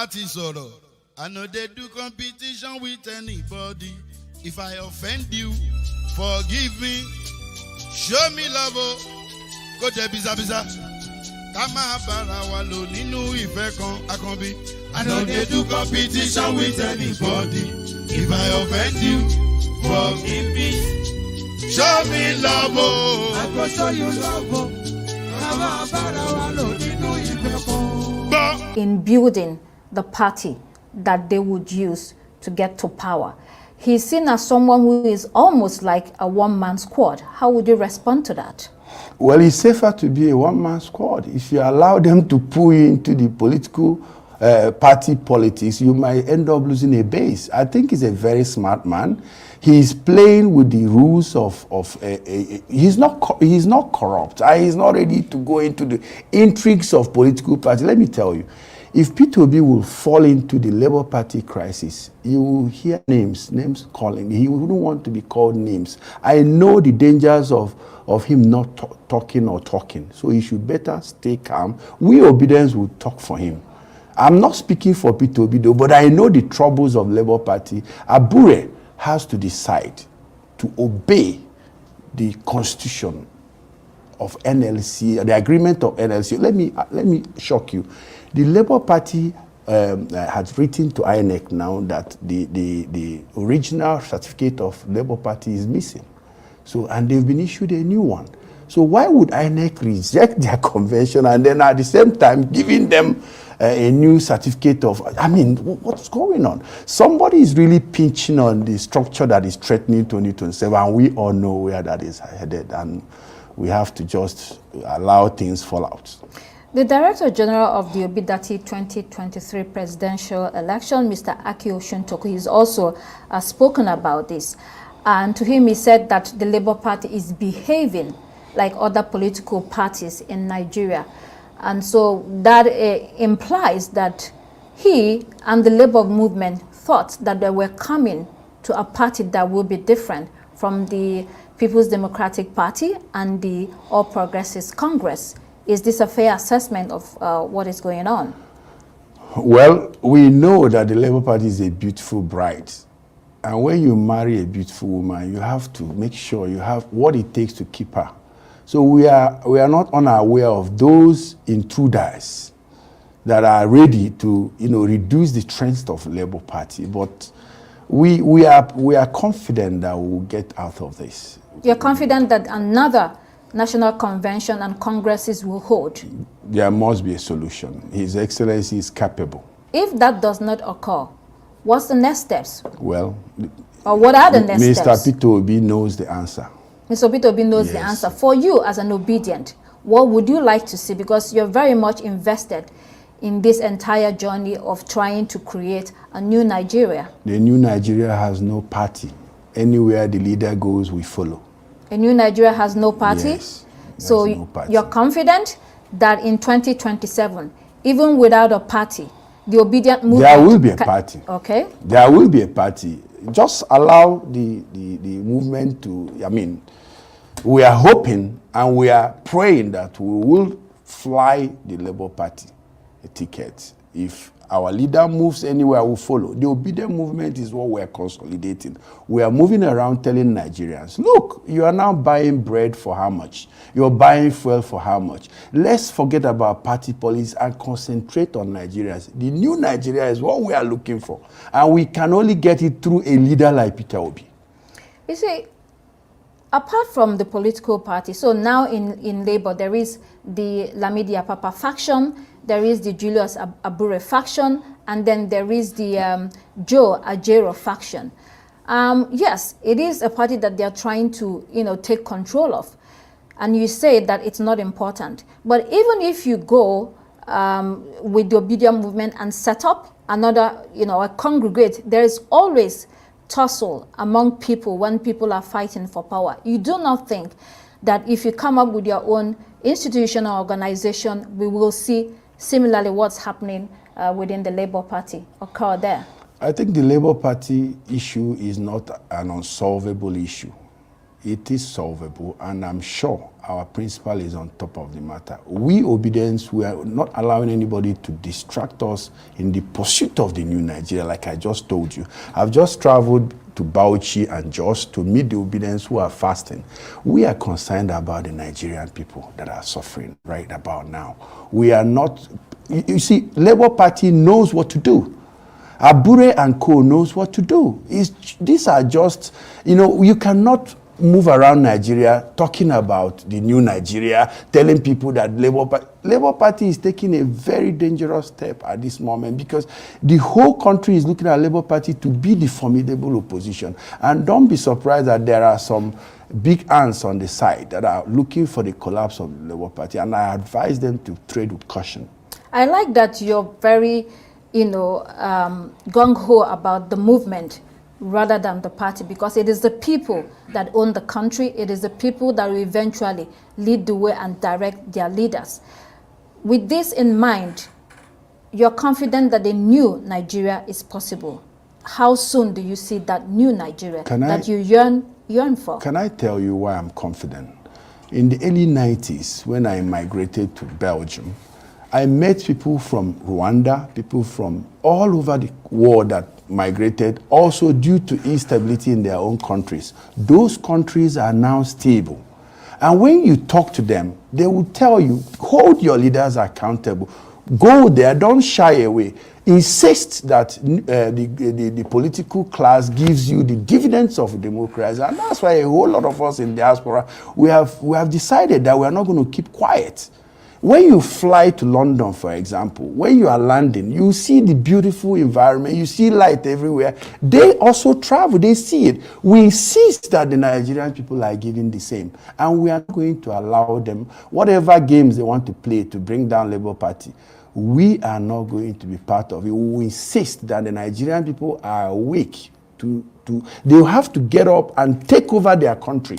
láti sọ̀rọ̀. I no dey do competition with anybody. If I offend you, forgive me. Show me love, oh. Go there, biza. Kama bara wa lo nínú ìfẹ́ kan Akànbí. I no dey do competition with anybody. If I offend you, forgive me. Show me love, oh. I go show you love, oh. Kama bara wa lo nínú ìfẹ́ kan. In building the party that they would use to get to power, he's seen as someone who is almost like a one-man squad. How would you respond to that? Well, it's safer to be a one-man squad. If you allow them to pull you into the political party politics, you might end up losing a base. I think he's a very smart man. He's playing with the rules he's not corrupt. He's not ready to go into the intrigues of political party. Let me tell you, if P2B will fall into the Labour Party crisis, you will hear names calling. He wouldn't want to be called names. I know the dangers of him not talking. So he should better stay calm. We obedience will talk for him. I'm not speaking for P2B though, but I know the troubles of Labour Party. Abure has to decide to obey the constitution of NLC, the agreement of NLC. Let me shock you. The Labour Party has written to INEC now that the original certificate of Labour Party is missing. So, and they've been issued a new one. So why would INEC reject their convention and then at the same time giving them a new certificate of, I mean, what's going on? Somebody is really pinching on the structure that is threatening 2027, and we all know where that is headed, and we have to just allow things fall out. The Director General of the Obidient 2023 presidential election, Mr. Aki Oshuntoku, has also spoken about this. And to him, he said that the Labour Party is behaving like other political parties in Nigeria. And so that implies that he and the Labour movement thought that they were coming to a party that will be different from the People's Democratic Party and the All Progressives Congress. Is this a fair assessment of what is going on? Well, we know that the Labour Party is a beautiful bride. And when you marry a beautiful woman, you have to make sure you have what it takes to keep her. So we are not unaware of those intruders that are ready to, reduce the strength of the Labour Party. But we are confident that we will get out of this. You're confident that another National Convention and Congresses will hold? There must be a solution. His Excellency is capable. If that does not occur, what's the next steps? Well, or what are the next steps? Mr. P2B knows the answer. Mr. P2B knows the answer. For you as an obedient, what would you like to see? Because you're very much invested in this entire journey of trying to create a new Nigeria. The new Nigeria has no party. Anywhere the leader goes, we follow. A new Nigeria has no party? Yes. So no party. You're confident that in 2027, even without a party, the obedient movement... There will be a party. Okay. There will be a party. Just allow the movement to, we are hoping and we are praying that we will fly the Labour Party a ticket. If our leader moves anywhere, we'll follow. The obedient movement is what we're consolidating. We are moving around telling Nigerians, look, you are now buying bread for how much? You're buying fuel for how much? Let's forget about party politics and concentrate on Nigerians. The new Nigeria is what we are looking for. And we can only get it through a leader like Peter Obi. You see, apart from the political party, so now in Labour, there is the Lamidi Apapa faction, there is the Julius Abure faction, and then there is the Joe Ajero faction. Yes, it is a party that they are trying to, take control of. And you say that it's not important. But even if you go with the obedient movement and set up another, a congregate, there is always tussle among people when people are fighting for power. You do not think that if you come up with your own institution or organization, we will see similarly what's happening within the Labour Party occur there? I think the Labour Party issue is not an unsolvable issue. It is solvable, and I'm sure our principal is on top of the matter. We obedience, we are not allowing anybody to distract us in the pursuit of the new Nigeria, like I just told you. I've just traveled to Bauchi and Jos to meet the obedience who are fasting. We are concerned about the Nigerian people that are suffering right about now. We are not, you see, Labour Party knows what to do. Abure and Co knows what to do. These are just, you cannot move around Nigeria talking about the new Nigeria, telling people that Labour Party is taking a very dangerous step at this moment, because the whole country is looking at Labour Party to be the formidable opposition. And don't be surprised that there are some big ants on the side that are looking for the collapse of the Labour Party, and I advise them to trade with caution. I like that you're very, gung-ho about the movement rather than the party, because it is the people that own the country. It is the people that will eventually lead the way and direct their leaders. With this in mind, you're confident that a new Nigeria is possible. How soon do you see that new Nigeria that you yearn for? Can I tell you why I'm confident? In the early 90s, when I migrated to Belgium, I met people from Rwanda, people from all over the world that migrated, also due to instability in their own countries. Those countries are now stable. And when you talk to them, they will tell you, hold your leaders accountable. Go there, don't shy away. Insist that the political class gives you the dividends of democracy. And that's why a whole lot of us in diaspora, we have decided that we are not going to keep quiet. When you fly to London, for example, when you are landing, you see the beautiful environment, you see light everywhere. They also travel, they see it. We insist that the Nigerian people are giving the same. And we are going to allow them, whatever games they want to play to bring down Labour Party, we are not going to be part of it. We insist that the Nigerian people are awake. They have to get up and take over their country.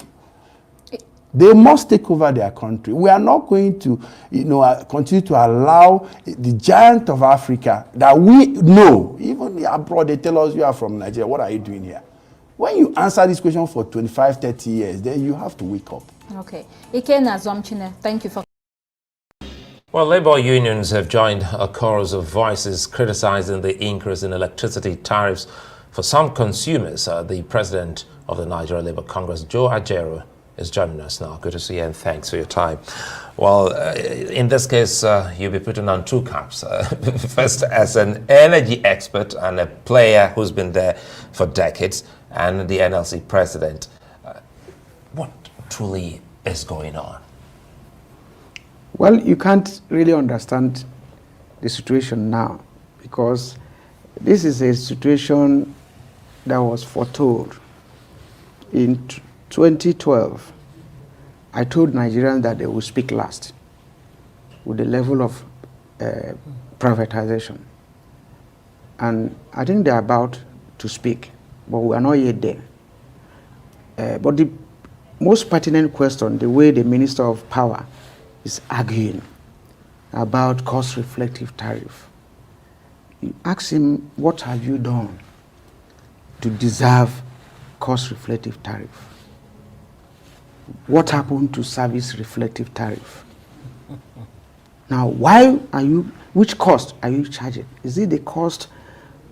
They must take over their country. We are not going to, continue to allow the giant of Africa that we know, even abroad, they tell us you are from Nigeria. What are you doing here? When you answer this question for 25, 30 years, then you have to wake up. Okay. Ikenna Zomchine, thank you for... Well, labor unions have joined a chorus of voices criticizing the increase in electricity tariffs for some consumers. The president of the Nigeria Labour Congress, Joe Ajaero, is joining us now. Good to see you and thanks for your time. Well, in this case, you'll be putting on two caps. First, as an energy expert and a player who's been there for decades, and the NLC president. What truly is going on? Well, you can't really understand the situation now, because this is a situation that was foretold. In 2012, I told Nigerians that they would speak last with the level of privatization. And I think they're about to speak, but we are not yet there. But the most pertinent question, the way the Minister of Power is arguing about cost-reflective tariff. You ask him, what have you done to deserve cost-reflective tariff? What happened to service-reflective tariff? Now, which cost are you charging? Is it the cost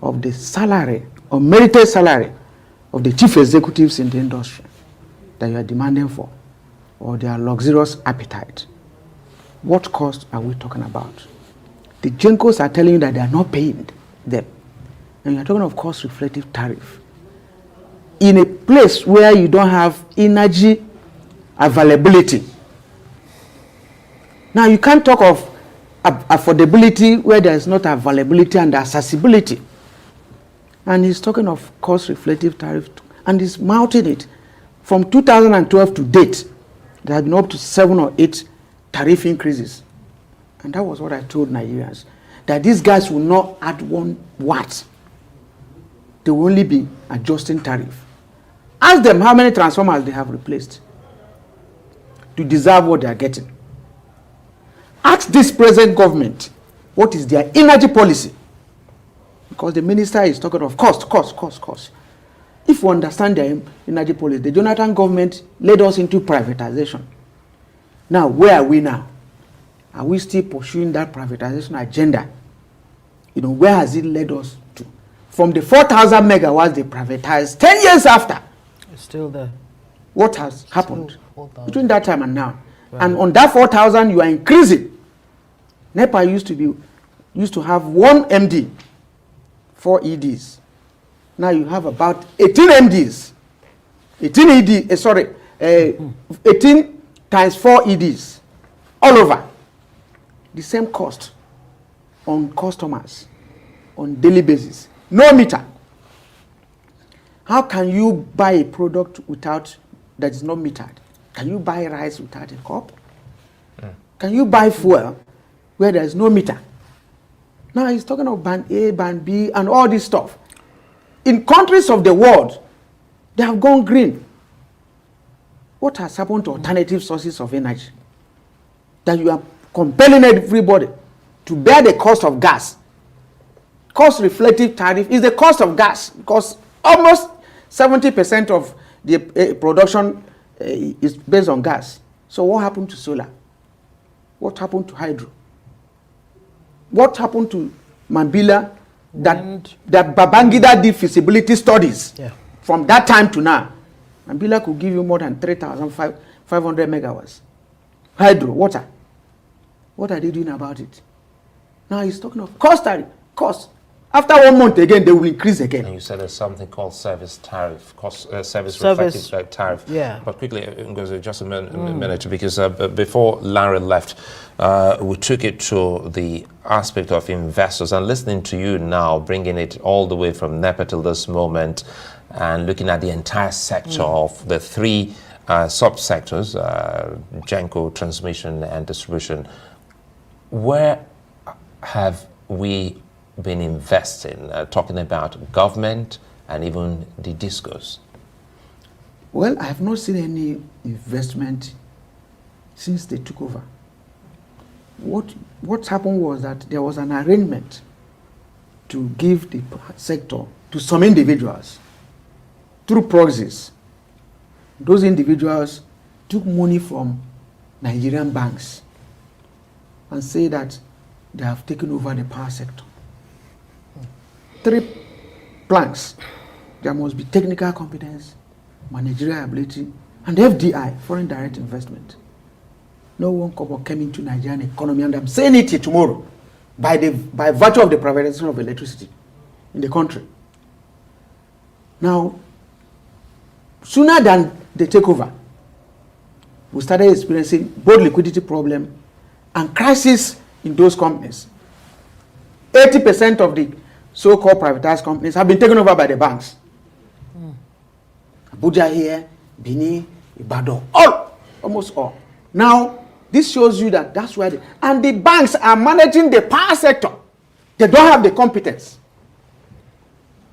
of the salary or merited salary of the chief executives in the industry that you are demanding for, or their luxurious appetite? What cost are we talking about? The Gencos are telling you that they are not paying them. And you are talking of cost-reflective tariff. In a place where you don't have energy availability. Now, you can't talk of affordability where there is not availability and accessibility. And he's talking of cost-reflective tariff, and he's mounting it. From 2012 to date, there have been up to 7 or 8 tariff increases. And that was what I told Nigerians, that these guys will not add 1 watt. They will only be adjusting tariff. Ask them how many transformers they have replaced to deserve what they are getting. Ask this present government what is their energy policy. Because the minister is talking of cost. If we understand their energy policy, the Jonathan government led us into privatization. Now, where are we now? Are we still pursuing that privatization agenda? You know, where has it led us to? From the 4,000 megawatts they privatized 10 years after, It's still there. what has happened 4,000. between that time and now? Right. And on that 4,000, you are increasing. NEPA used to have 1 MD, 4 EDs. Now you have about 18 MDs, 18 18 times 4 EDs, all over. The same cost on customers on daily basis. No meter. How can you buy a product without that is not metered? Can you buy rice without a cup? Can you buy fuel where there is no meter? Now he's talking of band A, band B, and all this stuff. In countries of the world, they have gone green. What has happened to alternative sources of energy? That you are compelling everybody to bear the cost of gas. Cost reflective tariff is the cost of gas, because almost 70% of the production is based on gas. So what happened to solar? What happened to hydro? What happened to Mambila that Babangida did feasibility studies? Yeah. From that time to now, Mambila could give you more than 3,500 megawatts. Hydro, water. What are they doing about it? Now he's talking of cost tariff, cost. After 1 month again, they will increase again. And you said there's something called service tariff, service reflective tariff. Yeah. But quickly, Ngozi, just a minute, because before Larry left, we took it to the aspect of investors. And listening to you now, bringing it all the way from NEPA till this moment, and looking at the entire sector of the 3 subsectors, Genco, transmission and distribution, where have we been investing, talking about government and even the discos? Well, I have not seen any investment since they took over. What happened was that there was an arrangement to give the sector to some individuals through proxies. Those individuals took money from Nigerian banks and say that they have taken over the power sector. 3 planks. There must be technical competence, managerial ability, and FDI, foreign direct investment. No 1 kobo came into Nigerian economy, and I'm saying it here tomorrow, by virtue of the privatization of electricity in the country. Now, sooner than they take over, we started experiencing both liquidity problem and crisis in those companies. 80% of the so-called privatized companies have been taken over by the banks. Abuja here, Bini, Ibadan, almost all. Now, this shows you that that's why and the banks are managing the power sector. They don't have the competence.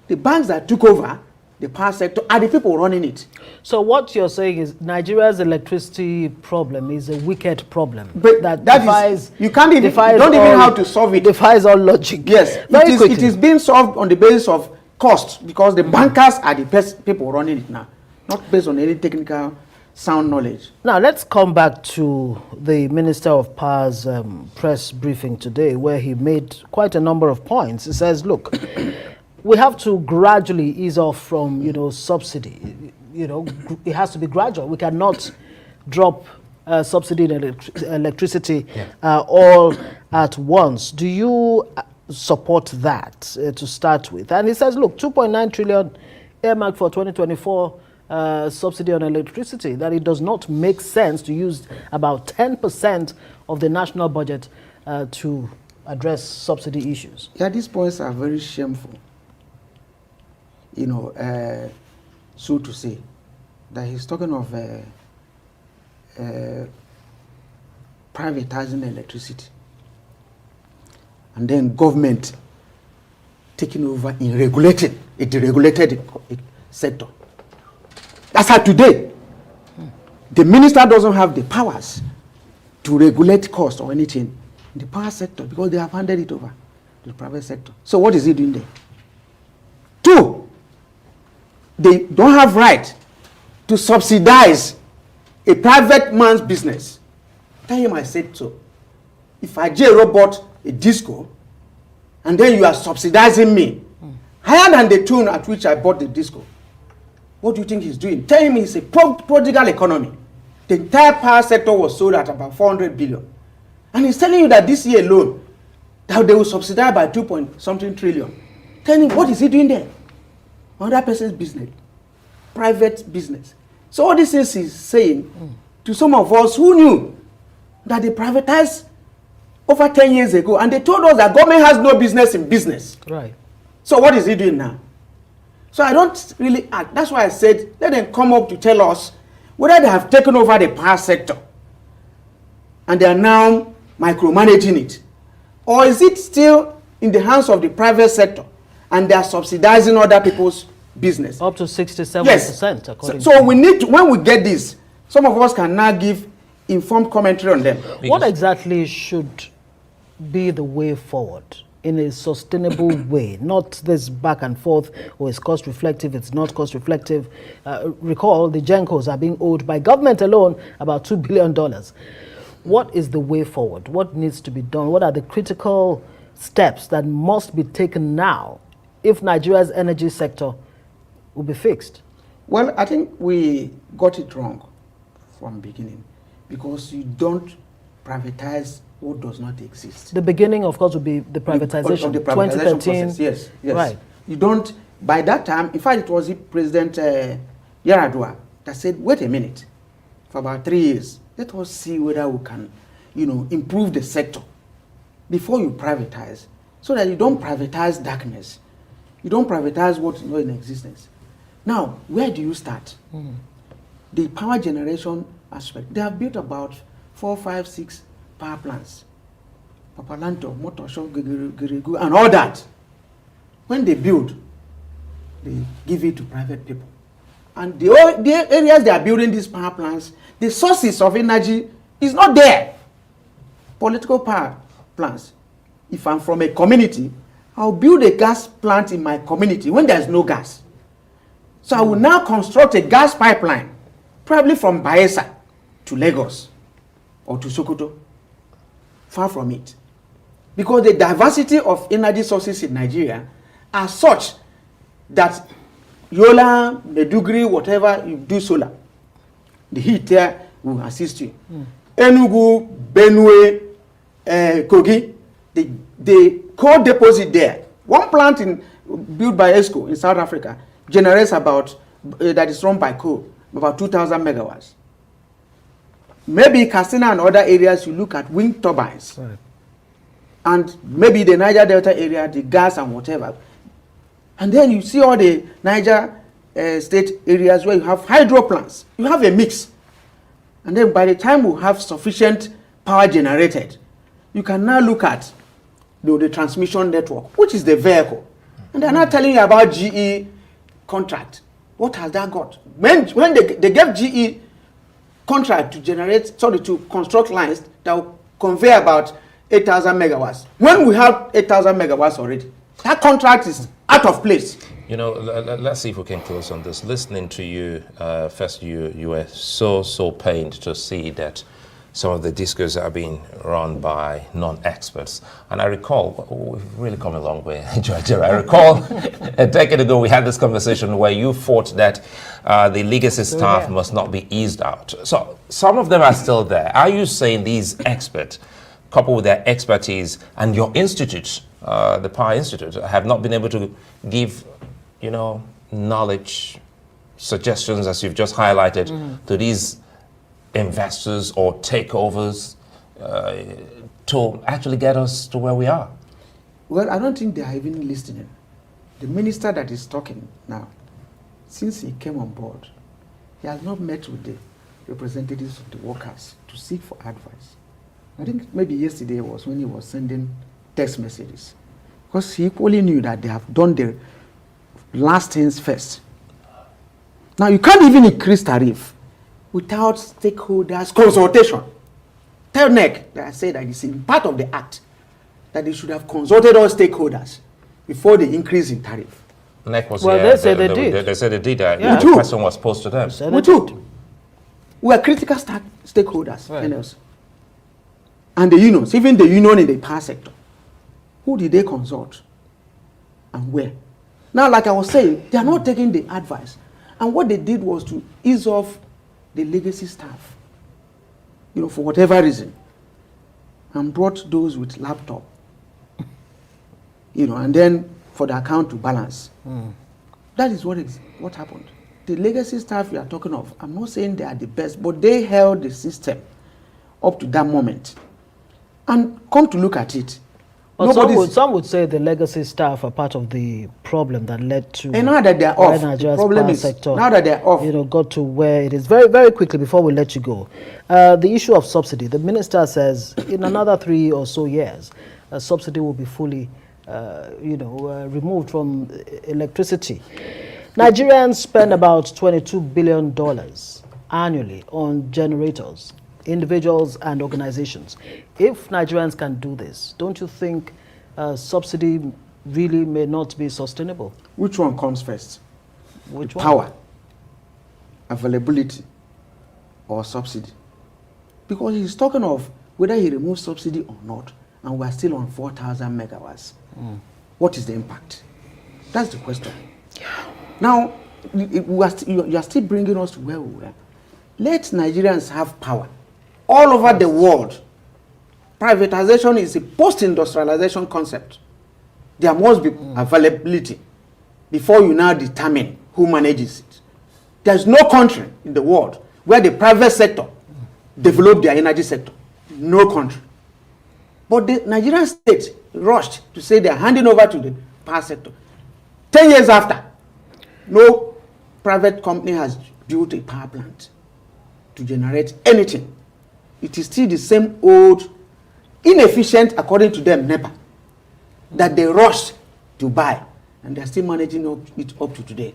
The banks that took over the power sector are the people running it. So what you're saying is Nigeria's electricity problem is a wicked problem. But that defies, you can't even, you don't even know how to solve it. Defies all logic. Yes, it is being solved on the basis of cost, because the bankers are the best people running it now, not based on any technical sound knowledge. Now let's come back to the Minister of Power's press briefing today, where he made quite a number of points. He says, look, we have to gradually ease off from, subsidy. It has to be gradual. We cannot drop subsidy in electricity all at once. Do you support that to start with? And he says, look, 2.9 trillion earmarked for 2024 subsidy on electricity, that it does not make sense to use about 10% of the national budget to address subsidy issues. Yeah, these points are very shameful. So to say, that he's talking of privatizing electricity, and then government taking over in deregulated sector. That's how today, the minister doesn't have the powers to regulate cost or anything in the power sector, because they have handed it over to the private sector. So what is he doing there? 2, they don't have right to subsidize a private man's business. Tell him I said so. If Ajero bought a disco, and then you are subsidizing me, higher than the tune at which I bought the disco, what do you think he's doing? Tell him it's a prodigal economy. The entire power sector was sold at about 400 billion. And he's telling you that this year alone, that they will subsidize by 2.something trillion. Tell him, what is he doing there? Another person's business. Private business. So all these things he's saying to some of us who knew that they privatized over 10 years ago, and they told us that government has no business in business. Right. So what is he doing now? So I don't really act. That's why I said, let them come up to tell us whether they have taken over the power sector and they are now micromanaging it, or is it still in the hands of the private sector and they are subsidizing other people's business. Up to 67%, yes. according So we need to, when we get this, some of us can now give informed commentary on them. What exactly should be the way forward in a sustainable way, not this back and forth, or it's cost reflective, it's not cost reflective. Recall the Gencos are being owed by government alone about $2 billion. What is the way forward? What needs to be done? What are the critical steps that must be taken now if Nigeria's energy sector will be fixed? Well, I think we got it wrong from the beginning, because you don't privatize what does not exist. The beginning, of course, would be the privatization. Of the privatization 2013. process, yes, yes. Right. You don't, by that time, in fact, it was President Yaradua that said, wait a minute, for about 3 years, let us see whether we can, improve the sector before you privatize, so that you don't privatize darkness. You don't privatize what is not in existence. Now, where do you start? The power generation aspect. They have built about 4, 5, 6 power plants. Papalanto, Motosho, Girigu, and all that. When they build, they give it to private people. And the areas they are building these power plants, the sources of energy is not there. Political power plants. If I'm from a community, I'll build a gas plant in my community when there's no gas. So I will now construct a gas pipeline, probably from Bayelsa to Lagos or to Sokoto. Far from it. Because the diversity of energy sources in Nigeria are such that Yola, Meduguri, whatever, you do solar, the heat there will assist you. Enugu, Benue, Kogi, the coal deposit there, one plant built by ESCO in South Africa generates about, that is run by coal, about 2,000 megawatts. Maybe Katsina and other areas, you look at wind turbines. Right. And maybe the Niger Delta area, the gas and whatever. And then you see all the Niger state areas where you have hydro plants. You have a mix. And then by the time we have sufficient power generated, you can now look at the transmission network, which is the vehicle. And they're not telling you about GE contract. What has that got? When they gave GE contract to construct lines that will convey about 8,000 megawatts. When we have 8,000 megawatts already, that contract is out of place. Let's see if we can close on this. Listening to you, first you were so pained to see that some of the discos are being run by non-experts. And I recall, we've really come a long way, George. I recall a decade ago we had this conversation where you fought that the legacy staff must not be eased out. So some of them are still there. Are you saying these experts, coupled with their expertise and your institute, the Power Institute, have not been able to give, knowledge, suggestions, as you've just highlighted, to these investors or takeovers to actually get us to where we are? Well, I don't think they are even listening. The minister that is talking now, since he came on board, he has not met with the representatives of the workers to seek for advice. I think maybe yesterday was when he was sending text messages, because he equally knew that they have done the last things first. Now, you can't even increase tariff without stakeholders consultation. Tell NEC that I said that it's in part of the act that they should have consulted all stakeholders before the increase in tariff. NEC was well, here. they said they did. They said they did. Yeah. The question was posed to them. We too. We are critical stakeholders. Right. and the unions, even the union in the power sector, who did they consult and where? Now, like I was saying, they are not taking the advice. And what they did was to ease off the legacy staff, for whatever reason, and brought those with laptop, and then for the account to balance. That is what happened. The legacy staff we are talking of, I'm not saying they are the best, but they held the system up to that moment. And come to look at it, but some would say the legacy staff are part of the problem that led to. And now that they are off, the problem is sector, now that they are off, got to where it is. Very, very quickly before we let you go, the issue of subsidy. The minister says in another 3 or so years, a subsidy will be fully, removed from electricity. Nigerians spend about $22 billion annually on generators, individuals and organizations. If Nigerians can do this, don't you think subsidy really may not be sustainable? Which one comes first? Which one? Power, availability, or subsidy? Because he's talking of whether he removes subsidy or not, and we're still on 4,000 megawatts. What is the impact? That's the question. Now, you are still bringing us to where we were. Let Nigerians have power all over the world. Privatization is a post-industrialization concept. There must be availability before you now determine who manages it. There's no country in the world where the private sector developed their energy sector. No country. But the Nigerian state rushed to say they're handing over to the power sector. 10 years after, no private company has built a power plant to generate anything. It is still the same old, inefficient, according to them, NEPA, that they rushed to buy, and they're still managing it up to today.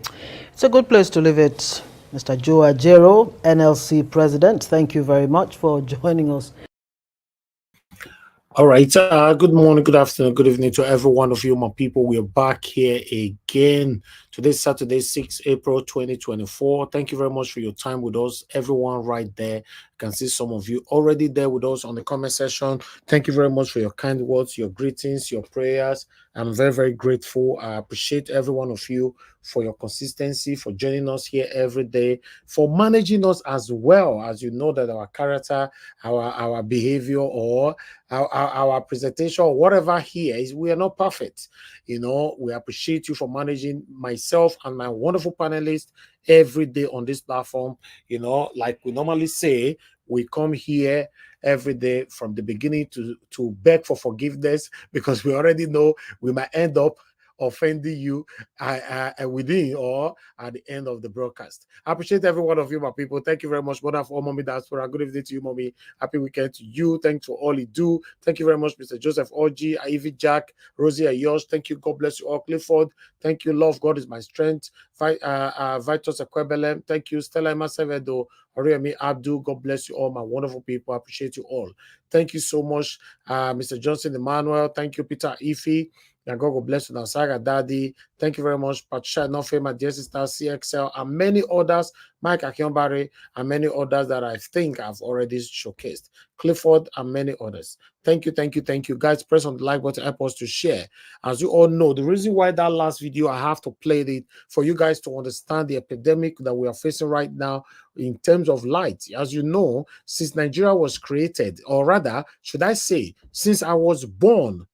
It's a good place to leave it. Mr. Joe Ajero, NLC President, thank you very much for joining us. All right. Good morning, good afternoon, good evening to every one of you, my people. We are back here again. Today's Saturday, 6 April 2024. Thank you very much for your time with us. Everyone right there. I can see some of you already there with us on the comment section. Thank you very much for your kind words, your greetings, your prayers. I'm very, very grateful. I appreciate every one of you for your consistency, for joining us here every day, for managing us as well, as you know that our character, our behavior, or our presentation, or whatever here is, we are not perfect. We appreciate you for managing myself and my wonderful panelists every day on this platform. Like we normally say, we come here every day from the beginning to beg for forgiveness, because we already know we might end up offending you within or at the end of the broadcast. I appreciate every one of you, my people. Thank you very much. Mother for Mommy Diaspora. Good evening to you, Mommy. Happy weekend to you. Thanks for all you do. Thank you very much, Mr. Joseph Oji, Ivy Jack, Rosie Ayosh. Thank you. God bless you all. Clifford. Thank you. Love. God is my strength. Vitus Ekwebelem. Thank you. Stella Masevedo. Oriemi Abdul. God bless you all, my wonderful people. I appreciate you all. Thank you so much, Mr. Johnson Emmanuel. Thank you, Peter Ife. And God will bless you, Nasaga Daddy. Thank you very much, Patricia Nofema, dear sister, CXL, and many others, Mike Akionbari, and many others that I think I've already showcased. Clifford, and many others. Thank you, thank you, thank you. Guys, press on the like button, help us to share. As you all know, the reason why that last video, I have to play it for you guys to understand the epidemic that we are facing right now in terms of light. As you know, since Nigeria was created, or rather, should I say, since I was born,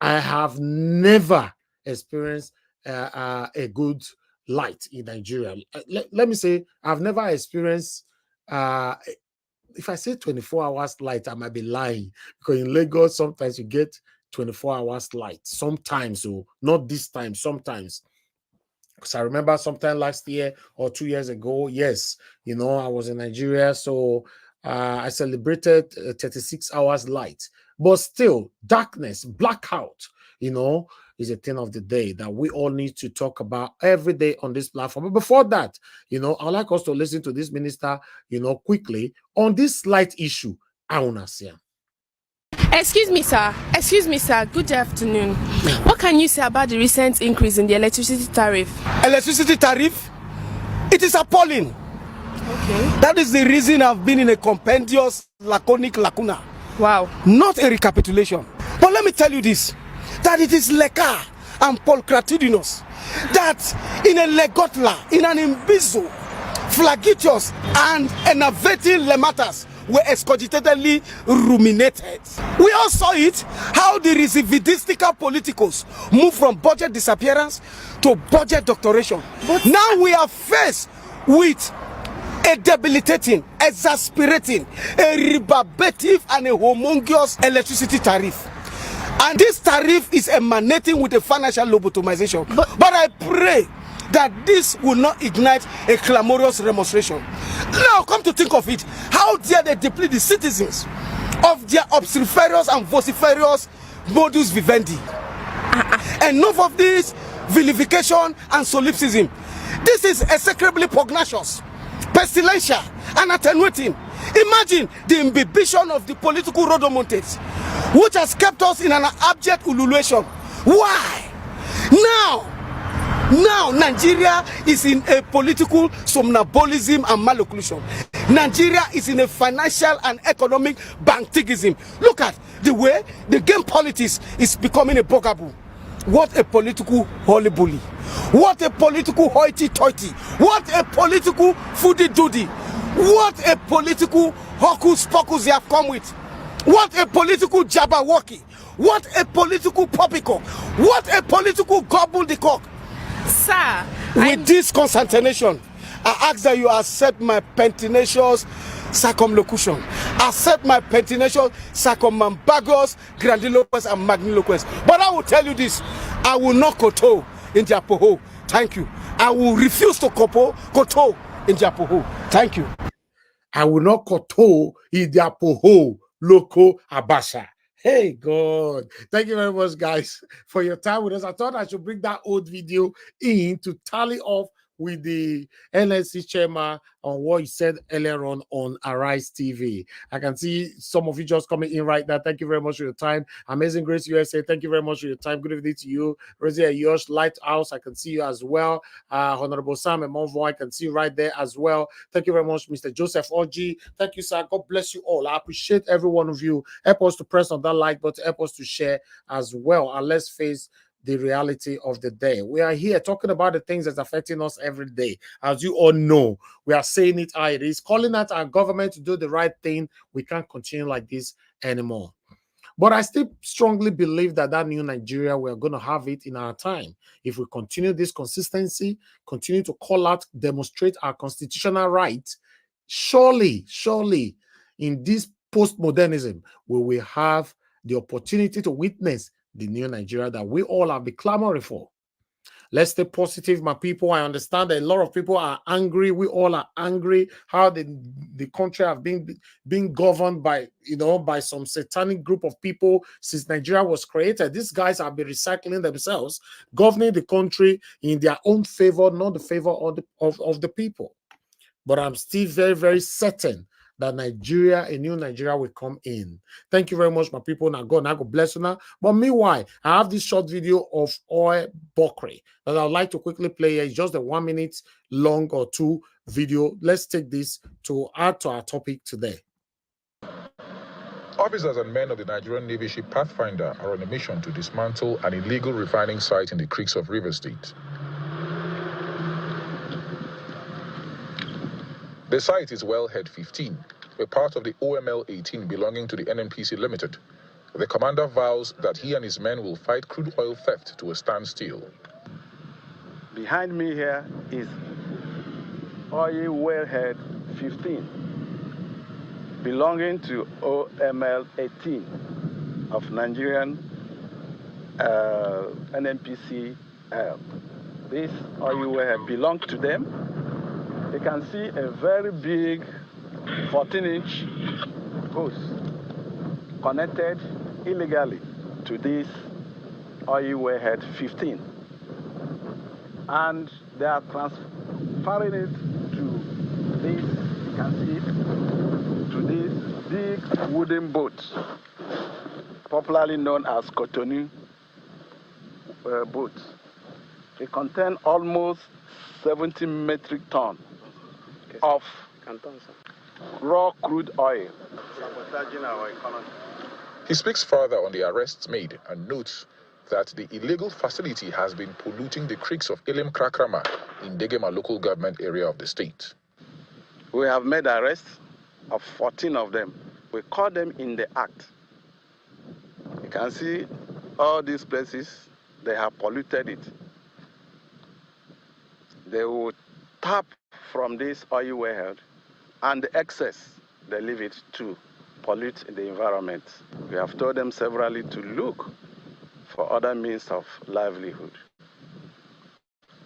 I have never experienced a good light in Nigeria. Let me say, I've never experienced, if I say 24 hours light, I might be lying. Because in Lagos, sometimes you get 24 hours light. Sometimes, so not this time, sometimes. Because I remember sometime last year or 2 years ago, yes, I was in Nigeria, so I celebrated 36 hours light. But still, darkness, blackout, is a thing of the day that we all need to talk about every day on this platform. But before that, I'd like us to listen to this minister, quickly on this slight issue. Excuse me, sir. Good afternoon. What can you say about the recent increase in the electricity tariff? Electricity tariff? It is appalling. Okay. That is the reason I've been in a compendious, laconic lacuna Wow. Not a recapitulation. But let me tell you this, that it is Leka and Pulchritudinous that in a legotla, in an imbizo, flagitious and enervating lematas were excogitatedly ruminated. We all saw it, how the recidivistical politicals move from budget disappearance to budget doctoration. But now we are faced with a debilitating, exasperating, a rebarbative and a homunculus electricity tariff. And this tariff is emanating with a financial lobotomization. But I pray that this will not ignite a clamorous remonstration. Now, come to think of it, how dare they deplete the citizens of their obstreperous and vociferous modus vivendi? Enough of this vilification and solipsism. This is execrably pugnacious, pestilential, and attenuating. Imagine the imbibition of the political rodomontates, which has kept us in an abject ululation. Why? Now Nigeria is in a political somnambulism and malocclusion. Nigeria is in a financial and economic banktigism. Look at the way the game politics is becoming a bugaboo. What a political holy bully. What a political hoity-toity. What a political foodie-doody. What a political hocus-pocus they have come with. What a political jabberwocky. What a political poppycock. What a political gobbledygook. Sir, with this consternation, I ask that you accept my pertinacious circumlocution. Accept my pertinacious circumambagous, grandiloquence, and magniloquence. But I will tell you this, I will not koto in Japoho. Thank you. I will refuse to koto in Japoho. Thank you. I will not koto in Japoho, Loco Abasha. Hey, God. Thank you very much, guys, for your time with us. I thought I should bring that old video in to tally off with the NSC chairman on what he said earlier on Arise TV. I can see some of you just coming in right now. Thank you very much for your time. Amazing Grace USA, thank you very much for your time. Good evening to you. Rosie Yosh, Lighthouse, I can see you as well. Honorable Sam and Monvo, I can see you right there as well. Thank you very much, Mr. Joseph Oji. Thank you, sir. God bless you all. I appreciate every one of you. Help us to press on that like button, help us to share as well. And let's face the reality of the day. We are here talking about the things that's affecting us every day. As you all know, we are saying it how it is, calling out our government to do the right thing. We can't continue like this anymore. But I still strongly believe that that new Nigeria, we're going to have it in our time. If we continue this consistency, continue to call out, demonstrate our constitutional right, surely, in this postmodernism, we will have the opportunity to witness the new Nigeria that we all have been clamoring for. Let's stay positive, my people. I understand that a lot of people are angry. We all are angry how the country have been governed by, by some satanic group of people since Nigeria was created. These guys have been recycling themselves, governing the country in their own favor, not the favor of the people. But I'm still very, very certain that Nigeria, a new Nigeria, will come in. Thank you very much, my people. Now God bless you now. But meanwhile, I have this short video of Oil Bokri that I'd like to quickly play. It's just a 1 minute long or two video. Let's take this to add to our topic today. Officers and men of the Nigerian Navy ship Pathfinder are on a mission to dismantle an illegal refining site in the creeks of Rivers State. The site is Wellhead 15, a part of the OML 18 belonging to the NNPC Limited. The commander vows that he and his men will fight crude oil theft to a standstill. Behind me here is Oil Wellhead 15, belonging to OML 18 of Nigerian NNPC. This oil wellhead belongs to them. You can see a very big 14-inch hose connected illegally to this oil wellhead 15. And they are transferring it to this, you can see it, to these big wooden boats, popularly known as Cotonou boats. They contain almost 70 metric tons of raw crude oil, sabotaging our economy. He speaks further on the arrests made and notes that the illegal facility has been polluting the creeks of Ilim Krakrama in Degema local government area of the state. We have made arrests of 14 of them. We caught them in the act. You can see all these places, they have polluted it. They will tap from this oil well, and the excess, they leave it to pollute the environment. We have told them severally to look for other means of livelihood.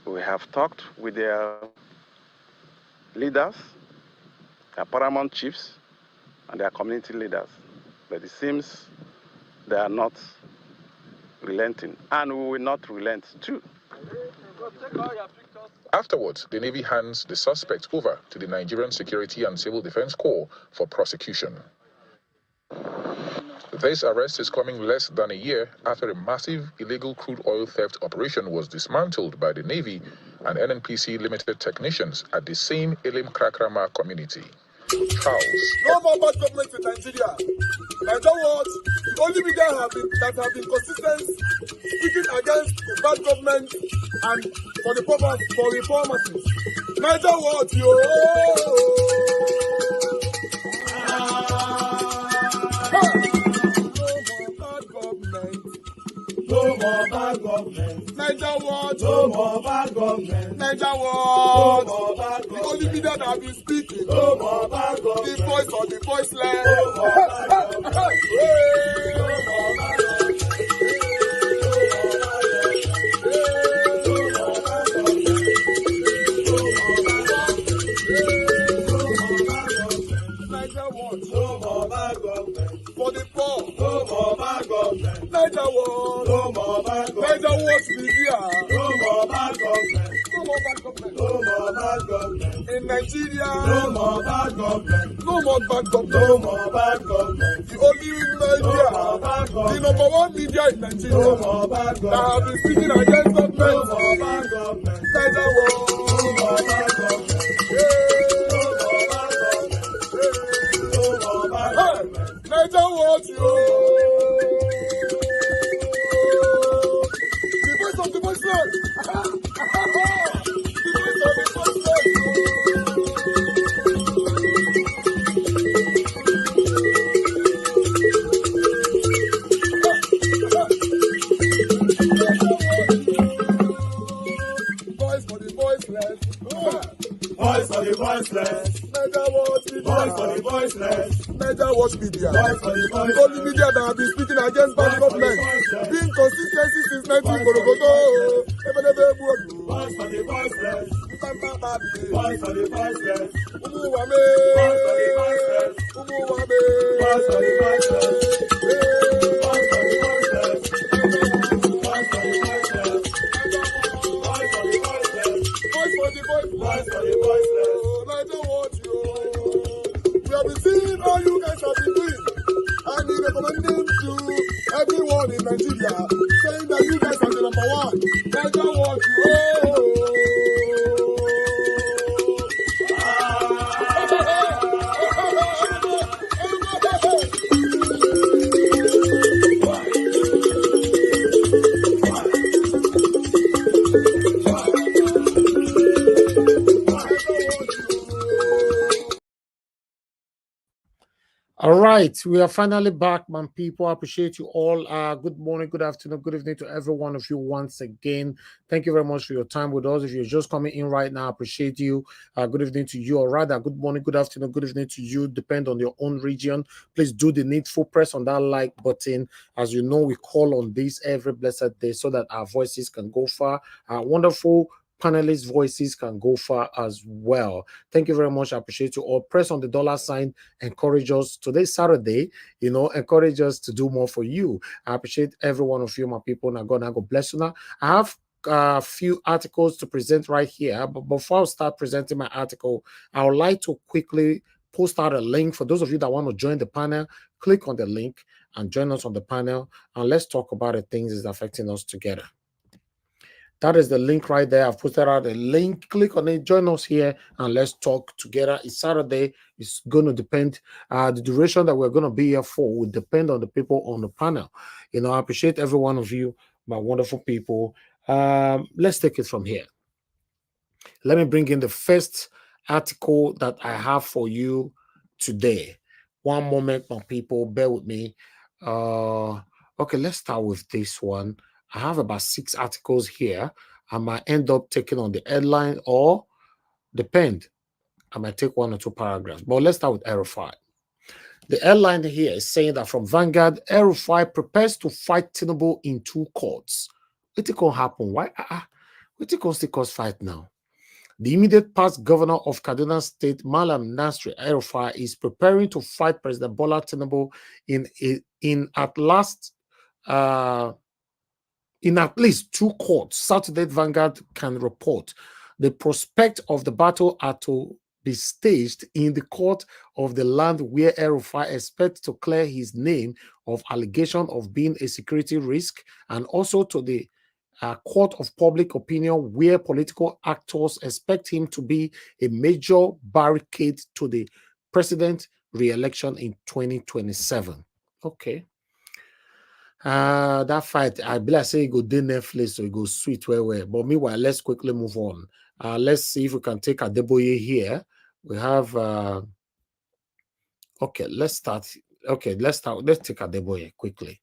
We have talked with their leaders, their paramount chiefs, and their community leaders, but it seems they are not relenting, and we will not relent too. Afterwards, the Navy hands the suspect over to the Nigerian Security and Civil Defense Corps for prosecution. This arrest is coming less than a year after a massive illegal crude oil theft operation was dismantled by the Navy and NNPC limited technicians at the same Ilim Krakrama community. Charles. No more bad government in Nigeria. In other words, the only media that have been consistent speaking against the bad government and for the purpose for reformers. Niger what yo. No more bad government. Niger what? No more bad government. Niger what? No more bad government. The only media that have been speaking. No more bad government. The voice of the voiceless. No more bad government. No more bad government. For the poor, no more bad government. Niger what? No more bad government. Niger what media? No more bad government. No more bad government. No more bad government. In Nigeria, no more bad government. No more bad government. No more bad government. The only media, no the number one media in Nigeria, no more bad government. That have been speaking against government. No more bad government. Niger what? No more bad government. Niger what you? The voice of the voiceless. The voice of the voiceless. Voice for the voiceless. Voice for the voiceless. Niger what media? Voice for the voiceless. Niger what media? Voice for the voiceless. The only media that have been speaking against bad government. Being consistency since 1944. Voice for the voiceless. Voice for the voiceless. Umuwame. Voice for the voiceless. Umuwame. Voice for the voiceless. Voice for the voiceless. Voice for the voiceless. Voice for the voiceless. Voice for the voiceless. Voice for the voiceless. I don't want you. We have been seeing all you guys have been doing. And he recommending to everyone in Nigeria, saying that you guys are the number one. I don't want you. All right, we are finally back, man. People, I appreciate you all. Good morning, good afternoon, good evening to every one of you once again. Thank you very much for your time with us. If you're just coming in right now, I appreciate you. Good evening to you, or rather, good morning, good afternoon, good evening to you. Depend on your own region. Please do the needful. Press on that like button. As you know, we call on this every blessed day so that our voices can go far. Wonderful panelists' voices can go far as well. Thank you very much. I appreciate you all. Press on the dollar sign. Encourage us. Today's Saturday, encourage us to do more for you. I appreciate every one of you, my people. Now God bless you. Now, I have a few articles to present right here. But before I start presenting my article, I would like to quickly post out a link for those of you that want to join the panel. Click on the link and join us on the panel. And let's talk about the things that's affecting us together. That is the link right there. I've posted out a link. Click on it. Join us here and let's talk together. It's Saturday. It's going to depend. The duration that we're going to be here for will depend on the people on the panel. You know, I appreciate every one of you, my wonderful people. Let's take it from here. Let me bring in the first article that I have for you today. One moment, my people. Bear with me. Okay, let's start with this one. I have about 6 articles here. I might end up taking on the headline or depend. I might take 1 or 2 paragraphs. But let's start with El-Rufai. The headline here is saying that from Vanguard, El-Rufai prepares to fight Tinubu in 2 courts. What can happen? Why? What can still cause fight now? The immediate past governor of Kaduna State, Malam Nasri El-Rufai, is preparing to fight President Bola Tinubu in at least 2 courts. Saturday Vanguard can report. The prospect of the battle are to be staged in the court of the land where El-Rufai expects to clear his name of allegation of being a security risk, and also to the court of public opinion where political actors expect him to be a major barricade to the president re-election in 2027. Okay. That fight, I believe I say it go to Netflix, so it goes sweet where. But meanwhile, let's quickly move on. Let's see if we can take Adeboye here. We have okay, let's start. Okay, let's take Adeboye quickly.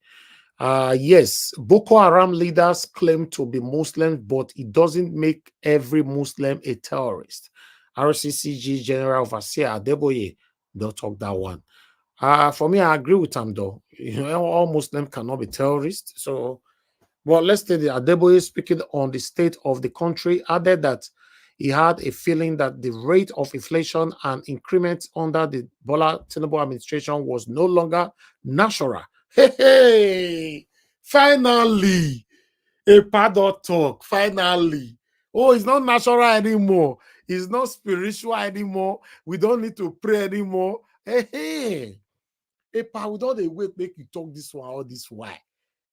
Yes, Boko Haram leaders claim to be Muslims, but it doesn't make every Muslim a terrorist. RCCG General Overseer Adeboye, don't talk that one. For me, I agree with him though. You know, all Muslims cannot be terrorists. So, well, let's say that Adeboye, speaking on the state of the country, added that he had a feeling that the rate of inflation and increments under the Bola Tinubu administration was no longer natural. Hey, finally, a pardon talk. Finally, oh, it's not natural anymore. It's not spiritual anymore. We don't need to pray anymore. Hey, pa, we don't wait make you talk this one or this why.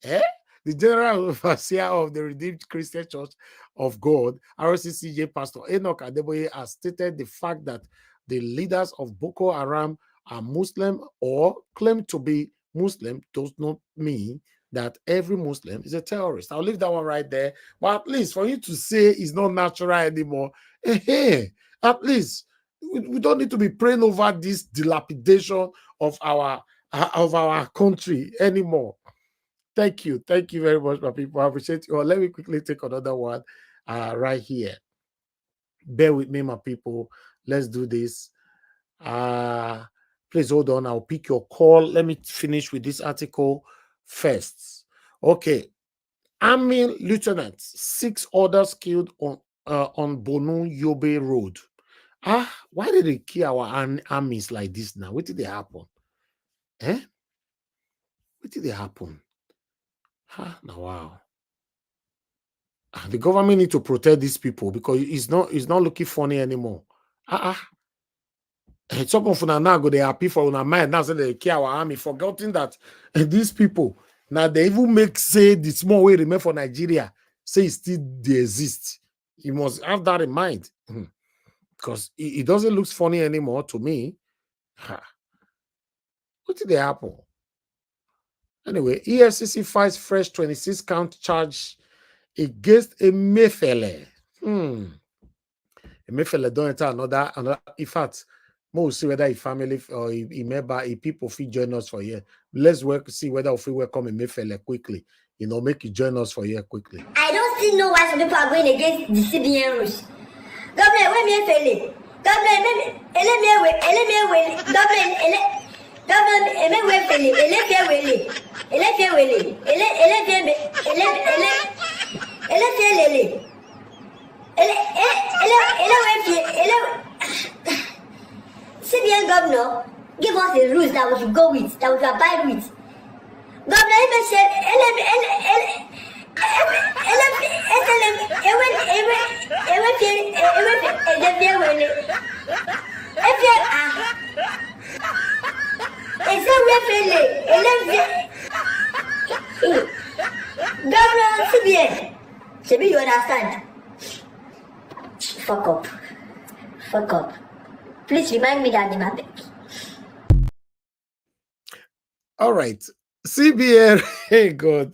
The General Overseer of the Redeemed Christian Church of God, RCCJ Pastor Enoch Adeboye, has stated the fact that the leaders of Boko Haram are Muslim or claim to be Muslim does not mean that every Muslim is a terrorist. I'll leave that one right there. But at least for you to say it's not natural anymore, at least we don't need to be praying over this dilapidation of our country anymore. Thank you very much, my people. I appreciate you. Let me quickly take another one right here. Bear with me, my people. Let's do this. Please hold on. I'll pick your call. Let me finish with this article first. Okay. Army lieutenants, 6 others killed on Bonu Yobe Road. Why did they kill our armies like this now? What did they happen? What did they happen? Now, wow. The government need to protect these people because it's not looking funny anymore. Some of them now go they happy for una mind now say they kill our army, forgetting that these people now they even say the small way remain for Nigeria say it still they exist. You must have that in mind because it doesn't look funny anymore to me. What did they happen? Anyway, EFCC files fresh 26 count charge against Emefiele. Emefiele don't enter another. In fact, we'll see whether a family or a member, a people feel join us for here. Let's see whether we welcome Emefiele quickly. You know, make you join us for here quickly. I don't still know why some people are going against the CBN rules. Government, when Emefiele, government, CBN governor give us the rules that we should go with, that we should abide with. Governor even said, Governor CBN, Maybe you understand. Fuck up. Fuck up. Please remind me that name, abeg. All right. CBN, hey God.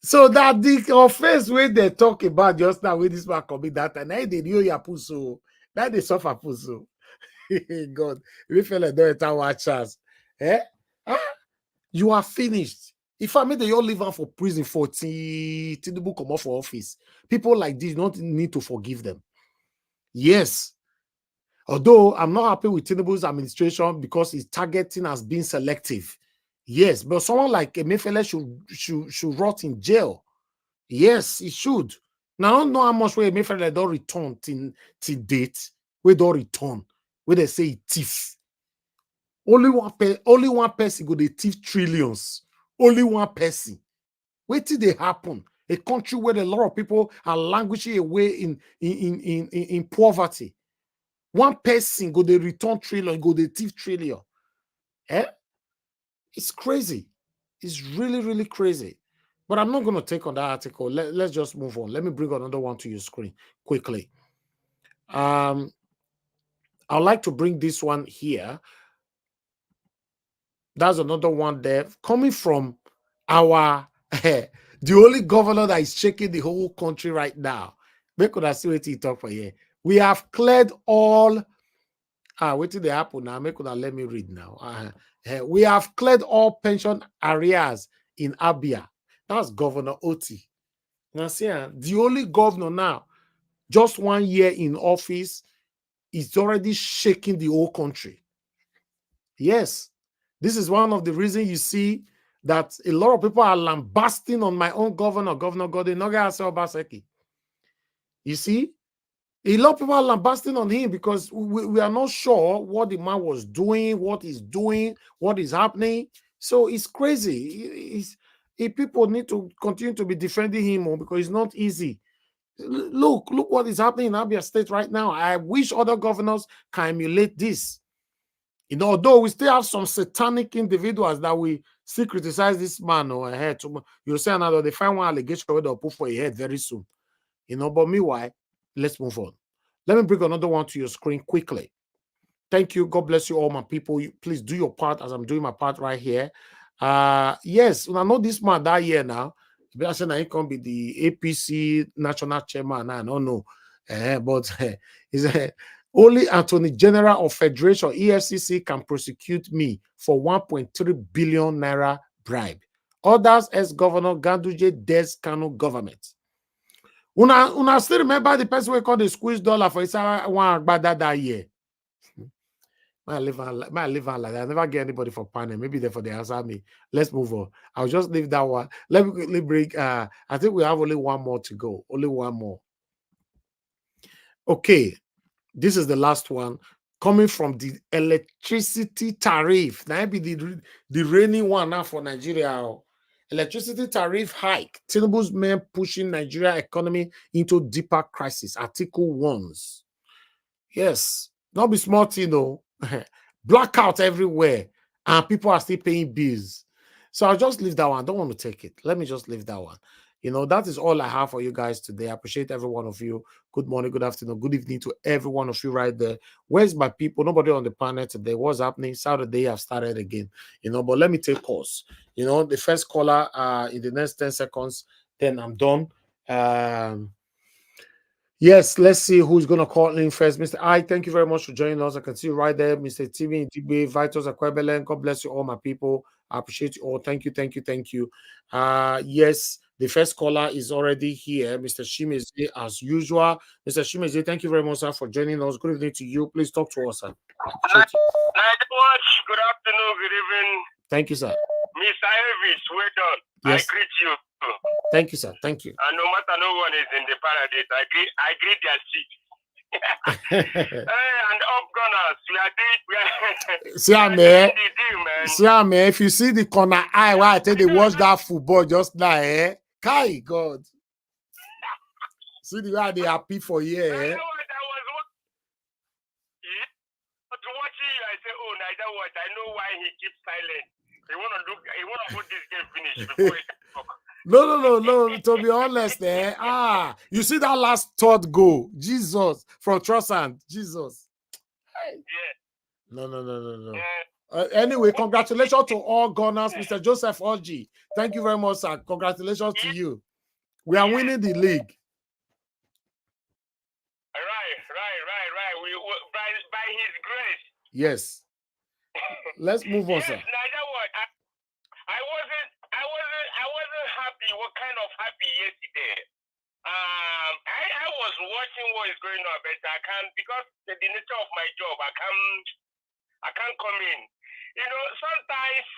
So that the offense where they talk about just now with this man commit that and I did you ya puso. That they suffer puso. God, we feel like don't enter one chance. Eh? Ah, you are finished. If I made the all live on for prison 40, Tinubu come off for office. People like this don't need to forgive them. Yes. Although I'm not happy with Tinubu's administration because his targeting has been selective. Yes, but someone like Emefiele should rot in jail. Yes, he should. Now, I don't know how much where Emefiele don't return till date. We don't return. Where they say he thief. Only one person go they thief trillions. Only one person. Wait till they happen. A country where a lot of people are languishing away in poverty. One person go they return trillion, go they thief trillion. Eh? It's crazy. It's really, really crazy. But I'm not going to take on that article. Let's just move on. Let me bring another one to your screen quickly. I'd like to bring this one here. That's another one there coming from our the only governor that is shaking the whole country right now. Make could I see what he talk for here. We have cleared all. Wait till they happen now. Make could let me read now. We have cleared all pension arrears in Abia. That's Governor Oti. Now, see, the only governor now, just 1 year in office, is already shaking the whole country. Yes, this is one of the reasons you see that a lot of people are lambasting on my own governor, Governor Godwin Obaseki. You see, a lot of people are lambasting on him because we are not sure what the man was doing, what he's doing, what is happening. So it's crazy. People need to continue to be defending him because it's not easy. Look what is happening in Abia State right now. I wish other governors can emulate this. You know, although we still have some satanic individuals that we still criticize this man or head. You'll say another, they find one allegation where they'll put for a head very soon. You know, but meanwhile, let's move on. Let me bring another one to your screen quickly. Thank you. God bless you all, my people. Please do your part as I'm doing my part right here. Yes, I know this man that year now. I said he can be the APC national chairman. I don't know. But he's only Attorney General of Federation, EFCC, can prosecute me for 1.3 billion naira bribe. Others as Governor Ganduje Des Kano government. Una still remember the person we called the squeeze dollar for his one that year. I live on like that. I never get anybody for panel. Maybe they're for the answer me. Let's move on. I'll just leave that one. Let me quickly break. I think we have only one more to go. Only one more. Okay. This is the last one coming from the electricity tariff. Now be the reigning one now for Nigeria. Electricity tariff hike. Tinubu's men pushing Nigeria economy into deeper crisis. Article 1. Yes. Not be smart, you know. Blackout everywhere. And people are still paying bills. So I'll just leave that one. I don't want to take it. Let me just leave that one. You know, that is all I have for you guys today. I appreciate every one of you. Good morning, good afternoon, good evening to every one of you right there. Where's my people? Nobody on the panel today. What's happening? Saturday I've started again. You know, but let me take calls. You know, the first caller in the next 10 seconds, then I'm done. Yes, let's see who's going to call in first. Mr. I, thank you very much for joining us. I can see you right there. Mr. TV, DB, Vitos, Akwebelen. God bless you all, my people. I appreciate you all. Thank you, thank you, thank you. Yes, the first caller is already here. Mr. Shimeze, as usual. Mr. Shimeze, thank you very much, sir, for joining us. Good evening to you. Please talk to us, sir. Good afternoon, good evening. Thank you, sir. Mr. Elvis, well done. Yes. I greet you. Thank you, sir. Thank you. And no matter no one is in the paradise, I greet their seat. And up gunners, see, man, if you see the corner eye, why I tell they watch that football just now, eh? Kai God. See the way they happy for you, eh? But watching you, I say, oh, neither what? I know why he keeps silent. He wanna put this game finish before he can talk. No. To be honest, you see that last third goal, Jesus from Trossard, Jesus. Yeah. No. Anyway, congratulations to all Gunners, Mr. Joseph Orji. Thank you very much, sir. Congratulations to you. We are winning the league. Right. By His grace. Yes. Let's move on, sir. Now what? I wasn't happy. What kind of happy yesterday? I was watching what is going on, but I can't, because the nature of my job, I can't come in. You know, sometimes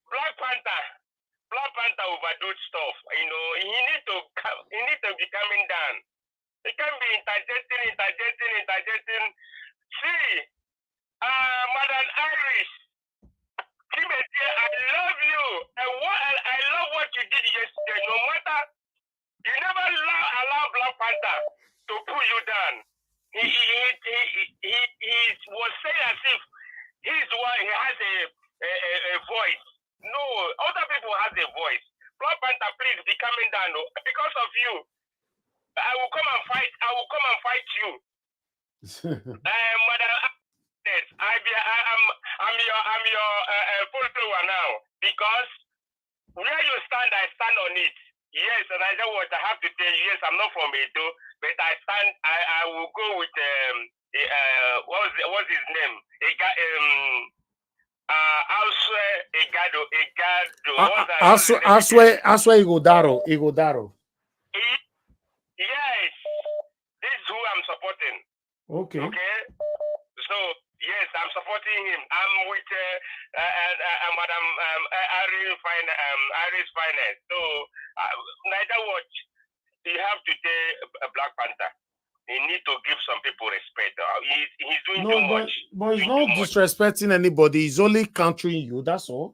Black Panther overdo stuff. You know, he need to be coming down. He can be interjecting. See, Madam Irish, Timothy, I love you. I love what you did yesterday. No matter, you never allow Black Panther to pull you down. He was saying as if he's the one, he has a voice. No, other people have a voice. Black Panther, please be coming down. Because of you, I will come and fight you. Madam, yes, I'm your follower now, because where you stand, I stand on it. Yes, and I know what I have to tell you. Yes, I'm not from Edo, but I will go with what's his name? Aswe Igodaro. Yes, this is who I'm supporting. Okay. So yes, I'm supporting him. I'm with Madam Irish Finance. So neither watch. You have to tell Black Panther. He need to give some people respect. He's doing too much. But he's not disrespecting anybody. He's only countering you. That's all.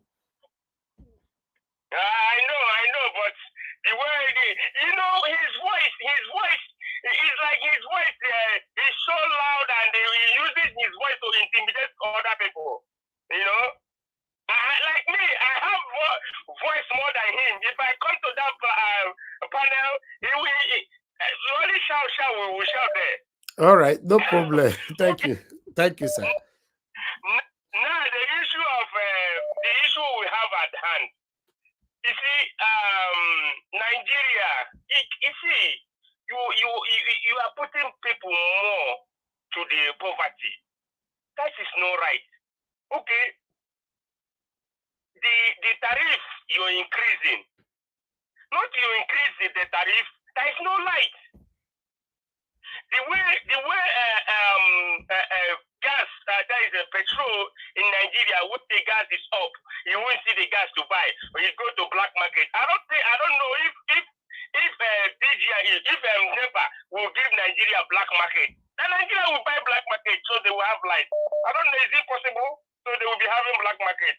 I know, but the way his voice is like his voice is so loud, and he uses his voice to intimidate other people. You know, like me, I have voice more than him. If I come to that panel, he will only shout, we will shout there. All right, no problem. Thank you, sir. Now the issue we have at hand. You see, Nigeria. You see, you are putting people more to the poverty. That is not right. Okay. The tariff you're increasing. Not you increase the tariff. There is no light. The way gas, there is a petrol in Nigeria. When the gas is up, you won't see the gas to buy. Or you go to black market. I don't know if NEPA will give Nigeria black market. Then Nigeria will buy black market, so they will have light. I don't know, is it possible? So they will be having black market.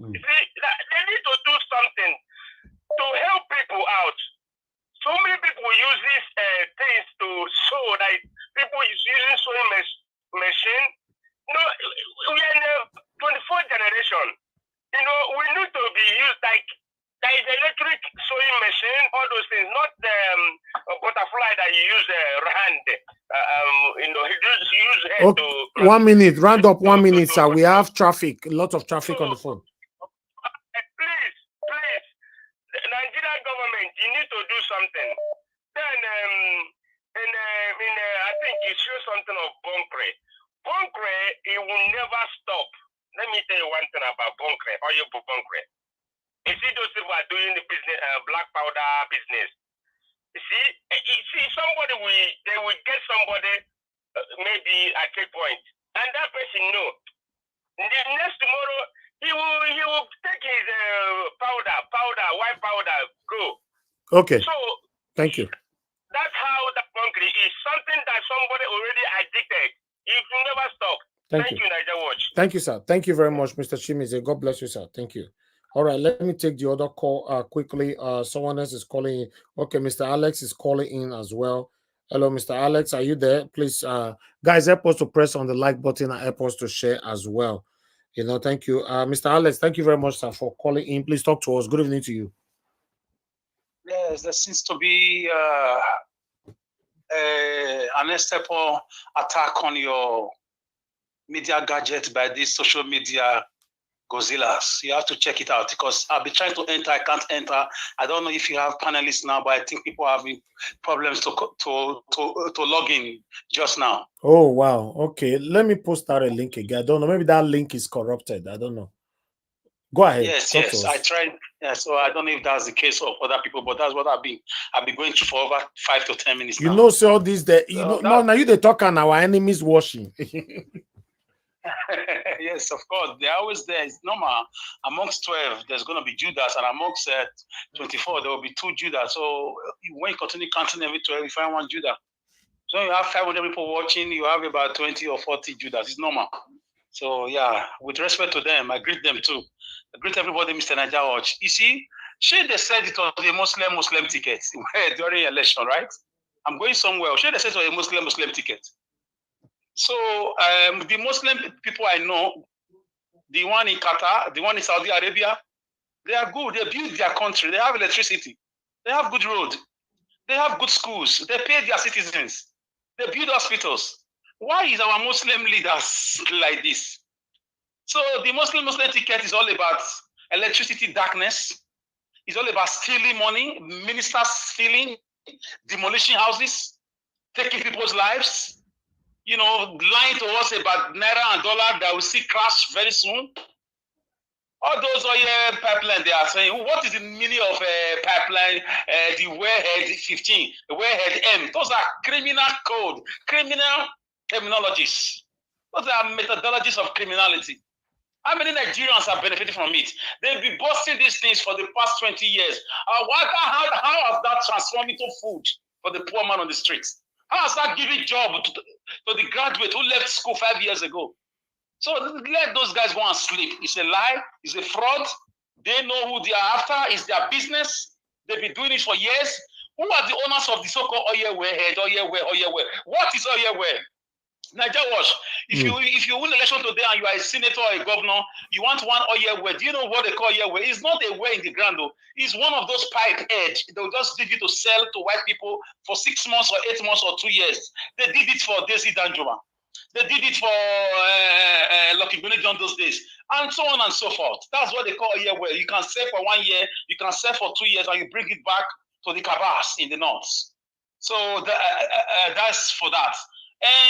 You see, they need to do something to help people out. So many people use these things to show that people is using sewing machine. No, we are in the 24th generation. You know, we need to be used like there is electric sewing machine, all those things, not the butterfly that you use hand. You use head to. 1 minute, round up 1 minute, sir. We have traffic, a lot of traffic on the phone. Please, the Nigerian government, you need to do something. Then, I think you show something of Bonkre. Bonkre, it will never stop. Let me tell you one thing about Bonkre, oil for Bonkre. You see, those people are doing the business, black powder business. You see, somebody they will get somebody maybe at a point, and that person know. The next tomorrow, he will take his white powder, go. Okay. So thank you. That's how the Bonkre is. Something that somebody already addicted. It will never stop. Thank you, Niger Watch. Thank you, sir. Thank you very much, Mr. Chimize. God bless you, sir. Thank you. All right, let me take the other call quickly. Someone else is calling in. Okay, Mr. Alex is calling in as well. Hello, Mr. Alex, are you there? Please, guys, help us to press on the like button and help us to share as well. You know, thank you. Mr. Alex, thank you very much, sir, for calling in. Please talk to us. Good evening to you. Yes, there seems to be an external attack on your media gadget by these social media Godzillas. You have to check it out because I've been trying to enter. I can't enter. I don't know if you have panelists now, but I think people are having problems to log in just now. Oh, wow. Okay. Let me post out a link again. I don't know. Maybe that link is corrupted. I don't know. Go ahead. Yes. I tried. Yeah, so I don't know if that's the case of other people, but that's what I've been going through for over 5 to 10 minutes you now. Know, so all these now you they talk on our enemies washing. Yes, of course. They're always there. It's normal. Amongst 12, there's going to be Judas, and amongst 24, there will be 2 Judas. So when you continue counting every 12, you find 1 Judas. So you have 500 people watching, you have about 20 or 40 Judas. It's normal. So yeah, with respect to them, I greet them too. I greet everybody, Mr. Niger Watch. You see, they said it was a Muslim ticket during election, right? I'm going somewhere. They said it was a Muslim ticket. So the Muslim people I know, the one in Qatar, the one in Saudi Arabia, they are good. They build their country. They have electricity. They have good road. They have good schools. They pay their citizens. They build hospitals. Why is our Muslim leaders like this? So the Muslim ticket is all about electricity darkness. It's all about stealing money, ministers stealing, demolishing houses, taking people's lives. You know, lying to us about naira and dollar that will see crash very soon. All those oil pipeline, they are saying, what is the meaning of pipeline, the wellhead 15, the wellhead M? Those are criminal code, criminal terminologies. Those are methodologies of criminality. How many Nigerians have benefited from it? They've been busting these things for the past 20 years. How has that transformed into food for the poor man on the streets? How has that given job to the graduate who left school 5 years ago? So let those guys go and sleep. It's a lie. It's a fraud. They know who they are after. It's their business. They've been doing it for years. Who are the owners of the so-called oil well? What is oil well? Niger Watch. If you win election today and you are a senator or a governor, you want one oil well. Do you know what they call oil well? It's not a well in the ground though. It's one of those pipe edge. They'll just give you to sell to white people for 6 months or 8 months or 2 years. They did it for Desi Danjuma. They did it for Lucky Benedict those days, and so on and so forth. That's what they call oil well. You can sell for 1 year, you can sell for 2 years, and you bring it back to the cabas in the north. So that's for that.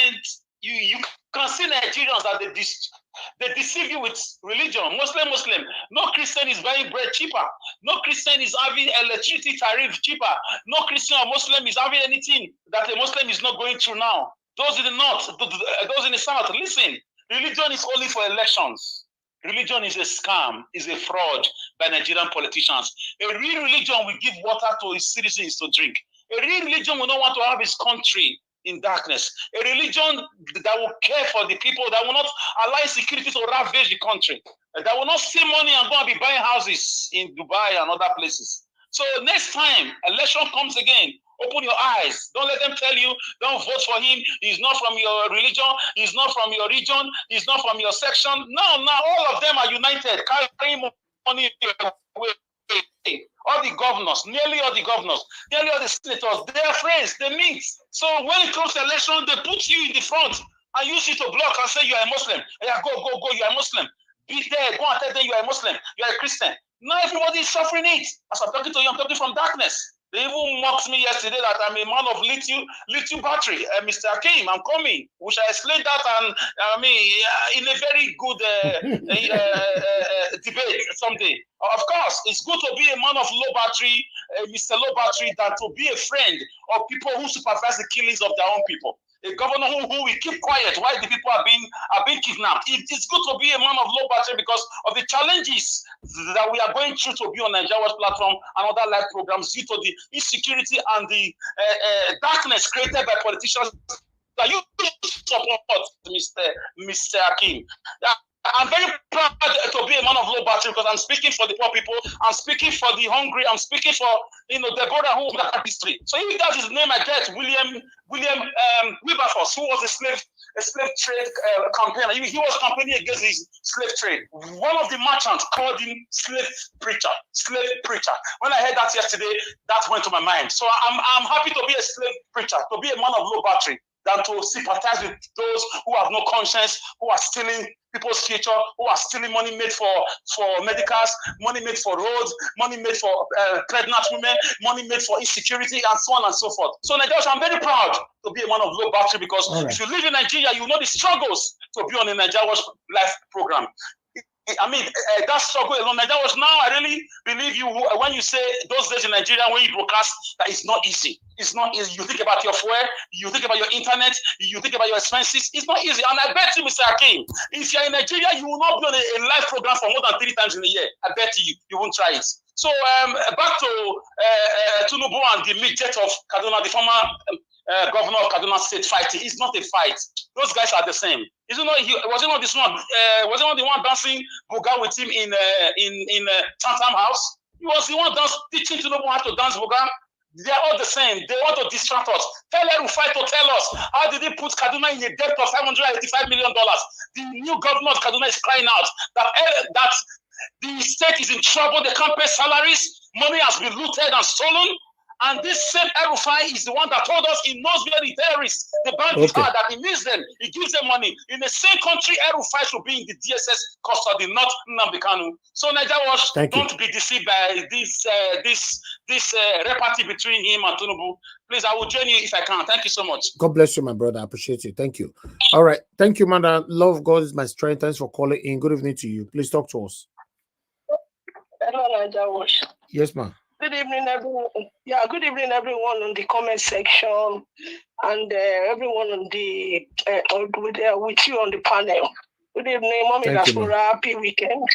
And you can see Nigerians that they deceive you with religion. Muslim. No Christian is buying bread cheaper. No Christian is having electricity tariff cheaper. No Christian or Muslim is having anything that a Muslim is not going through now. Those in the north, those in the south, listen. Religion is only for elections. Religion is a scam, is a fraud by Nigerian politicians. A real religion will give water to its citizens to drink. A real religion will not want to have its country in darkness. A religion that will care for the people, that will not allow security to ravage the country, that will not steal money and go and be buying houses in Dubai and other places. So next time election comes again, open your eyes. Don't let them tell you, don't vote for him. He's not from your religion. He's not from your region. He's not from your section. No, all of them are united, carrying money away. All the governors, nearly all the senators, they are friends, they meet. So when it comes to election, they put you in the front and use you to block and say you are a Muslim. Yeah, go, you are a Muslim. Be there, go and tell them you are a Muslim, you are a Christian. Now everybody is suffering it. As I'm talking to you, I'm talking from darkness. They even mocked me yesterday that I'm a man of lithium battery. Mr. Akim, I'm coming. We shall explain that and in a very good debate someday. Of course, it's good to be a man of low battery, Mr. Low Battery, than to be a friend of people who supervise the killings of their own people. A governor who will keep quiet while the people are being kidnapped. It's good to be a man of low battery because of the challenges that we are going through to be on Nigeria's platform and other live programs due to the insecurity and the darkness created by politicians that you support, Mr. Akim. I'm very proud to be a man of low battery because I'm speaking for the poor people. I'm speaking for the hungry. I'm speaking for Deborah who got history. So if that is the name I get, William Wilberforce, who was a slave trade campaigner. He was campaigning against the slave trade. One of the merchants called him slave preacher. When I heard that yesterday, that went to my mind. So I'm happy to be a slave preacher, to be a man of low battery, than to sympathize with those who have no conscience, who are stealing people's future, who are stealing money made for medicals, money made for roads, money made for pregnant women, money made for insecurity, and so on and so forth. So Nigerians, I'm very proud to be a man of low battery because if you live in Nigeria, you know the struggles to be on a Nigeria Watch life program. I mean, that struggle alone, Nigeria Watch, now I really believe you when you say those days in Nigeria when you broadcast that it's not easy. It's not easy. You think about your fuel, you think about your internet, you think about your expenses. It's not easy. And I bet you, Mr. Akim, if you're in Nigeria, you will not be on a live program for more than 3 times in a year. I bet you won't try it. So back to Tinubu and the midget of Kaduna, the former governor of Kaduna State fighting. It's not a fight. Those guys are the same. Was it not this one? Was it not the one dancing Buga with him in Tantam House? He was the one teaching Tinubu how to dance Buga. They are all the same. They want to distract us. Tell Rufai to tell us how did he put Kaduna in a debt of $585 million. The new governor of Kaduna is crying out that the state is in trouble. They can't pay salaries. Money has been looted and stolen. And this same Rufai is the one that told us he knows where the terrorists, the bandits are, that he needs them. He gives them money. In the same country, Rufai should be in the DSS custody, not Nnamdi Kanu. So Nigeria Watch, don't be deceived by this repartee between him and Tinubu. Please, I will join you if I can. Thank you so much. God bless you, my brother. I appreciate you. Thank you. All right. Thank you, man. Love God is my strength. Thanks for calling in. Good evening to you. Please talk to us. Hello, Nigeria Watch. Yes, ma'am. Good evening, everyone. Yeah, good evening, everyone on the comment section and everyone on the with you on the panel. Good evening, Mommy Diaspora. Happy weekend.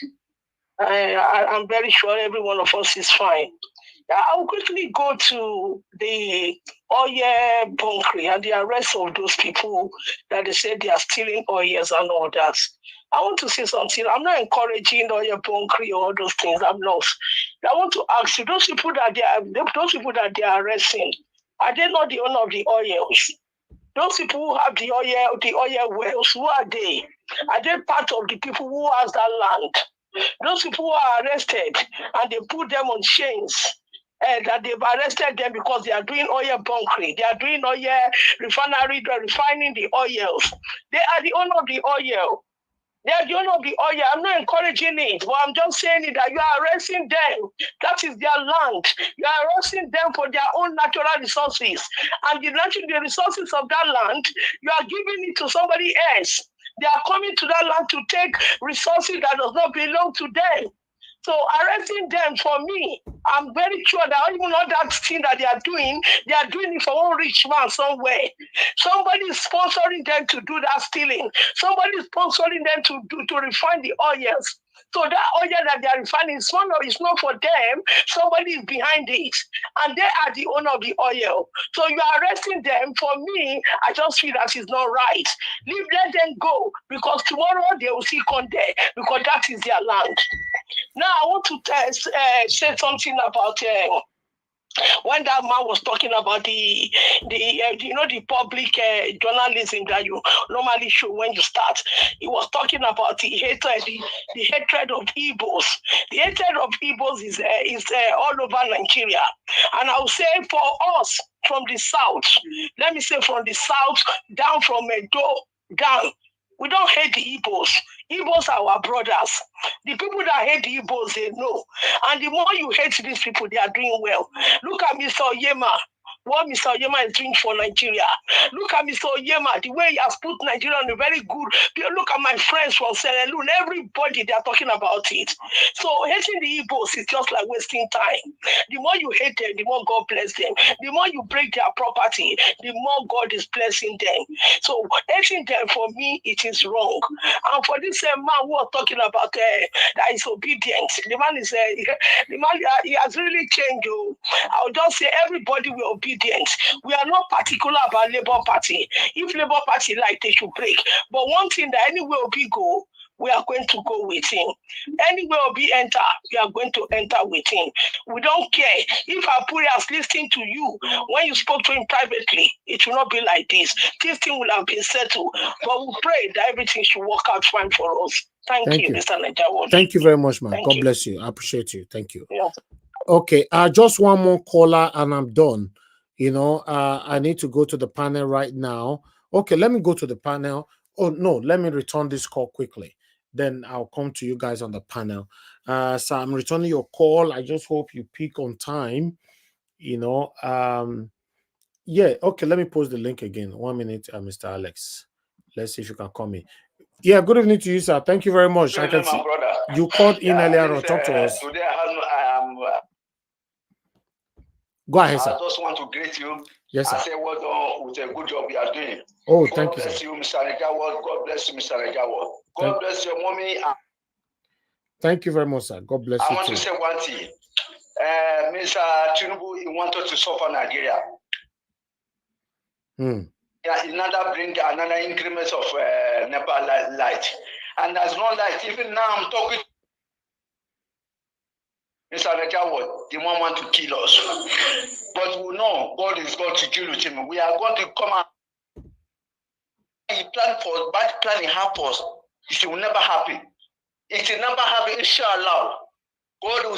I'm very sure every one of us is fine. I'll quickly go to the oil bunkering and the arrest of those people that they said they are stealing oils and all that. I want to say something. I'm not encouraging oil bunkering or all those things. I'm not. I want to ask you, those people that they are arresting, are they not the owner of the oils? Those people who have the oil wells, who are they? Are they part of the people who has that land? Those people who are arrested and they put them on chains. That they've arrested them because they are doing oil bunkering. They are doing oil refinery, they're refining the oils. They are the owner of the oil. They are the owner of the oil. I'm not encouraging it, but I'm just saying it that you are arresting them. That is their land. You are arresting them for their own natural resources. And the resources of that land, you are giving it to somebody else. They are coming to that land to take resources that does not belong to them. So arresting them, for me, I'm very sure that even all that thing that they are doing it for one rich man somewhere. Somebody is sponsoring them to do that stealing. Somebody is sponsoring them to refine the oils. So that oil that they are refining is not for them. Somebody is behind it. And they are the owner of the oil. So you are arresting them. For me, I just feel that is not right. Let them go. Because tomorrow they will still come there. Because that is their land. Now I want to say something about when that man was talking about the public journalism that you normally show when you start. He was talking about the hatred of Igbos. The hatred of Igbos is all over Nigeria. And I will say for us from the south, let me say from the south down from Edo down, we don't hate the Igbos. Igbos are our brothers. The people that hate the Igbos, they know. And the more you hate these people, they are doing well. Look at Mr. Oyema. What Mr. Oyema is doing for Nigeria. Look at Mr. Oyema, the way he has put Nigeria on a very good. Look at my friends from Sierra Leone. Everybody, they are talking about it. So hating the Igbos is just like wasting time. The more you hate them, the more God bless them. The more you break their property, the more God is blessing them. So hating them, for me, it is wrong. And for this man who was talking about that is obedient, the man he has really changed. I would just say everybody will obedient. We are not particular about Labour Party. If Labour Party like, they should break. But one thing that anywhere we go, we are going to go with him. Anywhere Obi enter, we are going to enter with him. We don't care. If Apuri has listened to you when you spoke to him privately, it will not be like this. This thing will have been settled. But we pray that everything should work out fine for us. Thank you, Mr. Najawad. Thank you very much, man. God bless you. I appreciate you. Thank you. Yeah. Okay, just one more caller and I'm done. You know, I need to go to the panel right now. Okay, let me go to the panel. Oh, no, let me return this call quickly. Then I'll come to you guys on the panel. So I'm returning your call. I just hope you pick on time. You know, yeah, okay, let me post the link again. 1 minute, Mr. Alex. Let's see if you can call me. Yeah, good evening to you, sir. Thank you very much. I can see you called in earlier on. Talk to us. Today I am. Go ahead, sir. I just want to greet you. Yes, sir. I say well done with a good job you are doing. Oh, God thank you, bless sir. you, Mr. Negawal. God bless you, Mr. Negawal. God bless your mommy. Thank you very much, sir. God bless you. I want to say one thing. Mr. Tinubu, he wanted to suffer Nigeria. Yeah, another bring another increment of NEPA light. And there's no light. Even now I'm talking Mr. Negawal, they want to kill us. But we know God is going to deal with him. We are going to come out. He planned for bad planning happens. It will never happen. It will never happen, inshallah. God will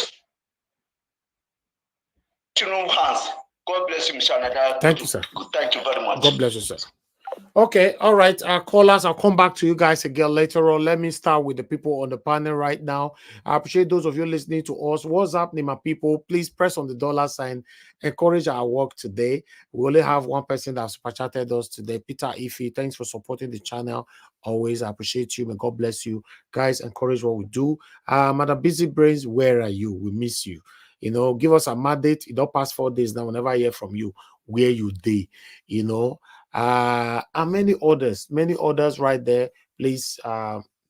hands. God bless you, Mr. Negawal. Thank you, sir. Thank you very much. God bless you, sir. Okay, all right, callers, I'll come back to you guys again later on. Let me start with the people on the panel right now. I appreciate those of you listening to us. What's happening, my people? Please press on the $sign. Encourage our work today. We only have one person that super chatted us today, Peter Ife. Thanks for supporting the channel. Always appreciate you. May God bless you. Guys, encourage what we do. Madam Busy Brains, where are you? We miss you. You know, give us a mandate. It don't pass 4 days now. We'll never hear from you where you day, you know. And many others right there. Please,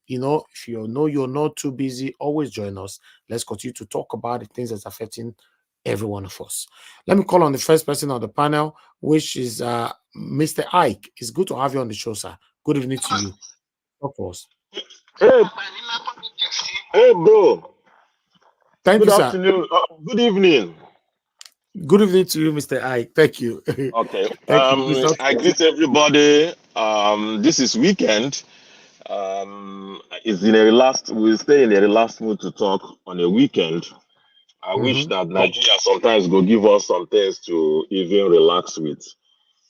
you know, if you know you're not too busy, always join us. Let's continue to talk about the things that's affecting every one of us. Let me call on the first person on the panel, which is Mr. Ike. It's good to have you on the show, sir. Good evening to you. Of course. Hey, bro. Thank you, Good sir. afternoon. Good evening. Good evening to you, Mr. Ike. Thank you. Okay. Thank you. I greet everybody. This is weekend. It's in a relaxed. We'll stay in a relaxed mood to talk on a weekend. I wish that Nigeria sometimes go give us some things to even relax with.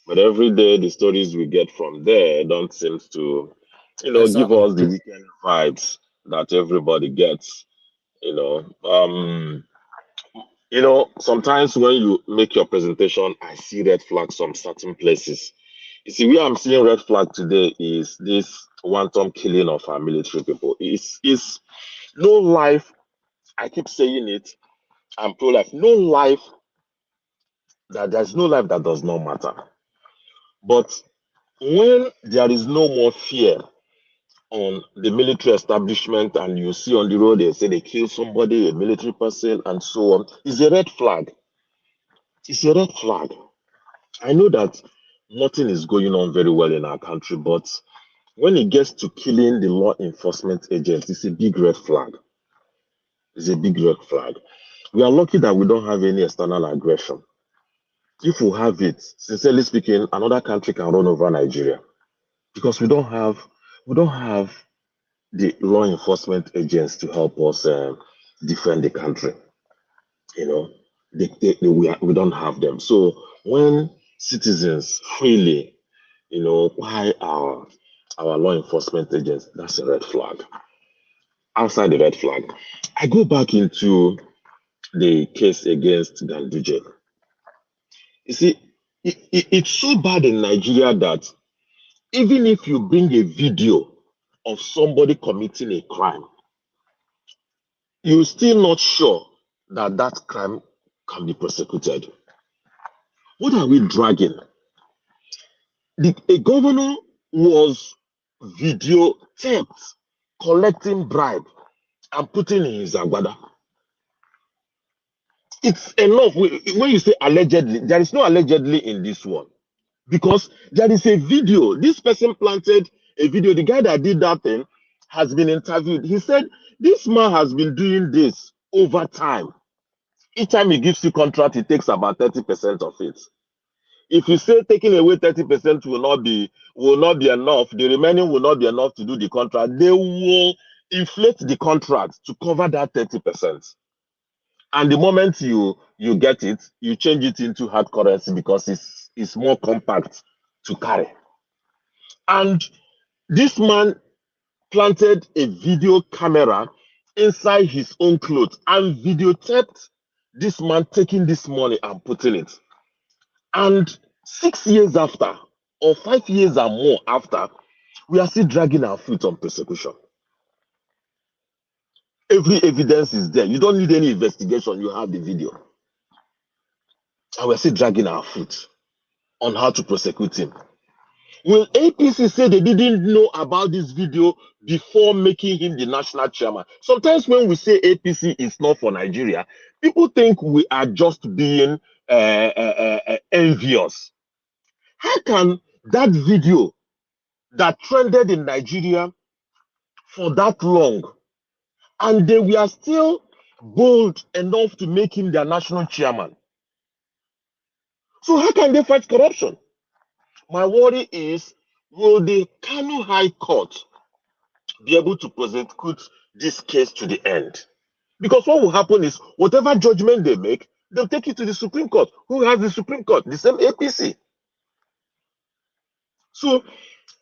But every day the stories we get from there don't seem to, you know, give us the weekend vibes that everybody gets. You know, sometimes when you make your presentation, I see red flags from certain places. You see, where I'm seeing red flag today is this wanton killing of our military people. It's no life. I keep saying it. I'm pro-life. No life. There's no life that does not matter. But when there is no more fear on the military establishment, and you see on the road they say they kill somebody, a military person, and so on, it's a red flag. It's a red flag. I know that nothing is going on very well in our country, but when it gets to killing the law enforcement agents, it's a big red flag. It's a big red flag. We are lucky that we don't have any external aggression. If we have it, sincerely speaking, another country can run over Nigeria because we don't have the law enforcement agents to help us defend the country. You know, we don't have them. So when citizens freely, you know, why our law enforcement agents, that's a red flag. Outside the red flag, I go back into the case against Ganduje. You see, it's so bad in Nigeria that even if you bring a video of somebody committing a crime, you're still not sure that that crime can be prosecuted. What are we dragging? A governor was videotaped collecting bribe and putting in his agbada. It's enough. When you say allegedly, there is no allegedly in this one. Because there is a video. This person planted a video. The guy that did that thing has been interviewed. He said, this man has been doing this over time. Each time he gives you contract, he takes about 30% of it. If you say taking away 30% will not be enough, the remaining will not be enough to do the contract, they will inflate the contract to cover that 30%. And the moment you get it, you change it into hard currency because it's more compact to carry. And this man planted a video camera inside his own clothes and videotaped this man taking this money and putting it. And 6 years after, or 5 years or more after, we are still dragging our feet on persecution. Every evidence is there. You don't need any investigation. You have the video. And we're still dragging our feet on how to prosecute him. Will APC say they didn't know about this video before making him the national chairman? Sometimes when we say APC is not for Nigeria, people think we are just being envious. How can that video that trended in Nigeria for that long, and they were still bold enough to make him their national chairman? So how can they fight corruption? My worry is, will the Kano High Court be able to prosecute this case to the end? Because what will happen is, whatever judgment they make, they'll take it to the Supreme Court. Who has the Supreme Court? The same APC. So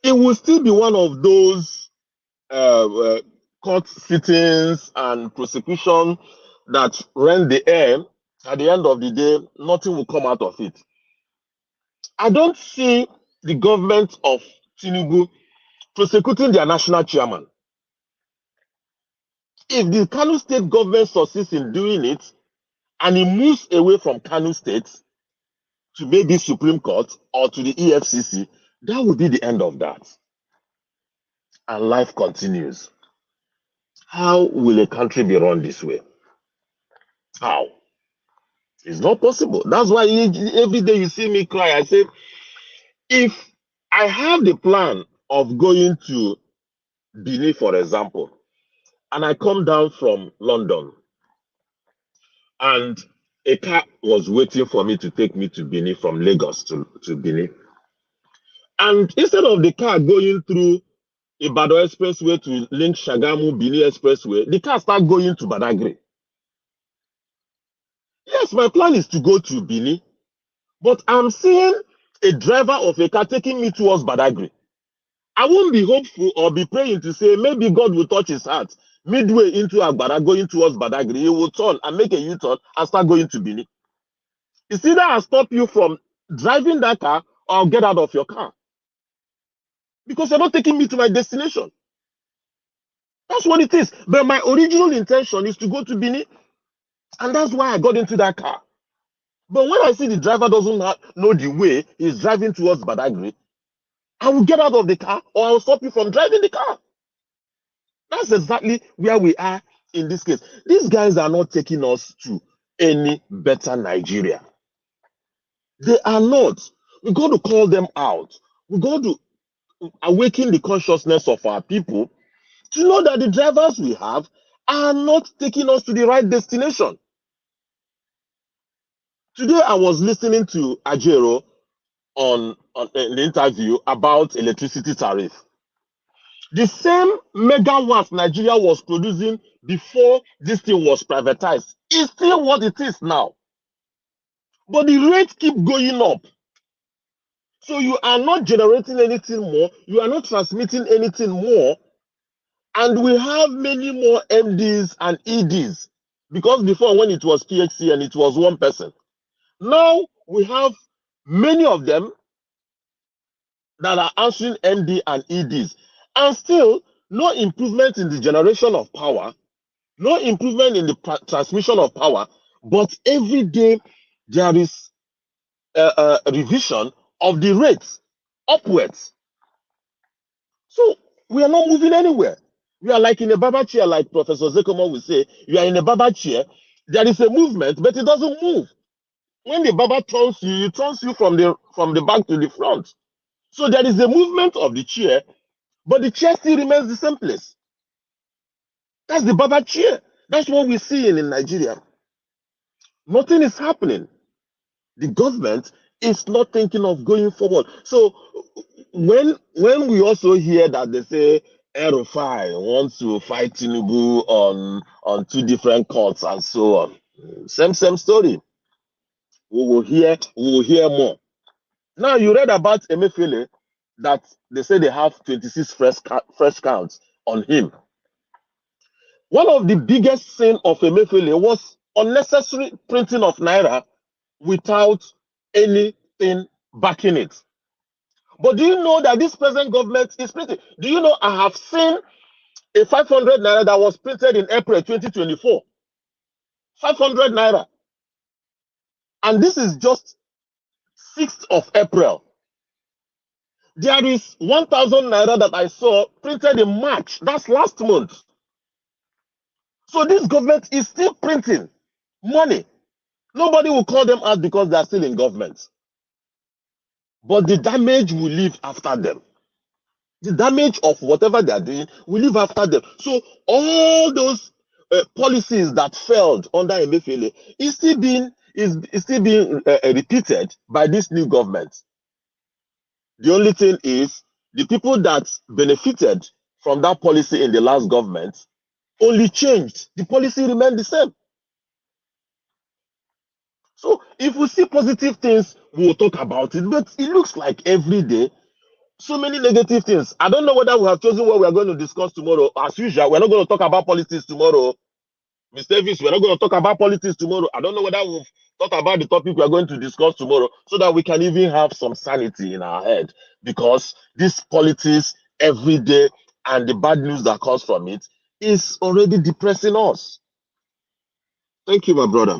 it will still be one of those court sittings and prosecution that rend the air. At the end of the day, nothing will come out of it. I don't see the government of Tinubu prosecuting their national chairman. If the Kano State government succeeds in doing it, and he moves away from Kano State to maybe Supreme Court or to the EFCC, that would be the end of that. And life continues. How will a country be run this way? How? It's not possible. That's why every day you see me cry. I say, if I have the plan of going to Benin, for example, and I come down from London, and a car was waiting for me to take me to Benin from Lagos to Benin. And instead of the car going through Ibadan Expressway to link Shagamu Benin Expressway, the car started going to Badagry. Yes, my plan is to go to Benin, but I'm seeing a driver of a car taking me towards Badagry. I won't be hopeful or be praying to say maybe God will touch his heart. Midway into Agbara, going towards Badagry, he will turn and make a U-turn and start going to Benin. It's either I'll stop you from driving that car or I'll get out of your car. Because you're not taking me to my destination. That's what it is. But my original intention is to go to Benin. And that's why I got into that car. But when I see the driver doesn't know the way, he's driving towards Badagry, I will get out of the car or I will stop you from driving the car. That's exactly where we are in this case. These guys are not taking us to any better Nigeria. They are not. We got to call them out. We got to awaken the consciousness of our people to know that the drivers we have are not taking us to the right destination. Today I was listening to Ajero on an interview about electricity tariff. The same megawatts Nigeria was producing before this thing was privatized is still what it is now. But the rates keep going up. So you are not generating anything more. You are not transmitting anything more. And we have many more MDs and EDs. Because before, when it was PXC and it was one person. Now we have many of them that are answering MD and EDs. And still, no improvement in the generation of power, no improvement in the transmission of power, but every day there is a revision of the rates upwards. So we are not moving anywhere. We are like in a barber chair, like Professor Zekomo will say, you are in a barber chair, there is a movement, but it doesn't move. When the barber turns you, he turns you from the back to the front. So there is a movement of the chair, but the chair still remains the same place. That's the Baba chair. That's what we're seeing in Nigeria. Nothing is happening. The government is not thinking of going forward. So when we also hear that they say Erufai wants to fight Tinubu on two different courts and so on, same story. We will hear more. Now you read about Emefiele that they say they have 26 fresh counts on him. One of the biggest sin of Emefiele was unnecessary printing of naira without anything backing it. But do you know that this present government is printing? Do you know I have seen a 500 naira that was printed in April 2024? 500 naira. And this is just 6th of April. There is 1,000 naira that I saw printed in March. That's last month. So this government is still printing money. Nobody will call them out because they are still in government. But the damage will live after them. The damage of whatever they are doing will live after them. So all those policies that failed under Emefiele is still being repeated by this new government. The only thing is the people that benefited from that policy in the last government only changed. The policy remained the same. So if we see positive things, we'll talk about it. But it looks like every day, so many negative things. I don't know whether we have chosen what we are going to discuss tomorrow. As usual, we're not going to talk about politics tomorrow. Mr. Davis, we're not going to talk about politics tomorrow. I don't know whether we've thought about the topic we're going to discuss tomorrow so that we can even have some sanity in our head. Because this politics every day and the bad news that comes from it is already depressing us. Thank you, my brother.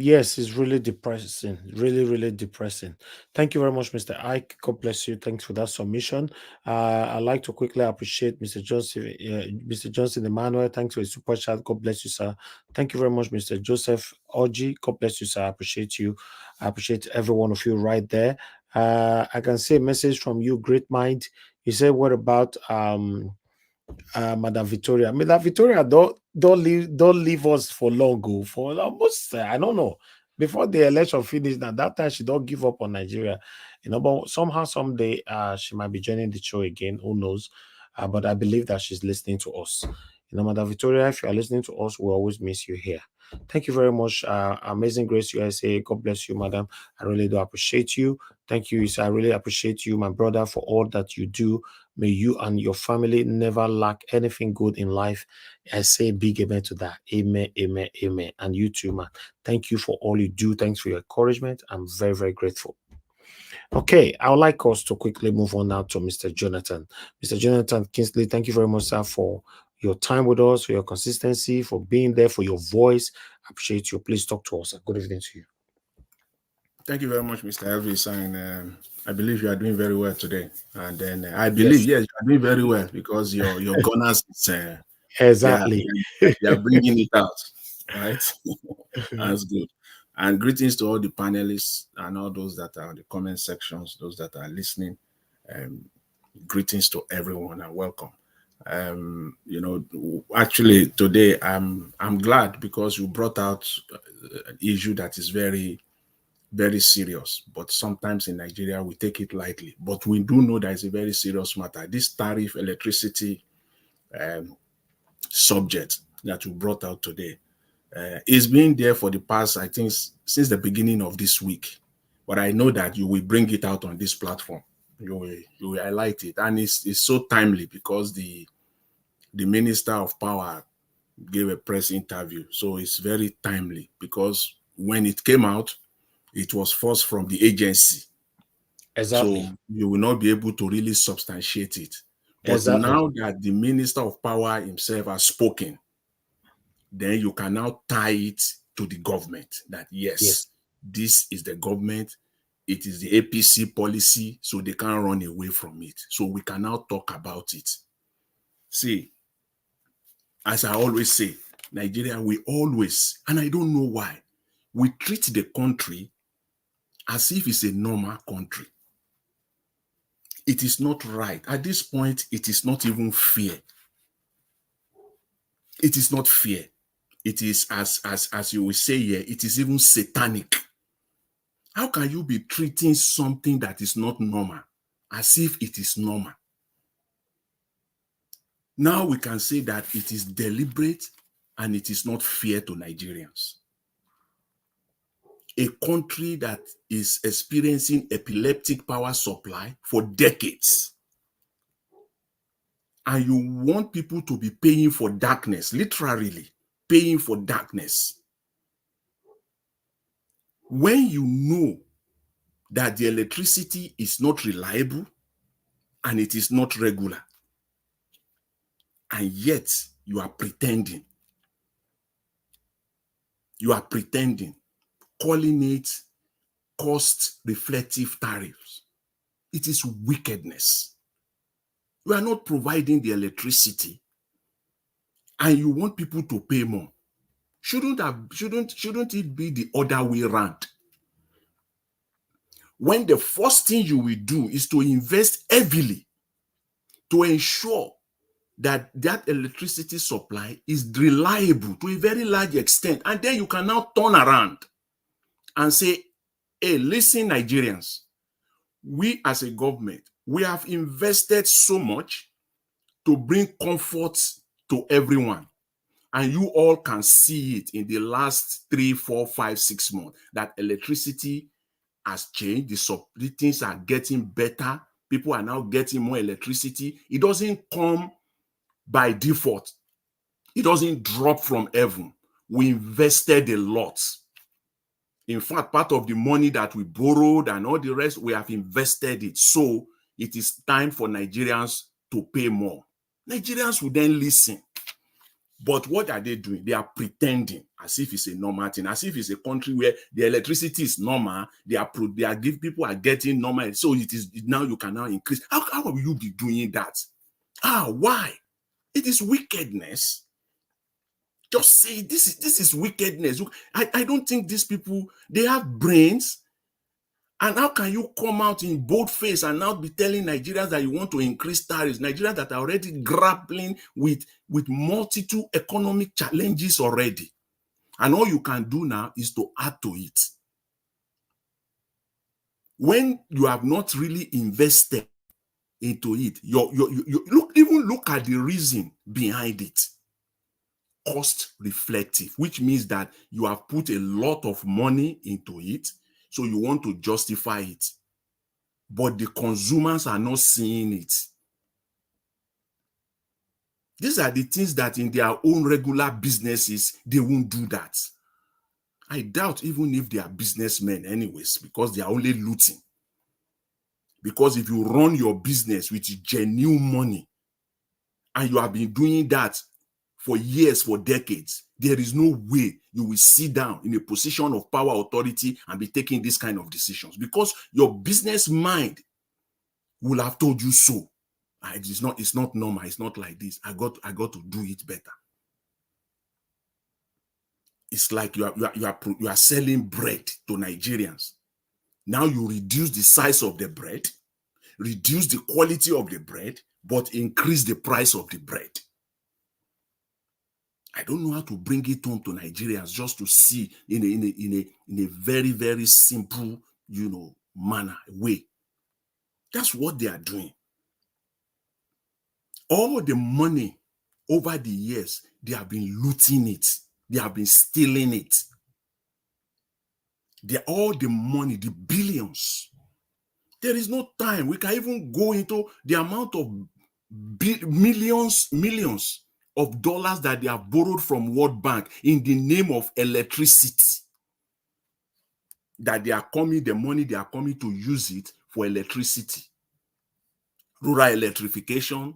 Yes, it's really depressing. Really depressing. Thank you very much, Mr. Ike. God bless you. Thanks for that submission. I'd like to quickly appreciate Mr. Johnson Emmanuel. Thanks for your super chat. God bless you, sir. Thank you very much, Mr. Joseph Oji. God bless you, sir. I appreciate you. I appreciate every one of you right there. I can see a message from you, Great Mind. You said, what about Madam Victoria? Madam Victoria, don't leave us for long. Go for almost I don't know, before the election finished. Now that time she don't give up on Nigeria, But somehow someday she might be joining the show again. Who knows? But I believe that she's listening to us. Madam Victoria, if you are listening to us, we always miss you here. Thank you very much, Amazing Grace USA. God bless you, madam. I really do appreciate you. Thank you, sir. I really appreciate you, my brother, for all that you do. May you and your family never lack anything good in life. I say big amen to that. Amen, amen, amen. And you too, man. Thank you for all you do. Thanks for your encouragement. I'm very grateful. Okay, I would like us to quickly move on now to Mr. Jonathan. Mr. Jonathan Kingsley, thank you very much, sir, for your time with us, for your consistency, for being there, for your voice. I appreciate you. Please talk to us. Good evening to you. Thank you very much, Mr. Elvis. And I believe you are doing very well today. And then I believe, yes, you are doing very well because your gunners, exactly. they are bringing it out, right? That's good. And greetings to all the panelists and all those that are in the comment sections, those that are listening. Greetings to everyone and welcome. Actually today I'm glad because you brought out an issue that is very serious, but sometimes in Nigeria we take it lightly. But we do know that it's a very serious matter. This tariff electricity subject that you brought out today is being there for the past, I think, since the beginning of this week. But I know that you will bring it out on this platform. You will highlight it, and it's so timely because the Minister of Power gave a press interview, so it's very timely because when it came out, it was forced from the agency. Exactly. So you will not be able to really substantiate it. But exactly. Now that the Minister of Power himself has spoken, then you can now tie it to the government that yes, this is the government, it is the APC policy, so they can't run away from it. So we can now talk about it. See, as I always say, Nigeria, we always, and I don't know why, we treat the country as if it's a normal country. it is not right. At this point, it is not even fair. It is not fair. It is, as you will say here, it is even satanic. How can you be treating something that is not normal as if it is normal? Now we can say that it is deliberate and it is not fair to Nigerians. A country that is experiencing epileptic power supply for decades, and you want people to be paying for darkness, literally paying for darkness, when you know that the electricity is not reliable and it is not regular, and yet you are pretending. You are pretending, calling it cost-reflective tariffs. It is wickedness. You are not providing the electricity, and you want people to pay more. Shouldn't it be the other way around? When the first thing you will do is to invest heavily to ensure that that electricity supply is reliable to a very large extent, and then you can now turn around and say, hey, listen, Nigerians, we as a government, we have invested so much to bring comfort to everyone. And you all can see it in the last 3, 4, 5, 6 months that electricity has changed. The things are getting better. People are now getting more electricity. It doesn't come by default. It doesn't drop from heaven. We invested a lot. In fact, part of the money that we borrowed and all the rest, we have invested it. So it is time for Nigerians to pay more. Nigerians will then listen. But what are they doing? They are pretending as if it's a normal thing, as if it's a country where the electricity is normal. People are getting normal. So it is now you can now increase. How will you be doing that? Why? It is wickedness. Just say this is wickedness. I don't think these people, they have brains. And how can you come out in bold face and now be telling Nigerians that you want to increase tariffs? Nigerians that are already grappling with multitude economic challenges already. And all you can do now is to add to it. When you have not really invested into it, look at the reason behind it. Cost reflective, which means that you have put a lot of money into it, so you want to justify it. But the consumers are not seeing it. These are the things that in their own regular businesses, they won't do that. I doubt even if they are businessmen anyways, because they are only looting. Because if you run your business with genuine money, and you have been doing that for years, for decades, there is no way you will sit down in a position of power authority and be taking this kind of decisions, because your business mind will have told you so. It's not normal. It's not like this. I got to do it better. It's like you are selling bread to Nigerians. Now you reduce the size of the bread, reduce the quality of the bread, but increase the price of the bread. I don't know how to bring it home to Nigerians just to see in a very, very simple, way. That's what they are doing. All the money over the years, they have been looting it. They have been stealing it. All the money, the billions. There is no time. We can even go into the amount of millions of dollars that they have borrowed from World Bank in the name of electricity. That the money they are coming to use it for electricity. Rural electrification,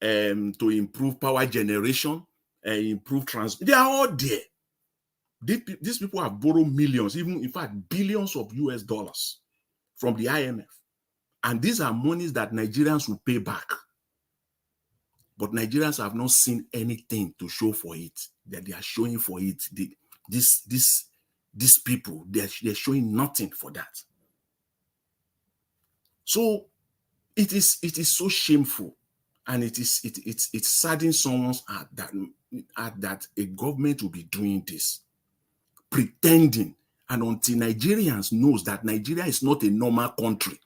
to improve power generation, improve transport. They are all there. These people have borrowed millions, even in fact billions of US dollars from the IMF. And these are monies that Nigerians will pay back. But Nigerians have not seen anything to show for it, that they are showing for it. These people, they're showing nothing for that. So It is so shameful, and it saddens someone's heart that a government will be doing this, pretending, and until Nigerians knows that Nigeria is not a normal country.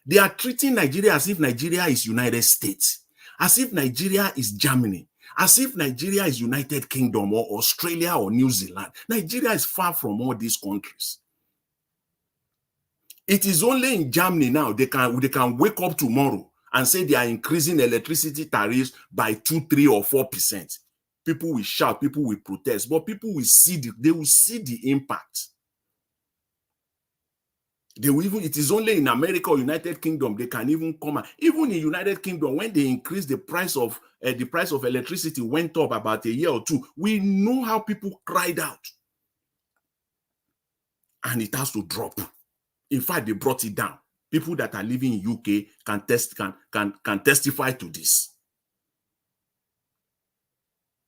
They are treating Nigeria as if Nigeria is United States, as if Nigeria is Germany, as if Nigeria is United Kingdom or Australia or New Zealand. Nigeria is far from all these countries. It is only in Germany now they can wake up tomorrow and say they are increasing electricity tariffs by 2, 3, or 4%. People will shout, people will protest, but people will see the impact. They will even, it is only in America or United Kingdom they can even come. Even in United Kingdom, when they increase the price of electricity went up about a year or two, we know how people cried out, and it has to drop. In fact, they brought it down. People that are living in UK can testify to this.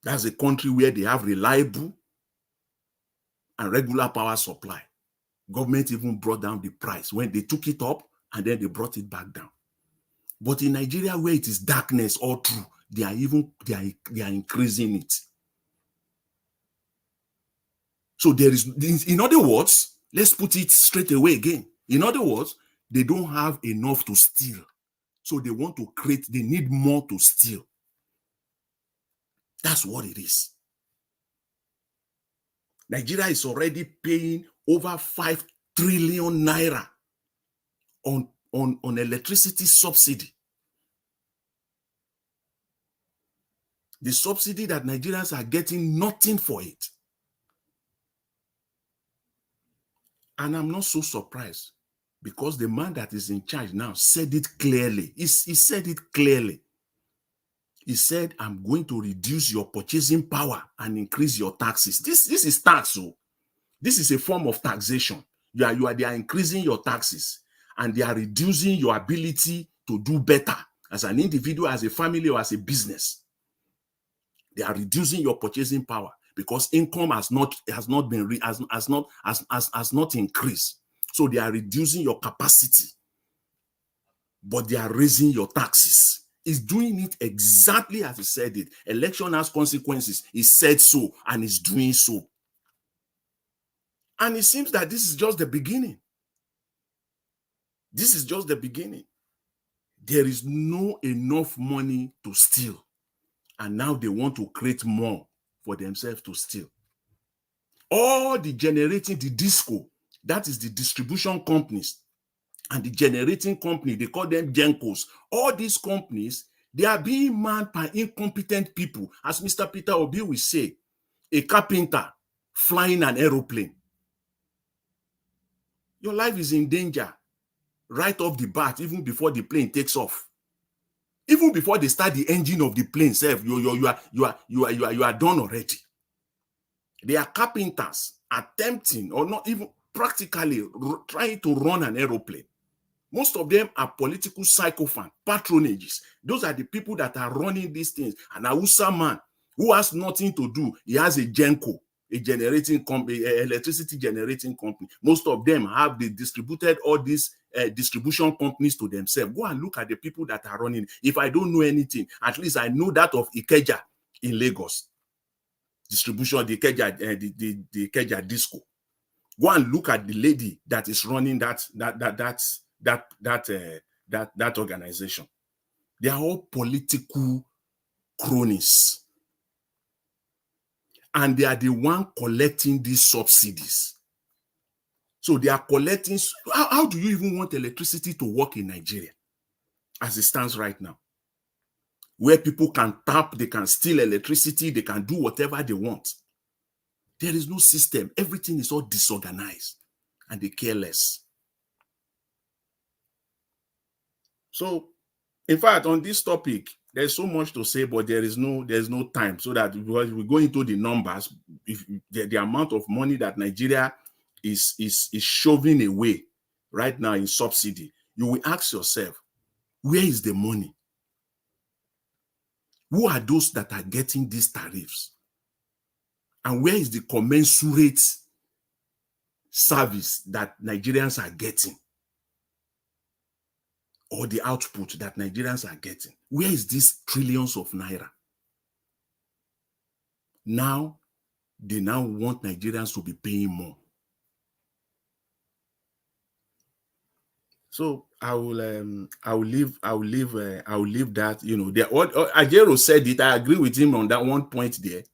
That's a country where they have reliable and regular power supply. Government even brought down the price when they took it up, and then they brought it back down. But in Nigeria, where it is darkness all through, they are increasing it. So there is, in other words, let's put it straight away again. In other words, they don't have enough to steal. So they want to create, they need more to steal. That's what it is. Nigeria is already paying over 5 trillion naira on electricity subsidy. The subsidy that Nigerians are getting, nothing for it. And I'm not so surprised, because the man that is in charge now said it clearly. He said it clearly. He said, I'm going to reduce your purchasing power and increase your taxes. This is tax. So this is a form of taxation. They are increasing your taxes, and they are reducing your ability to do better as an individual, as a family, or as a business. They are reducing your purchasing power because income has not increased. So they are reducing your capacity, but they are raising your taxes. He's doing it exactly as he said it. Election has consequences. He said so, and he's doing so. And it seems that this is just the beginning. This is just the beginning. There is no enough money to steal. And now they want to create more for themselves to steal. All the generating, the disco, that is the distribution companies, and the generating company, they call them gencos. All these companies, they are being manned by incompetent people. As Mr. Peter Obi will say, a carpenter flying an aeroplane. Your life is in danger right off the bat, even before the plane takes off. Even before they start the engine of the plane, you are done already. They are carpenters attempting, or not even practically trying to run an aeroplane. Most of them are political sycophants, patronages. Those are the people that are running these things. An Hausa man who has nothing to do, he has a genco, a generating company, electricity generating company. Most of them have they distributed all these distribution companies to themselves. Go and look at the people that are running. If I don't know anything, at least I know that of Ikeja in Lagos. Distribution, the Ikeja Disco. Go and look at the lady that is running that organization. They are all political cronies, and they are the one collecting these subsidies. So they are collecting. How do you even want electricity to work in Nigeria as it stands right now, where people can tap, they can steal electricity, they can do whatever they want? There is no system. Everything is all disorganized, and they care less. So, in fact, on this topic, there's so much to say, but there's no time, so that we go into the numbers. If the amount of money that Nigeria is shoving away right now in subsidy, you will ask yourself, where is the money? Who are those that are getting these tariffs? And where is the commensurate service that Nigerians are getting? or the output that Nigerians are getting? Where is this trillions of naira? Now, they now want Nigerians to be paying more. So I will leave that. You know, Ajero said it. I agree with him on that one point there.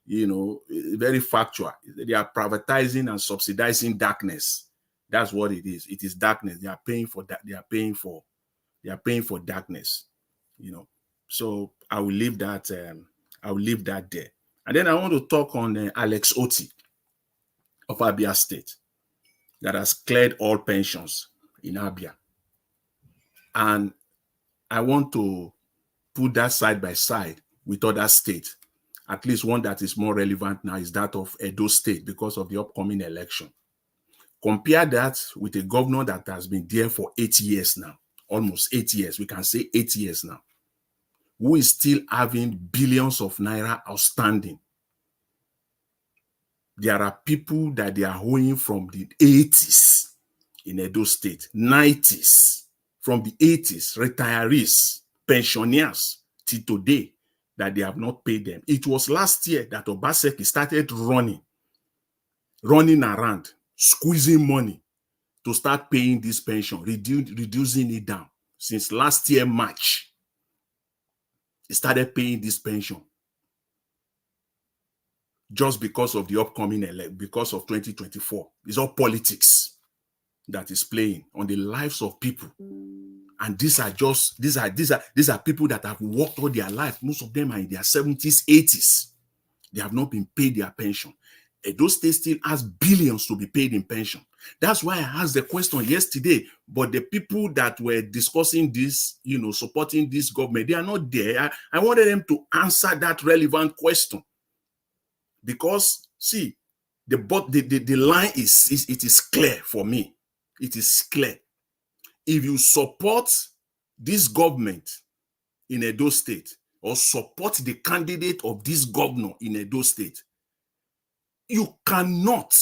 You know, very factual. They are privatizing and subsidizing darkness. That's what it is. It is darkness. They are paying for that. They are paying for darkness. You know. So I will leave that. I will leave that there. And then I want to talk on Alex Oti of Abia State that has cleared all pensions in Abia. And I want to put that side by side with other states. At least one that is more relevant now is that of Edo State because of the upcoming election. Compare that with a governor that has been there for 8 years now, almost 8 years. We can say 8 years now, who is still having billions of naira outstanding. There are people that they are owing from the 80s in Edo State, 90s, from the 80s, retirees, pensioners, till today, that they have not paid them. It was last year that Obaseki started running around, squeezing money to start paying this pension, reducing it down. Since last year, March, he started paying this pension just because of the upcoming election, because of 2024. It's all politics that is playing on the lives of people. And these are people that have worked all their life. Most of them are in their 70s, 80s. They have not been paid their pension. Edo State still has billions to be paid in pension. That's why I asked the question yesterday. But the people that were discussing this, you know, supporting this government, they are not there. I wanted them to answer that relevant question. Because, see, the line is clear for me. It is clear. If you support this government in Edo State or support the candidate of this governor in Edo State, you cannot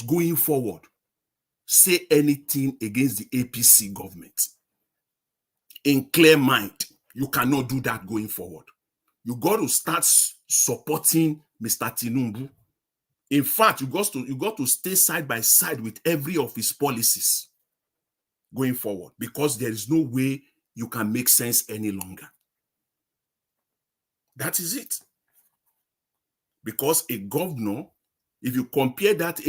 going forward say anything against the APC government. In clear mind, you cannot do that going forward. You got to start supporting Mr. Tinubu. In fact, you got to stay side by side with every of his policies going forward, because there is no way you can make sense any longer. That is it. Because a governor, if you compare that,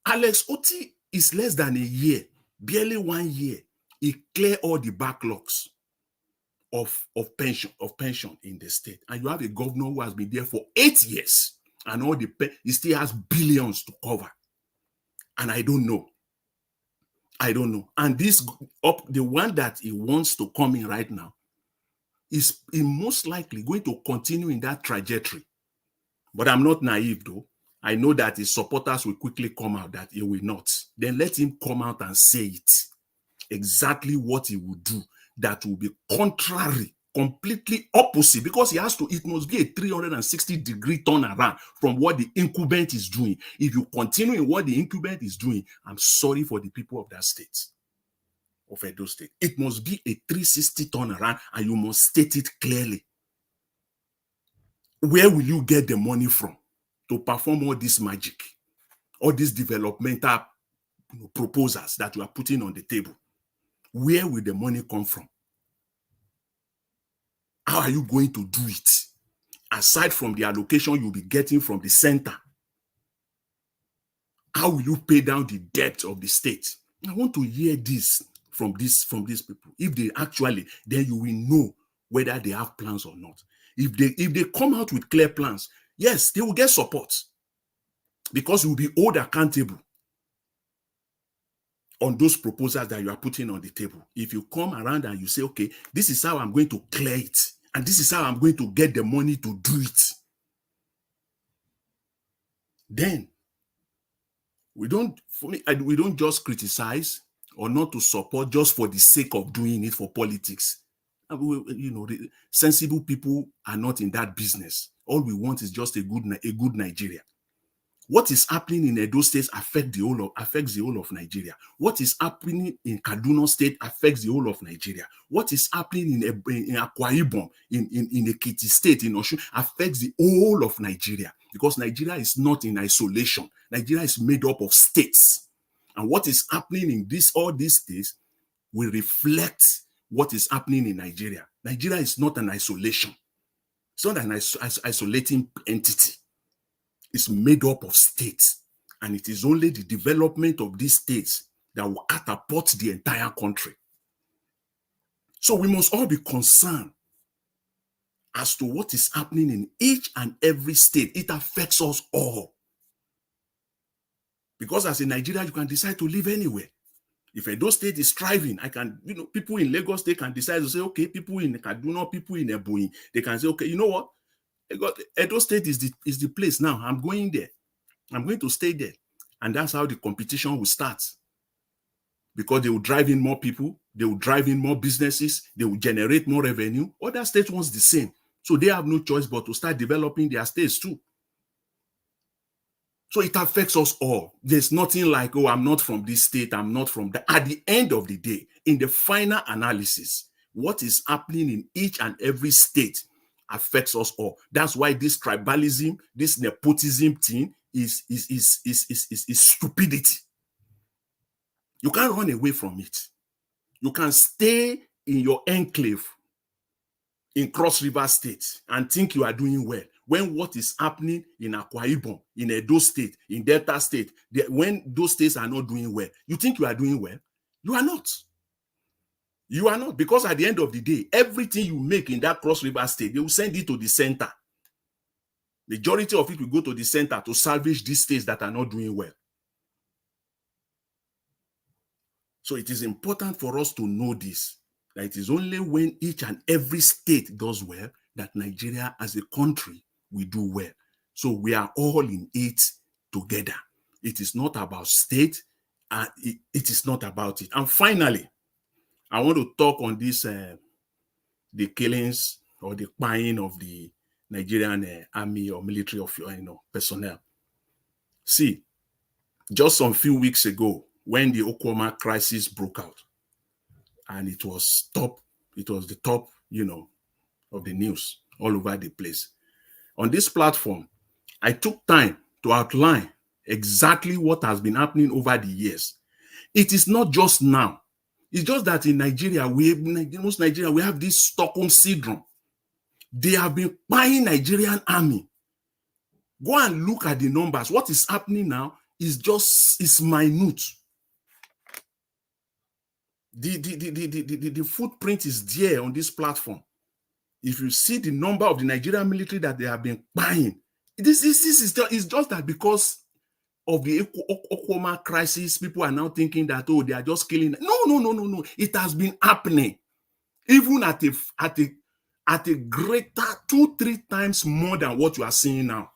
Alex Oti is less than a year, barely 1 year. He cleared all the backlogs of pension in the state. And you have a governor who has been there for 8 years, and he still has billions to cover. And I don't know. And the one that he wants to come in right now is most likely going to continue in that trajectory. But I'm not naive, though. I know that his supporters will quickly come out that he will not. Then let him come out and say it. Exactly what he will do that will be contrary, completely opposite, because it must be a 360-degree turnaround from what the incumbent is doing. If you continue in what the incumbent is doing, I'm sorry for the people of that state, of Edo State. It must be a 360 turnaround, and you must state it clearly. Where will you get the money from to perform all this magic, all these developmental proposals that you are putting on the table? Where will the money come from? How are you going to do it? Aside from the allocation you'll be getting from the center, how will you pay down the debt of the state? I want to hear this from these people. If they actually, then you will know whether they have plans or not. If they come out with clear plans, yes, they will get support, because you will be held accountable on those proposals that you are putting on the table. If you come around and you say, okay, this is how I'm going to clear it, and this is how I'm going to get the money to do it, then we don't just criticize or not to support just for the sake of doing it for politics. Sensible people are not in that business. All we want is just a good Nigeria. What is happening in Edo State affects the whole of Nigeria. What is happening in Kaduna State affects the whole of Nigeria. What is happening in Akwa Ibom, in Ekiti State, in Osun, affects the whole of Nigeria, because Nigeria is not in isolation. Nigeria is made up of states. And what is happening in all these states will reflect what is happening in Nigeria. Nigeria is not an isolation. It's not an isolating entity. It's made up of states. And it is only the development of these states that will catapult the entire country. So we must all be concerned as to what is happening in each and every state. It affects us all. Because as in Nigeria, you can decide to live anywhere. If Edo State is thriving, people in Lagos State can decide to say, okay, people in Kaduna, people in Ebonyi, they can say, okay, you know what? Edo State is the place now. I'm going there. I'm going to stay there. And that's how the competition will start. Because they will drive in more people, they will drive in more businesses, they will generate more revenue. Other states want the same. So they have no choice but to start developing their states too. So it affects us all. There's nothing like, oh, I'm not from this state, I'm not from that. At the end of the day, in the final analysis, what is happening in each and every state affects us all. That's why this tribalism, this nepotism thing is stupidity. You can't run away from it. You can stay in your enclave in Cross River State and think you are doing well, when what is happening in Akwa Ibom, in Edo State, in Delta State, when those states are not doing well, you think you are doing well? You are not. You are not, because at the end of the day, everything you make in that Cross River State, they will send it to the center. Majority of it will go to the center to salvage these states that are not doing well. So it is important for us to know this, that it is only when each and every state does well that Nigeria as a country will do well. So we are all in it together. It is not about state, it is not about it. And finally, I want to talk on this, the killings or the buying of the Nigerian army or military of personnel. See, just some few weeks ago, when the Okwama crisis broke out, and it was the top, of the news all over the place. On this platform, I took time to outline exactly what has been happening over the years. It is not just now. It's just that in Nigeria, most Nigeria, we have this Stockholm syndrome. They have been buying Nigerian army. Go and look at the numbers. What is happening now is minute. The footprint is there on this platform. If you see the number of the Nigerian military that they have been buying, this is just that because of the Okwama crisis, people are now thinking that, oh, they are just killing. No. It has been happening, even at a greater 2-3 times more than what you are seeing now.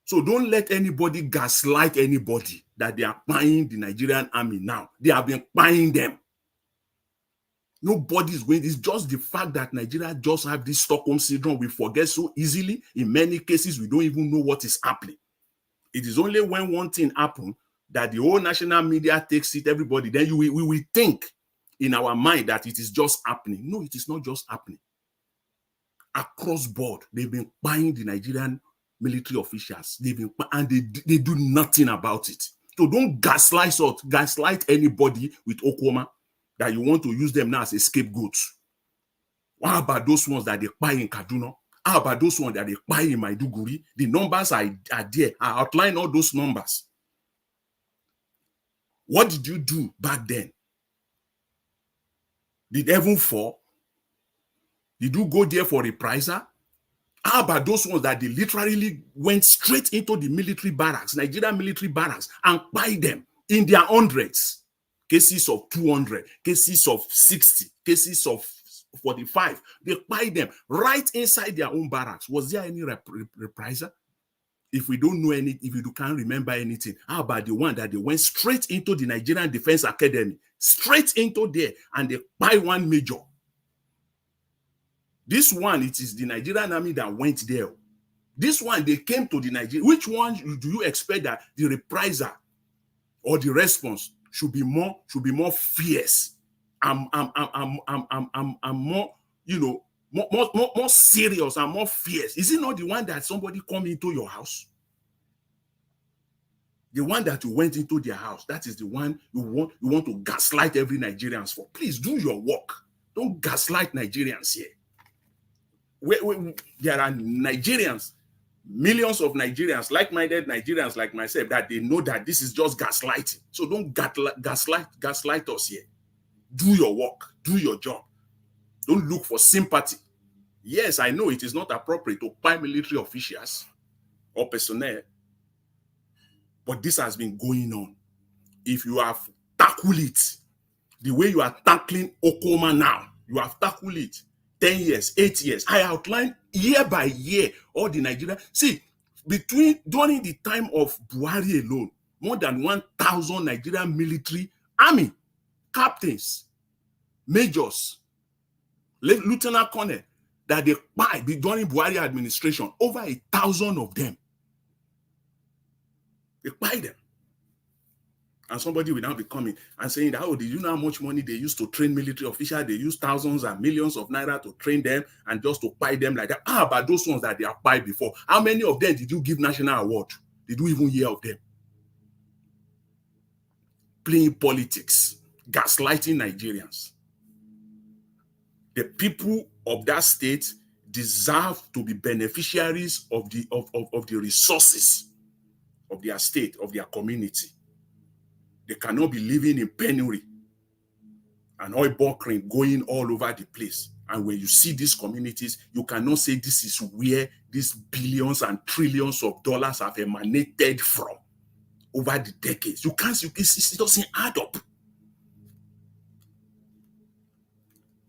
So don't let anybody gaslight anybody that they are buying the Nigerian army now. They have been buying them. Nobody is going. It's just the fact that Nigeria just have this Stockholm syndrome. We forget so easily. In many cases, we don't even know what is happening. It is only when one thing happens that the whole national media takes it, everybody, then we will think in our mind that it is just happening. No, it is not just happening. Across board, they've been buying the Nigerian military officials. And they do nothing about it. So don't gaslight anybody with Okwama that you want to use them now as a scapegoat. How about those ones that they buy in Kaduna? How about those ones that they buy in Maiduguri? The numbers are there. I outline all those numbers. What did you do back then? Did heaven fall? Did you go there for reprisal? How about those ones that they literally went straight into the military barracks, Nigerian military barracks, and buy them in their hundreds? Cases of 200, cases of 60, cases of 45. They buy them right inside their own barracks. Was there any reprisal? If we don't know any, if you can't remember anything, how about the one that they went straight into the Nigerian Defense Academy, straight into there, and they buy one major? This one, it is the Nigerian army that went there. This one, they came to the Nigeria. Which one do you expect that the reprisal or the response should be more fierce? I'm more, you know, more serious and more fierce. Is it not the one that somebody come into your house? The one that you went into their house, that is the one you want to gaslight every Nigerians for. Please do your work. Don't gaslight Nigerians here. There are Nigerians, millions of Nigerians, like-minded Nigerians like myself, that they know that this is just gaslighting. So don't gaslight us here. Do your work. Do your job. Don't look for sympathy. Yes, I know it is not appropriate to buy military officials or personnel, but this has been going on. If you have tackled it the way you are tackling Okoma now, you have tackled it 10 years, 8 years. I outlined year by year all the Nigerian. See, during the time of Buhari alone, more than 1,000 Nigerian military army captains, majors, lieutenant colonel that they buy during Buhari administration, over 1,000 of them. They buy them. And somebody will now be coming and saying that, oh, did you know how much money they used to train military officials? They use thousands and millions of naira to train them and just to buy them like that. Ah, but those ones that they have buy before, how many of them did you give national award? Did you even hear of them? Playing politics, gaslighting Nigerians. The people of that state deserve to be beneficiaries of the resources of their state, of their community. They cannot be living in penury and oil bunkering going all over the place. And when you see these communities, you cannot say this is where these billions and trillions of dollars have emanated from over the decades. You can't, it doesn't add up.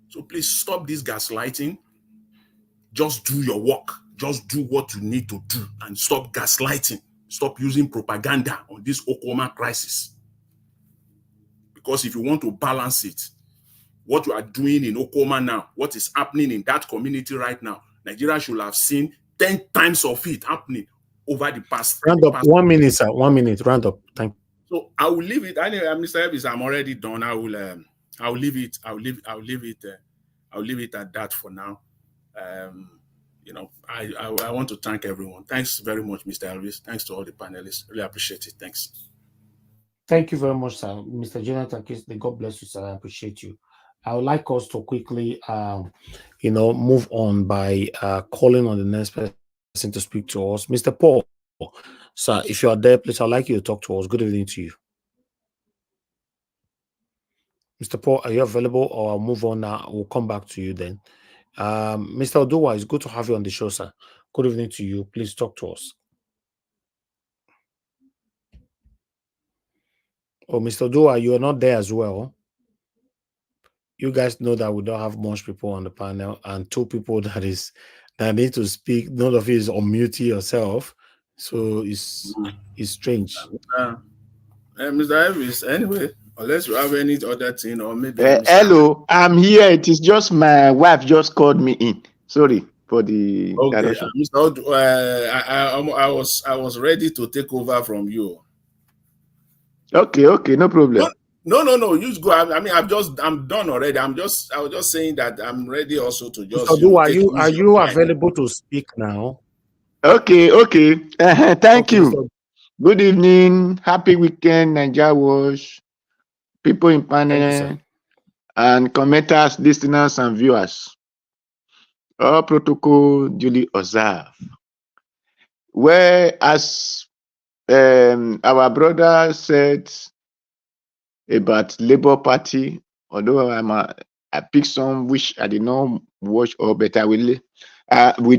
So please stop this gaslighting. Just do your work. Just do what you need to do and stop gaslighting. Stop using propaganda on this Okoma crisis. Because if you want to balance it, what you are doing in Okoma now, what is happening in that community right now, Nigeria should have seen 10 times of it happening over the past. Round up, 1 minute, sir. 1 minute. Round up. Thank you. So I will leave it. Anyway, Mr. Elvis, I'm already done. I'll leave it. I'll leave it at that for now. You know, I want to thank everyone. Thanks very much, Mr. Elvis. Thanks to all the panelists. Really appreciate it. Thanks. Thank you very much, sir. Mr. Jonathan, God bless you, sir. I appreciate you. I would like us to quickly, move on by calling on the next person to speak to us. Mr. Paul, sir, if you are there, please, I'd like you to talk to us. Good evening to you. Mr. Paul, are you available, or I'll move on now? We'll come back to you then. Mr. Oduwa, it's good to have you on the show, sir. Good evening to you. Please talk to us. Oh, Mr. Oduwa, you are not there as well. You guys know that we don't have much people on the panel, and 2 people that need to speak. None of you is unmuting yourself, so it's strange. Mr. Elvis, anyway, unless you have any other thing, or maybe hello, I'm here. It is just my wife just called me in. Sorry for the direction. I was ready to take over from you. Okay, no problem. No. You go. I mean, I'm done already. I was just saying that I'm ready also to just. Mr. Are you available to speak now? Okay. Thank you. Good evening. Happy weekend, Nigeria Watch, people in panel, and commenters, listeners, and viewers. All protocol duly observed. Where, as our brother said about Labour Party, although I picked some which I did not watch, or better with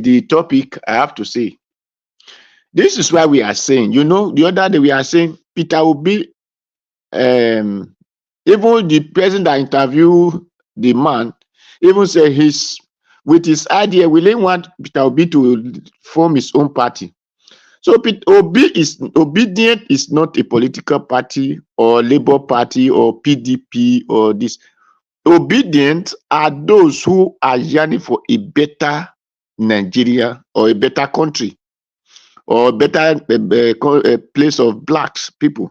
the topic, I have to say, this is why we are saying, the other day we are saying Peter Obi, even the person that interviewed the man, even said with his idea, we didn't want Peter Obi to form his own party. So Obidient is not a political party or Labour Party or PDP or this. Obedient are those who are yearning for a better Nigeria or a better country. or better a place of blacks people.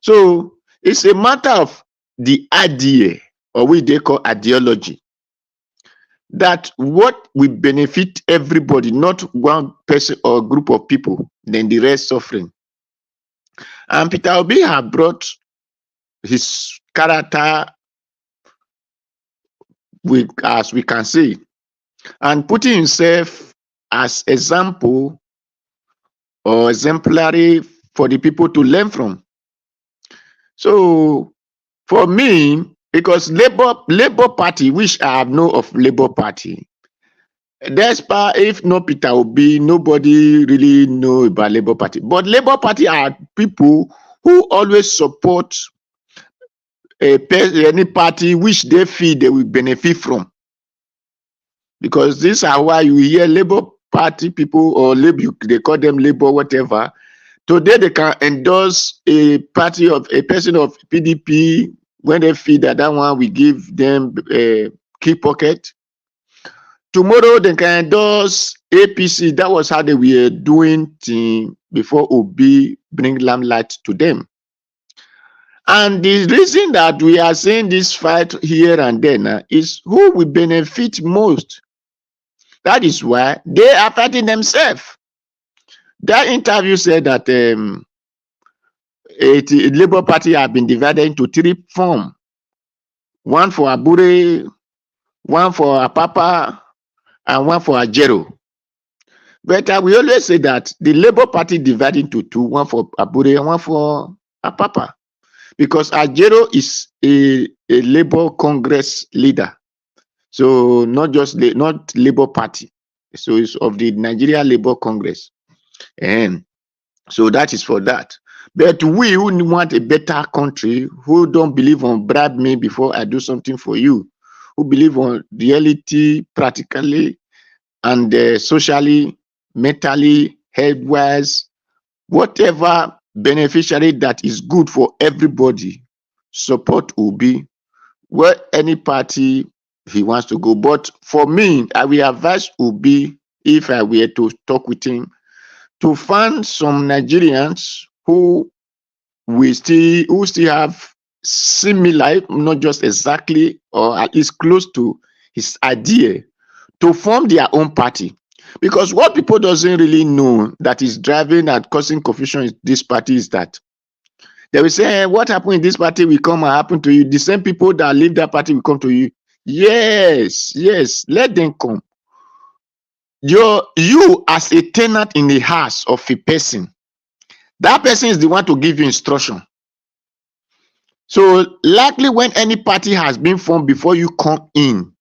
So it's a matter of the idea, or what they call ideology, that what will benefit everybody, not one person or group of people, then the rest suffering. And Peter Obi have brought his character, as we can see, and putting himself as example or exemplary for the people to learn from. So for me, because Labour Party, which I have known of Labour Party, despite if no Peter Obi, nobody really know about Labour Party. But Labour Party are people who always support any party which they feel they will benefit from. Because these are why you hear Labour Party people, or they call them Labour whatever. Today they can endorse a party of a person of PDP when they feel that one will give them a key pocket. Tomorrow they can endorse APC. That was how they were doing before Obi bring limelight to them. And the reason that we are seeing this fight here and there is who will benefit most. That is why they are fighting themselves. That interview said that the Labour Party have been divided into 3 forms. One for Abure, one for Apapa, and one for Ajero. But we always say that the Labour Party divided into 2, one for Abure and one for Apapa. Because Ajero is a Labour Congress leader. So not Labour Party. So it's of the Nigeria Labour Congress. And so that is for that. But we who want a better country, who don't believe on bribe me before I do something for you, who believe on reality practically and socially, mentally, health-wise, whatever beneficiary that is good for everybody, support Obi, where any party he wants to go. But for me, I will advise Obi, if I were to talk with him, to find some Nigerians who still have similar, not just exactly, or at least close to his idea, to form their own party. Because what people doesn't really know that is driving and causing confusion in this party is that they will say, hey, what happened in this party will come and happen to you. The same people that leave that party will come to you. Yes, let them come. You as a tenant in the house of a person, that person is the one to give you instruction. So likely when any party has been formed before you come in,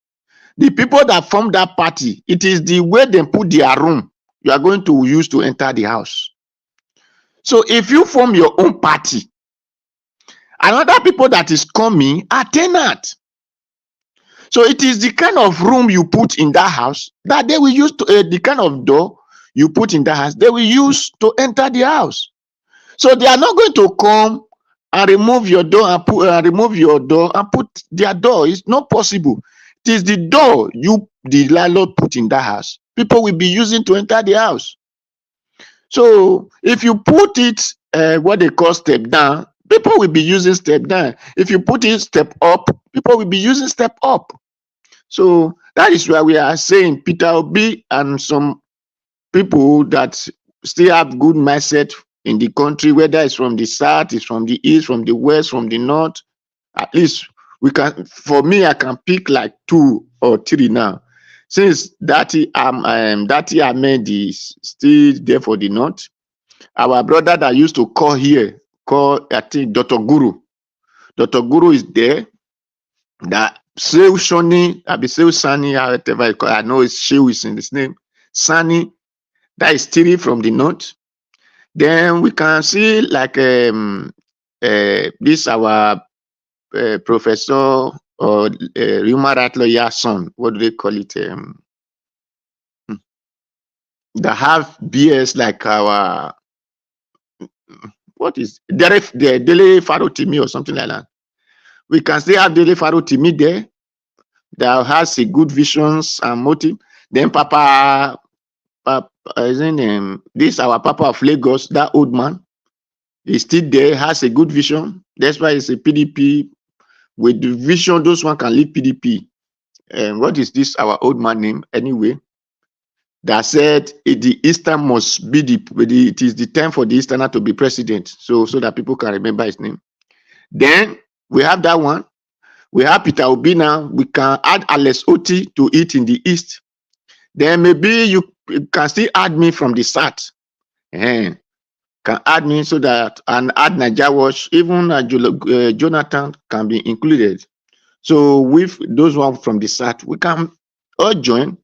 the people that form that party, it is the way they put their room you are going to use to enter the house. So if you form your own party, another people that is coming are tenant. So it is the kind of room you put in that house that they will use to the kind of door you put in that house they will use to enter the house. So they are not going to come and remove your door and put their door. It's not possible. It is the door the landlord put in that house. People will be using to enter the house. So if you put it what they call step down, people will be using step down. If you put it step up, people will be using step up. So that is why we are saying Peter Obi and some people that still have good mindset in the country, whether it's from the south, it's from the east, from the west, from the north. At least we can. For me, I can pick like 2 or 3 now. Since Dati Ahmed is still there for the north, our brother that used to call here, I think Dr. Guru. Dr. Guru is there. That Shehu Shoni, Shehu Sani, whatever I know is Shehu is in his name. Sani, that is still from the north. Then we can see like this our professor or human rights lawyer son. What do they call it? That have BS like our what is the Dele Farotimi or something like that. We can still have Dele Farotimi there that has a good visions and motive. Then Papa this our Papa of Lagos, that old man, is still there, has a good vision. That's why it's a PDP. With the vision, those one can lead PDP. And what is this, our old man name, anyway? That said, the Eastern must be it is the time for the Easterner to be president. So that people can remember his name. Then we have that one. We have Peter Obi now. We can add Alex Oti to it in the East. Then maybe you can still add me from the South. Can add me so that, and add Naija Watch, even Jonathan can be included. So with those one from the South, we can all join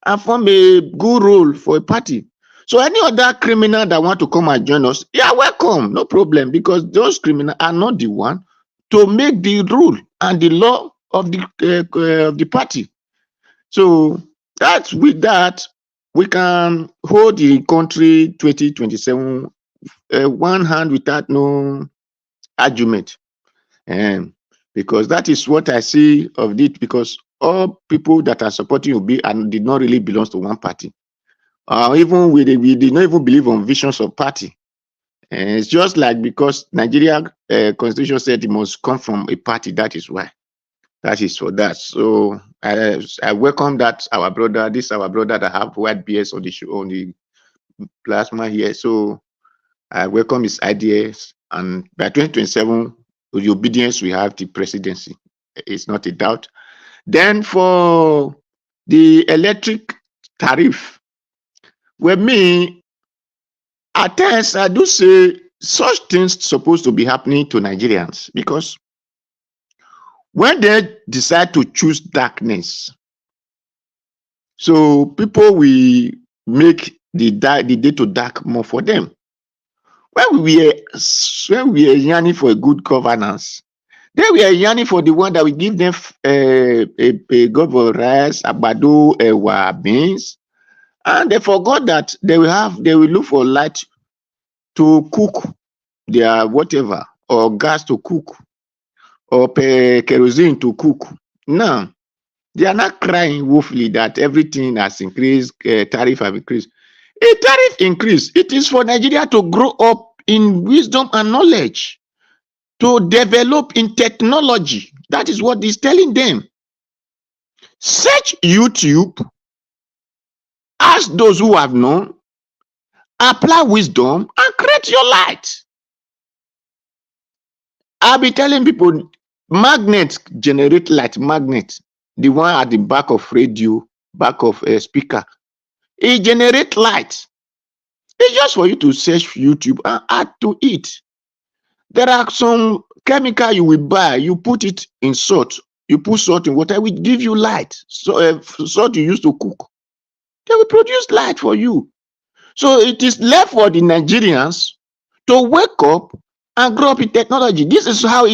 and form a good role for a party. So any other criminal that want to come and join us, yeah, welcome, no problem, because those criminals are not the one to make the rule and the law of the party. So that's with that, we can hold the country 2027 one hand without no argument. Because that is what I see of it, because all people that are supporting Obi and did not really belong to one party. Even we did not even believe on visions of party. It's just like, because Nigeria constitution said it must come from a party, that is why. That is for that. So I welcome that our brother that have white beards on the show, on the plasma here. So I welcome his ideas, and by 2027, with the obedience, we have the presidency. It's not a doubt. Then for the electric tariff, with me, at times I do say such things supposed to be happening to Nigerians, because when they decide to choose darkness, so people will make the day to dark more for them. When we are yearning for a good governance, then we are yearning for the one that will give them a gob of rice, abado, beans, and they forgot that they will look for light to cook their whatever, or gas to cook, or kerosene to cook. Now they are not crying woefully that everything has increased, tariff have increased. A tariff increase, it is for Nigeria to grow up in wisdom and knowledge, to develop in technology. That is what he's telling them. Search YouTube, ask those who have known, apply wisdom, and create your light. I'll be telling people, magnets generate light. Magnet, the one at the back of radio, back of a speaker, it generates light. It's just for you to search YouTube and add to it. There are some chemical you will buy, you put it in salt, you put salt in water, it will give you light. So salt you use to cook, they will produce light for you. So it is left for the Nigerians to wake up and grow up in technology. This is how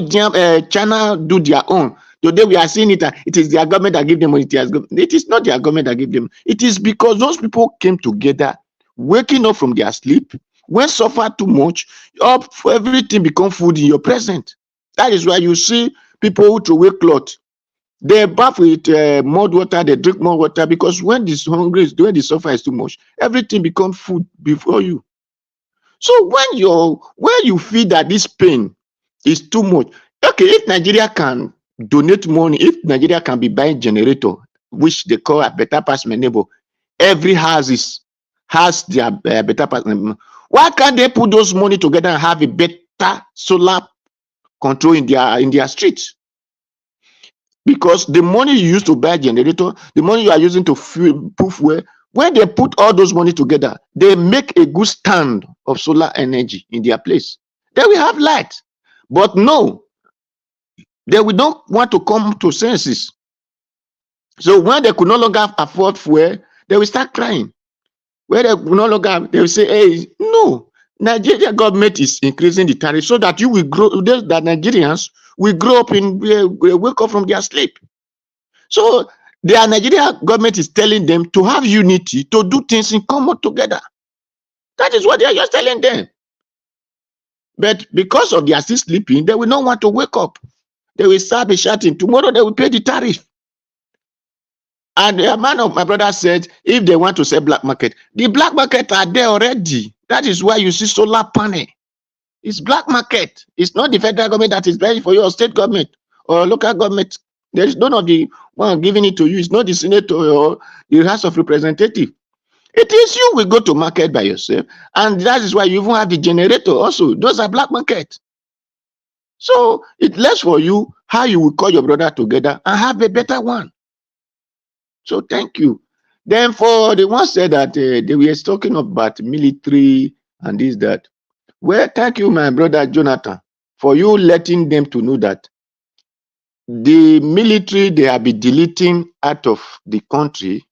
China do their own. Today we are seeing it. It is their government that give them money. It is not their government that give them. It is because those people came together, waking up from their sleep, when suffer too much, up for everything become food in your present. That is why you see people who throw away cloth. They bath with mud water, they drink more water, because when this hungry, when the suffer is too much, everything becomes food before you. So when you feel that this pain is too much, okay, if Nigeria can donate money, if Nigeria can be buying generator, which they call a better pass my neighbor, every house has their better pass. Why can't they put those money together and have a better solar control in their streets? Because the money you use to buy a generator, the money you are using to put fuel, when they put all those money together, they make a good stand of solar energy in their place. Then we have light. But no, they will not want to come to senses. So when they could no longer afford fuel, they will start crying. When they could no longer, they will say, hey, no, Nigeria government is increasing the tariff so that you will grow, that Nigerians will grow up in, wake up from their sleep. So the Nigeria government is telling them to have unity, to do things in common together. That is what they are just telling them. But because of they are still sleeping, they will not want to wake up. They will start be shouting. Tomorrow they will pay the tariff. And the man of my brother said, if they want to sell black market, the black market are there already. That is why you see solar panel. It's black market. It's not the federal government that is buying for you, or state government or local government. There is none of the one giving it to you. It's not the senator or the House of Representatives. It is you will go to market by yourself. And that is why you even have the generator also. Those are black market. So it left for you how you will call your brother together and have a better one. So thank you. Then for the ones said that they were talking about military and this, that. Well, thank you, my brother Jonathan, for you letting them to know that the military, they have been deleting out of the country.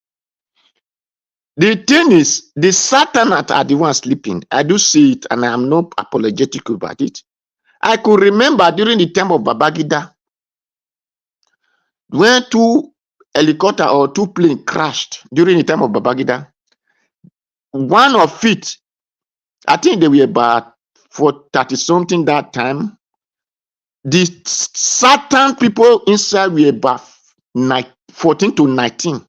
The thing is, the Satanat are the ones sleeping. I do see it, and I am not apologetic about it. I could remember during the time of Babangida, when 2 helicopters or 2 planes crashed during the time of Babangida. One of it, I think they were about for 30 something that time. The Satan people inside were about 14 to 19.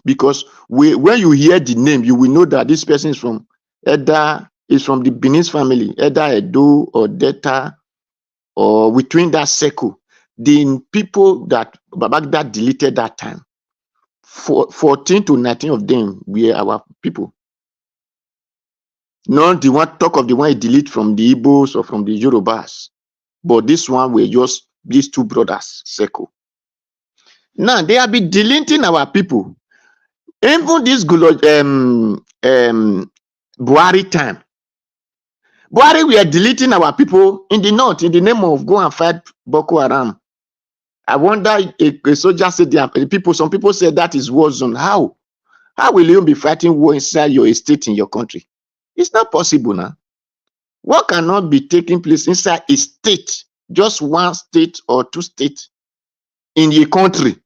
Because when you hear the name, you will know that this person is from either is from the Benin family, either Edo or Delta, or between that circle. The people that Babangida deleted that time, 14 to 19 of them were our people. Not the one talk of the one he delete from the Igbos or from the Yorubas, but this one were just these 2 brothers circle. Now they have been deleting our people. Even this Buhari time, Buhari, we are deleting our people in the north in the name of go and fight Boko Haram. I wonder if a soldier said people. Some people say that is war zone. How will you be fighting war inside your estate in your country? It's not possible now. What cannot be taking place inside a state, just one state or 2 states in a country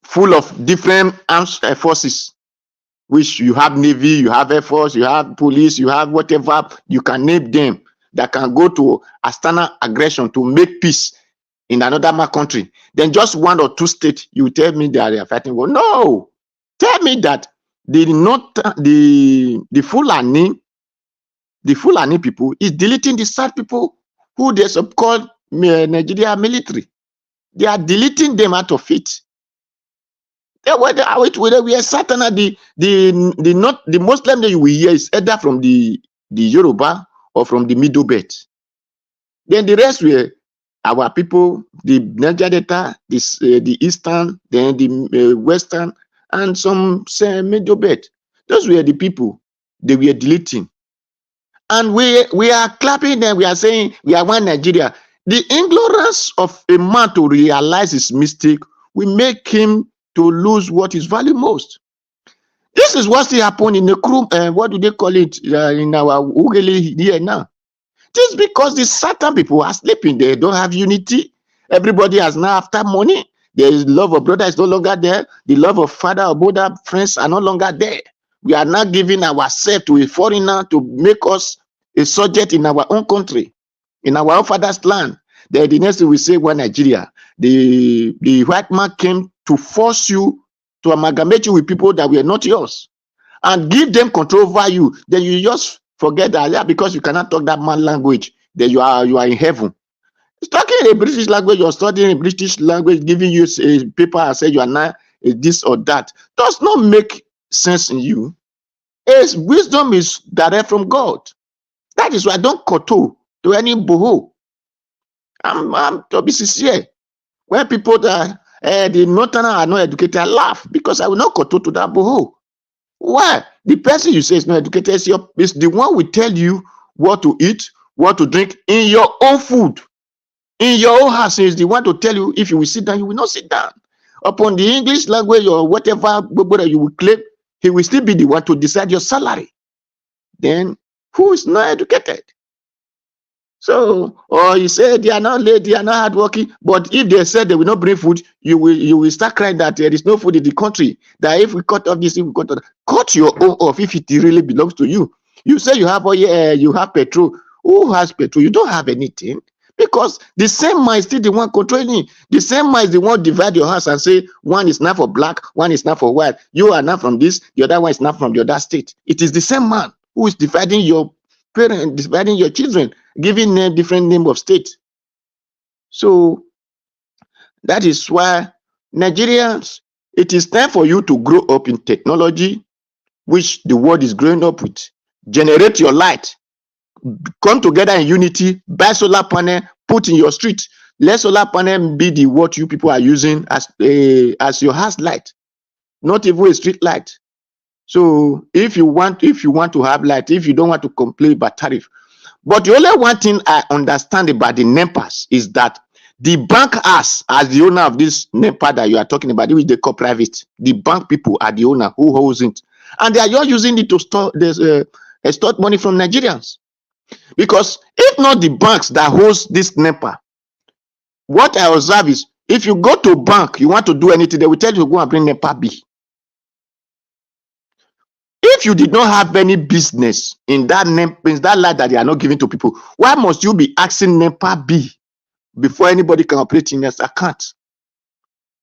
full of different armed forces, which you have Navy, you have Air Force, you have police, you have whatever, you can name them, that can go to external aggression to make peace in another country. Then just 1 or 2 states, you tell me that they are fighting war. No! Tell me that the Fulani people is deleting the South people who they call Nigeria military. They are deleting them out of it. Whether we are certain that the Muslim that you will hear is either from the Yoruba or from the Middle Belt. Then the rest were our people, the Niger Delta, the Eastern, then the Western, and some Middle Belt. Those were the people they were deleting. And we are clapping them, we are saying we are one Nigeria. The ignorance of a man to realize his mistake will make him to lose what is valued most. This is what still happened in the crew, what do they call it in our Ugele here now? Just because the certain people are sleeping, they don't have unity. Everybody has now after money. There is love of brother is no longer there. The love of father or brother, friends are no longer there. We are now giving ourselves to a foreigner to make us a subject in our own country, in our own father's land. Then the next thing we say, well, Nigeria, the white man came to force you to amalgamate you with people that were not yours and give them control over you. Then you just forget that, yeah, because you cannot talk that man language, then you are in heaven. It's talking a British language, you're studying a British language, giving you a paper and say you are not this or that. Does not make sense in you. As wisdom is direct from God. That is why I don't kowtow to any boho. I'm to be sincere. When people that the northerners are not educated, I laugh because I will not kowtow to that boho. Why? The person you say is not educated is the one who will tell you what to eat, what to drink in your own food. In your own house, is the one to tell you if you will sit down, you will not sit down. Upon the English language or whatever you will claim, he will still be the one to decide your salary. Then who is not educated? So, or you say they are not late, they are not hardworking, but if they said they will not bring food, you will start crying that there is no food in the country. That if we cut off this, if we cut off, cut your own off if it really belongs to you. You say you have oil, you have petrol. Who has petrol? You don't have anything. Because the same man is still the one controlling. The same man is the one divide your house and say one is not for black, one is not for white. You are not from this, the other one is not from the other state. It is the same man who is dividing your parents, dividing your children, giving them different name of state. So that is why Nigerians, it is time for you to grow up in technology, which the world is growing up with. Generate your light. Come together in unity, buy solar panel, put in your street. Let solar panel be the what you people are using as your house light, not even a street light. So if you want to have light, if you don't want to complain about tariff. But the only one thing I understand about the NEPAs is that the bank has, as the owner of this NEPA that you are talking about, which they call private, the bank people are the owner who holds it. And they are just using it to store extort money from Nigerians. Because if not the banks that host this NEPA, what I observe is if you go to bank, you want to do anything, they will tell you to go and bring NEPA B. If you did not have any business in that light that they are not giving to people, why must you be asking NEPA B before anybody can operate in your account?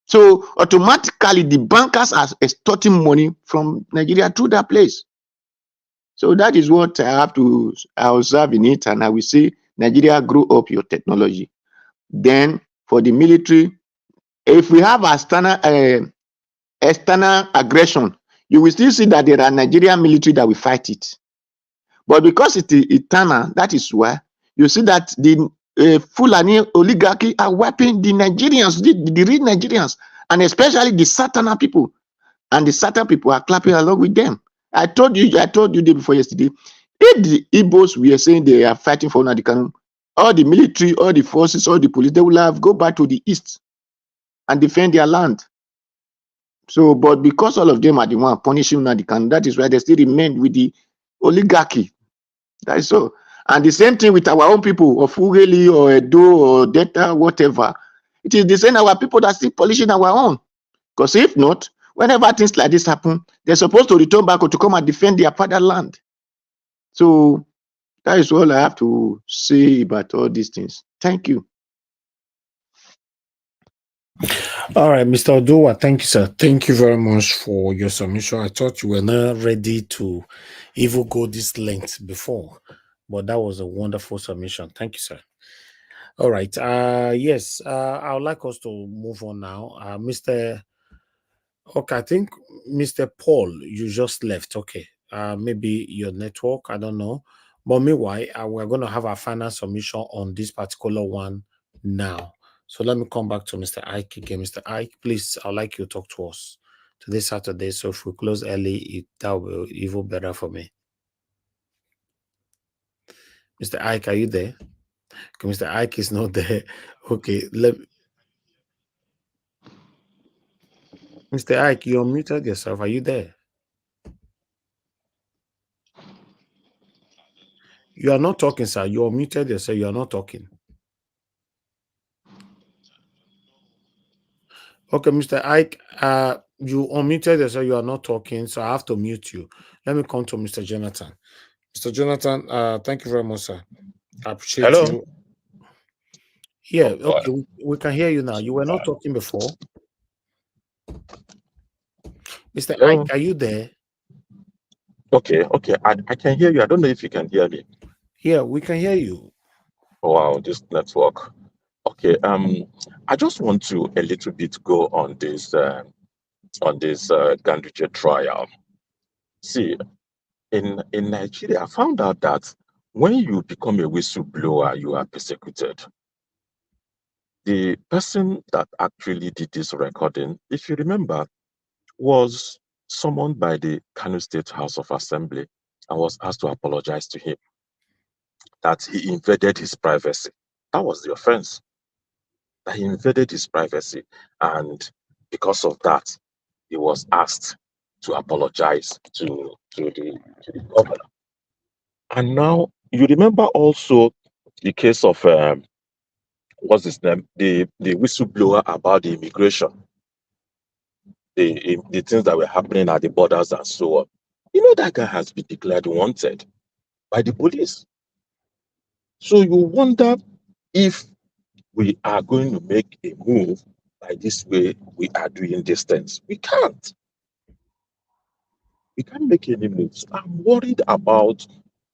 So automatically the bankers are extorting money from Nigeria through that place. So that is what I observe in it, and I will say Nigeria, grow up your technology. Then for the military, if we have external aggression, you will still see that there are Nigerian military that will fight it. But because it is eternal, that is why you see that the Fulani oligarchy are wiping the Nigerians, the real Nigerians, and especially the Satana people. And the Satan people are clapping along with them. I told you day before yesterday, if the Igbos were saying they are fighting for Nadikanu, all the military, all the forces, all the police, they will have go back to the east and defend their land. So, but because all of them are the one punishing Nadikanu, that is why they still remain with the oligarchy. That is so. And the same thing with our own people of Ugeli or Edo or Delta, whatever. It is the same our people that still polishing our own. Because if not, whenever things like this happen, they're supposed to return back or to come and defend their fatherland. So that is all I have to say about all these things. Thank you. All right, Mr. Oduwa, thank you, sir. Thank you very much for your submission. I thought you were not ready to even go this length before, but that was a wonderful submission. Thank you, sir. All right. Yes, I would like us to move on now. Okay, I think Mr. Paul, you just left. Okay. Maybe your network, I don't know. But meanwhile, we're going to have our final submission on this particular one now. So let me come back to Mr. Ike again. Mr. Ike, please, I'd like you to talk to us today, Saturday. So if we close early, that will be even better for me. Mr. Ike, are you there? Okay, Mr. Ike is not there. Okay, Mr. Ike, you unmuted yourself. Are you there? You are not talking, sir. You unmuted yourself. You are not talking. Okay, Mr. Ike, you unmuted yourself. You are not talking, so I have to mute you. Let me come to Mr. Jonathan. Mr. Jonathan, thank you very much, sir. I appreciate you. Yeah, okay, we can hear you now. You were not talking before. Mr. Ike, are you there? Okay, I can hear you. I don't know if you can hear me. Yeah, we can hear you. Wow, this network. Okay, I just want to a little bit go on this Ganduje trial. See, in Nigeria, I found out that when you become a whistleblower, you are persecuted. The person that actually did this recording, if you remember, was summoned by the Kano State House of Assembly and was asked to apologize to him that he invaded his privacy. That was the offense. That he invaded his privacy, and because of that, he was asked to apologize to the governor. And now you remember also the case of what's his name, the whistleblower about the immigration, the things that were happening at the borders and so on. You know that guy has been declared wanted by the police. So you wonder if we are going to make a move by this way we are doing these things. We can't. We can't make any moves. I'm worried about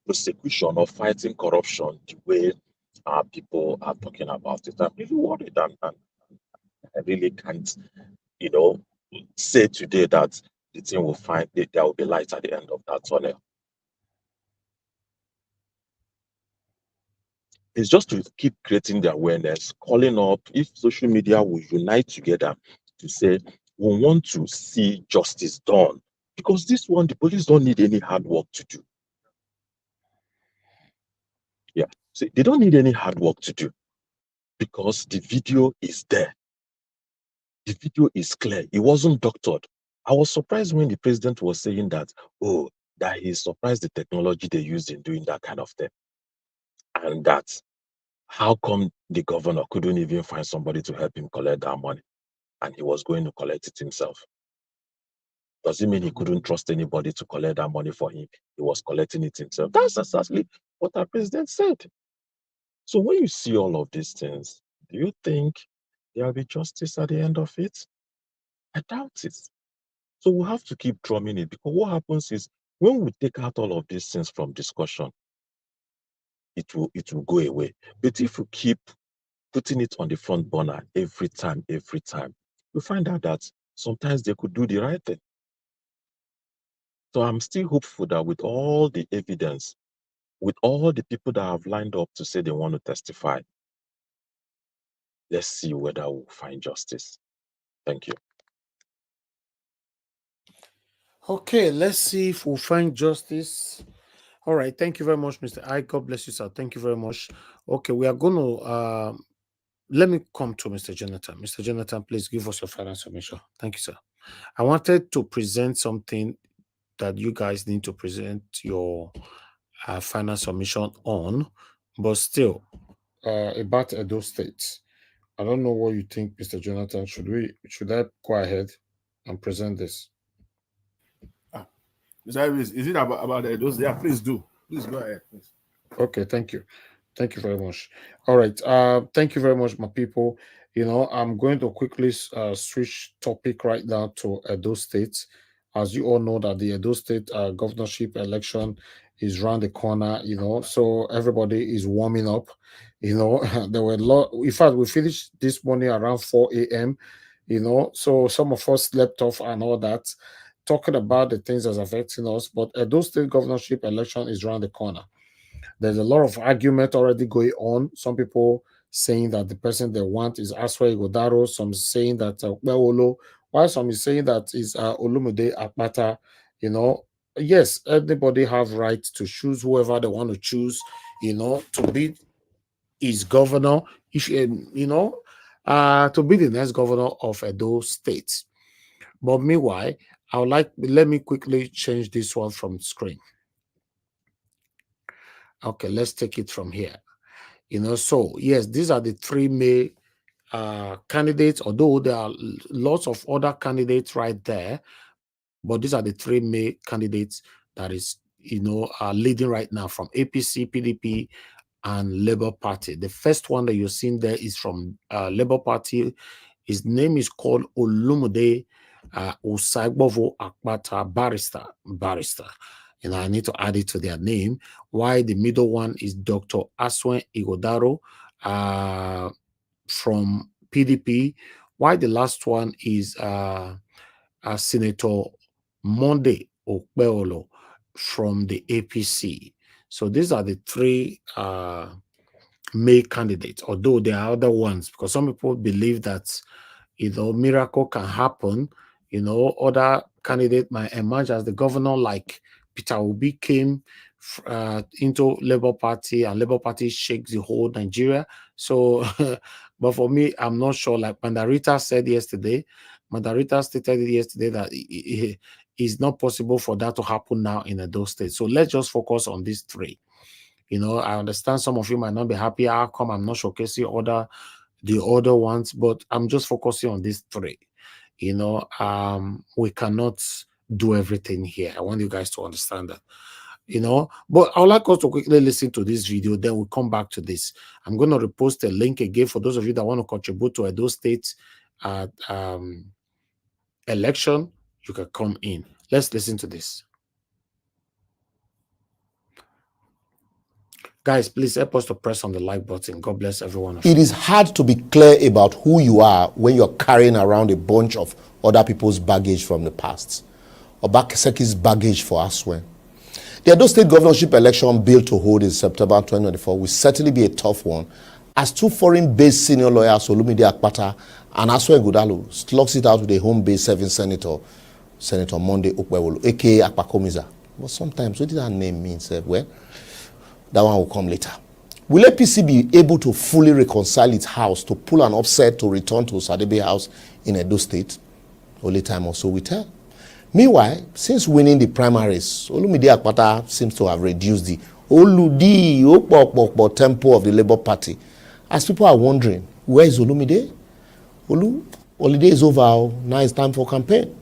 prosecution or fighting corruption the way people are talking about it. I'm really worried, and I really can't, say today that the thing will find that there will be light at the end of that tunnel. It's just to keep creating the awareness, calling up if social media will unite together to say we want to see justice done. Because this one, the police don't need any hard work to do. Yeah. So they don't need any hard work to do because the video is there. The video is clear. It wasn't doctored. I was surprised when the president was saying that, that he's surprised the technology they used in doing that kind of thing. And that how come the governor couldn't even find somebody to help him collect that money and he was going to collect it himself? Does it mean he couldn't trust anybody to collect that money for him? He was collecting it himself. That's exactly what our president said. So when you see all of these things, do you think there will be justice at the end of it? I doubt it. So we have to keep drumming it, because what happens is when we take out all of these things from discussion, it will go away. But if we keep putting it on the front burner every time, you find out that sometimes they could do the right thing. So I'm still hopeful that with all the evidence, with all the people that have lined up to say they want to testify, let's see whether we'll find justice. Thank you. Okay, let's see if we'll find justice. All right, thank you very much, Mr. I. God bless you, sir. Thank you very much. Okay, we are going to let me come to Mr. Jonathan. Mr. Jonathan, please give us your final submission. Thank you, sir. I wanted to present something that you guys need to present your final submission on, but still about Edo State. I don't know what you think, Mr. Jonathan. Should I go ahead and present this? Is it about Edo? Yeah, please do. Please go ahead. Please. Okay, thank you. Thank you very much. All right. Thank you very much, my people. I'm going to quickly switch topic right now to Edo State. As you all know that the Edo State governorship election is around the corner, so everybody is warming up. There were a lot. In fact, we finished this morning around 4 a.m., so some of us slept off and all that, talking about the things that's affecting us. But Edo State governorship election is around the corner. There's a lot of argument already going on. Some people saying that the person they want is Aswa Igodaro. Some saying that Weolo, while some is saying that is Olumude Akpata. Yes, everybody have right to choose whoever they want to choose. To be his governor. If to be the next governor of Edo State. But meanwhile, let me quickly change this one from screen. Okay, let's take it from here. So yes, these are the three main candidates, although there are lots of other candidates right there, but these are the three main candidates that is, are leading right now from APC, PDP, and Labour Party. The first one that you're seeing there is from Labour Party. His name is called Olumude Osagbovo Akpata, barrister. I need to add it to their name. Why the middle one is Dr. Aswen Igodaro from PDP. Why the last one is Senator Monde Okpeolo from the APC. So these are the three main candidates, although there are other ones, because some people believe that miracle can happen. Other candidate might emerge as the governor, like Peter Obi came into Labour Party, and Labour Party shakes the whole Nigeria. So, but for me, I'm not sure. Like Mandarita stated yesterday that it's not possible for that to happen now in Edo State. So let's just focus on these three. I understand some of you might not be happy. How come I'm not showcasing the other ones? But I'm just focusing on these three. We cannot do everything here. I want you guys to understand that. you know. But I would like us to quickly listen to this video, then we'll come back to this. I'm going to repost a link again for those of you that want to contribute to Edo State election. You can come in. Let's listen to this. Guys, please help us to press on the like button. God bless everyone. It is hard to be clear about who you are when you're carrying around a bunch of other people's baggage from the past. Obaseki's baggage for Aswen. The Edo State governorship election bill to hold in September 2024 will certainly be a tough one, as two foreign-based senior lawyers, Olumide Akpata and Aswen Gudalu, slugs it out with a home-based serving senator, Senator Monday Okpewolo, aka Akpakomiza. But sometimes, what did that name mean? Well, that one will come later. Will APC be able to fully reconcile its house to pull an upset to return to Sadebe House in Edo State? Only time or so will tell. Meanwhile, since winning the primaries, Olumide Akpata seems to have reduced the Oludi Okpokpokpo tempo of the Labour Party. As people are wondering, where is Olumide? Holiday is over, now it's time for campaign.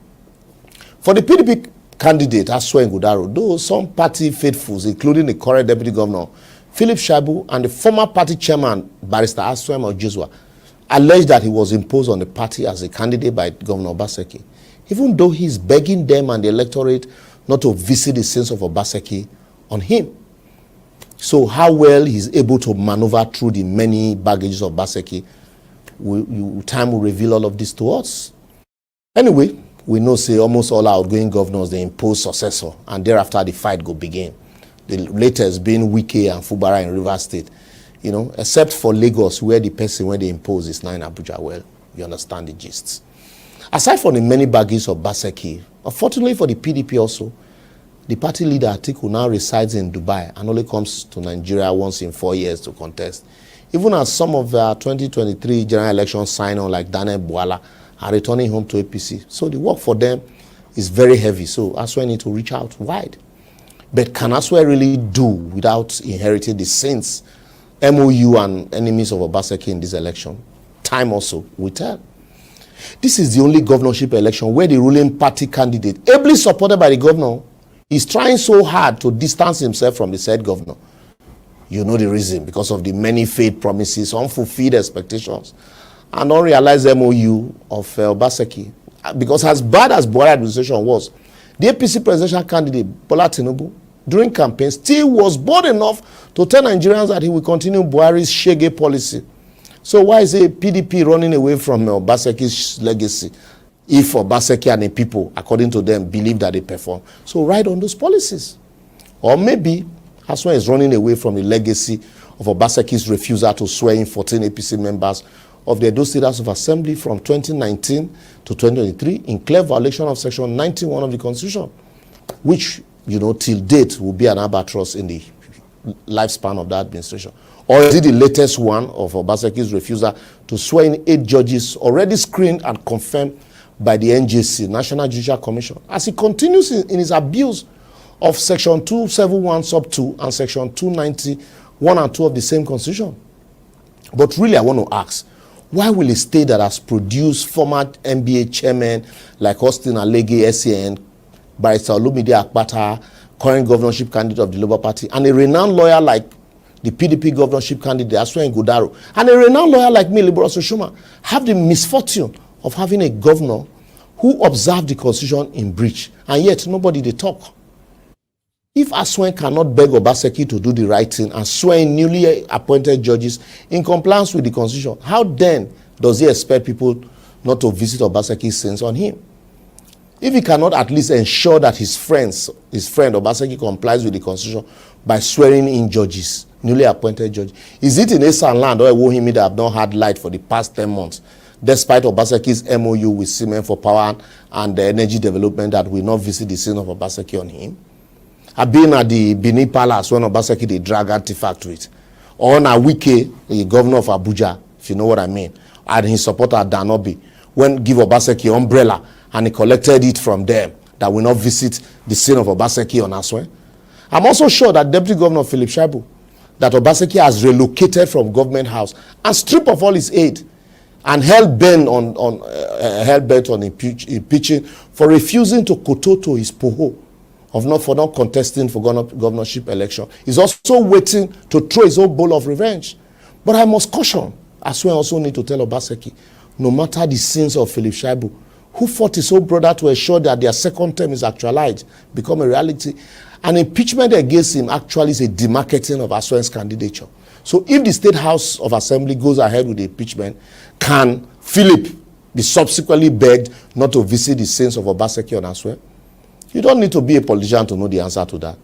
For the PDP candidate, Aswen Gudaro, though some party faithfuls, including the current Deputy Governor, Philip Shabu, and the former party chairman, Barrister Aswem Ojizwa, alleged that he was imposed on the party as a candidate by Governor Obaseki, even though he's begging them and the electorate not to visit the sins of Obaseki on him. So how well he's able to maneuver through the many baggages of Obaseki, time will reveal all of this to us. Anyway, we know, say, almost all our outgoing governors, they impose successor, and thereafter the fight go begin. The latest being Wike and Fubara in Rivers State, you know, except for Lagos, where the person when they impose is now in Abuja. Well, you understand the gist. Aside from the many baggages of Obaseki, unfortunately for the PDP also, the party leader Atiku now resides in Dubai and only comes to Nigeria once in 4 years to contest. Even as some of the 2023 general election sign-on like Daniel Bwala are returning home to APC. So the work for them is very heavy. So Aswe need to reach out wide. But can Aswe really do without inheriting the saints, MOU and enemies of Obaseki in this election? Time also will tell. This is the only governorship election where the ruling party candidate, ably supported by the governor, is trying so hard to distance himself from the said governor. You know the reason, because of the many failed promises, unfulfilled expectations, and unrealized MOU of Obaseki. Because as bad as Buhari administration was, the APC presidential candidate, Bola Tinubu, during campaign, still was bold enough to tell Nigerians that he will continue Buhari's shege policy. So why is a PDP running away from Obaseki's legacy if Obaseki and the people, according to them, believe that they perform? So ride on those policies. Or maybe Aswen is running away from the legacy of Obaseki's refusal to swear in 14 APC members of the Edo State House of Assembly from 2019 to 2023 in clear violation of Section 91 of the Constitution, which, you know, till date will be an albatross in the lifespan of that administration. Or is it the latest one of Obaseki's refusal to swear in 8 judges already screened and confirmed by the NJC, National Judicial Commission, as he continues in his abuse of Section 271 sub 2 and Section 291 and 2 of the same Constitution? But really, I want to ask, why will a state that has produced former NBA chairmen like Austin Alege, SAN, Barrister Olumide Akpata, current governorship candidate of the Labour Party, and a renowned lawyer like the PDP governorship candidate Aswen Gudaro, and a renowned lawyer like me, Libero Soshuma, have the misfortune of having a governor who observed the Constitution in breach, and yet nobody they talk? If Aswen cannot beg Obaseki to do the right thing and swear in newly appointed judges in compliance with the Constitution, how then does he expect people not to visit Obaseki's sins on him? If he cannot at least ensure that his friend Obaseki complies with the Constitution by swearing in judges, newly appointed judges, is it in Esan land or Ewohimi that have not had light for the past 10 months, despite Obaseki's MOU with Cement for Power and the energy development, that will not visit the sin of Obaseki on him? I've been at the Benin Palace when Obaseki they drag artifact to it. Or na Wike, the governor of Abuja, if you know what I mean, and his supporter Danobi, when give Obaseki umbrella and he collected it from them, that will not visit the scene of Obaseki on Aswen. I'm also sure that Deputy Governor Philip Shabu, that Obaseki has relocated from government house and stripped of all his aid and held bent on impeaching for refusing to kototo his poho for not contesting for governorship election. He's also waiting to throw his own bowl of revenge. But I must caution, as we also need to tell Obaseki, no matter the sins of Philip Shaibu, who fought his own brother to ensure that their second term is actualized, become a reality, an impeachment against him actually is a demarketing of Aswen's candidature. So if the State House of Assembly goes ahead with the impeachment, can Philip be subsequently begged not to visit the sins of Obaseki on Aswen? You don't need to be a politician to know the answer to that.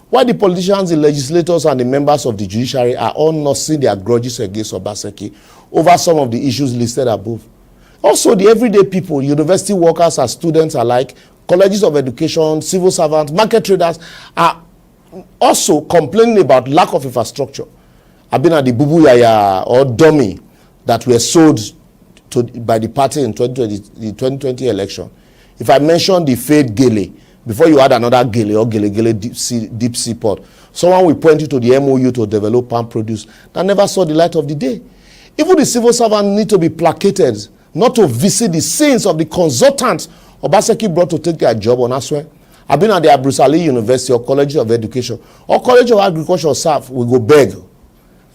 Why the politicians, the legislators, and the members of the judiciary are all nursing their grudges against Obaseki over some of the issues listed above. Also, the everyday people, university workers and students alike, colleges of education, civil servants, market traders are also complaining about lack of infrastructure. I've been at the bubu yaya or dummy that were sold by the party in the 2020 election. If I mention the Fade Gele, before you add another Gele or Gele deep sea port, someone will point you to the MOU to develop palm produce that never saw the light of the day. Even the civil servants need to be placated not to visit the scenes of the consultants Obaseki brought to take their job on Aswen. I've been at the Abrusali University or College of Education or College of Agriculture staff. We go beg.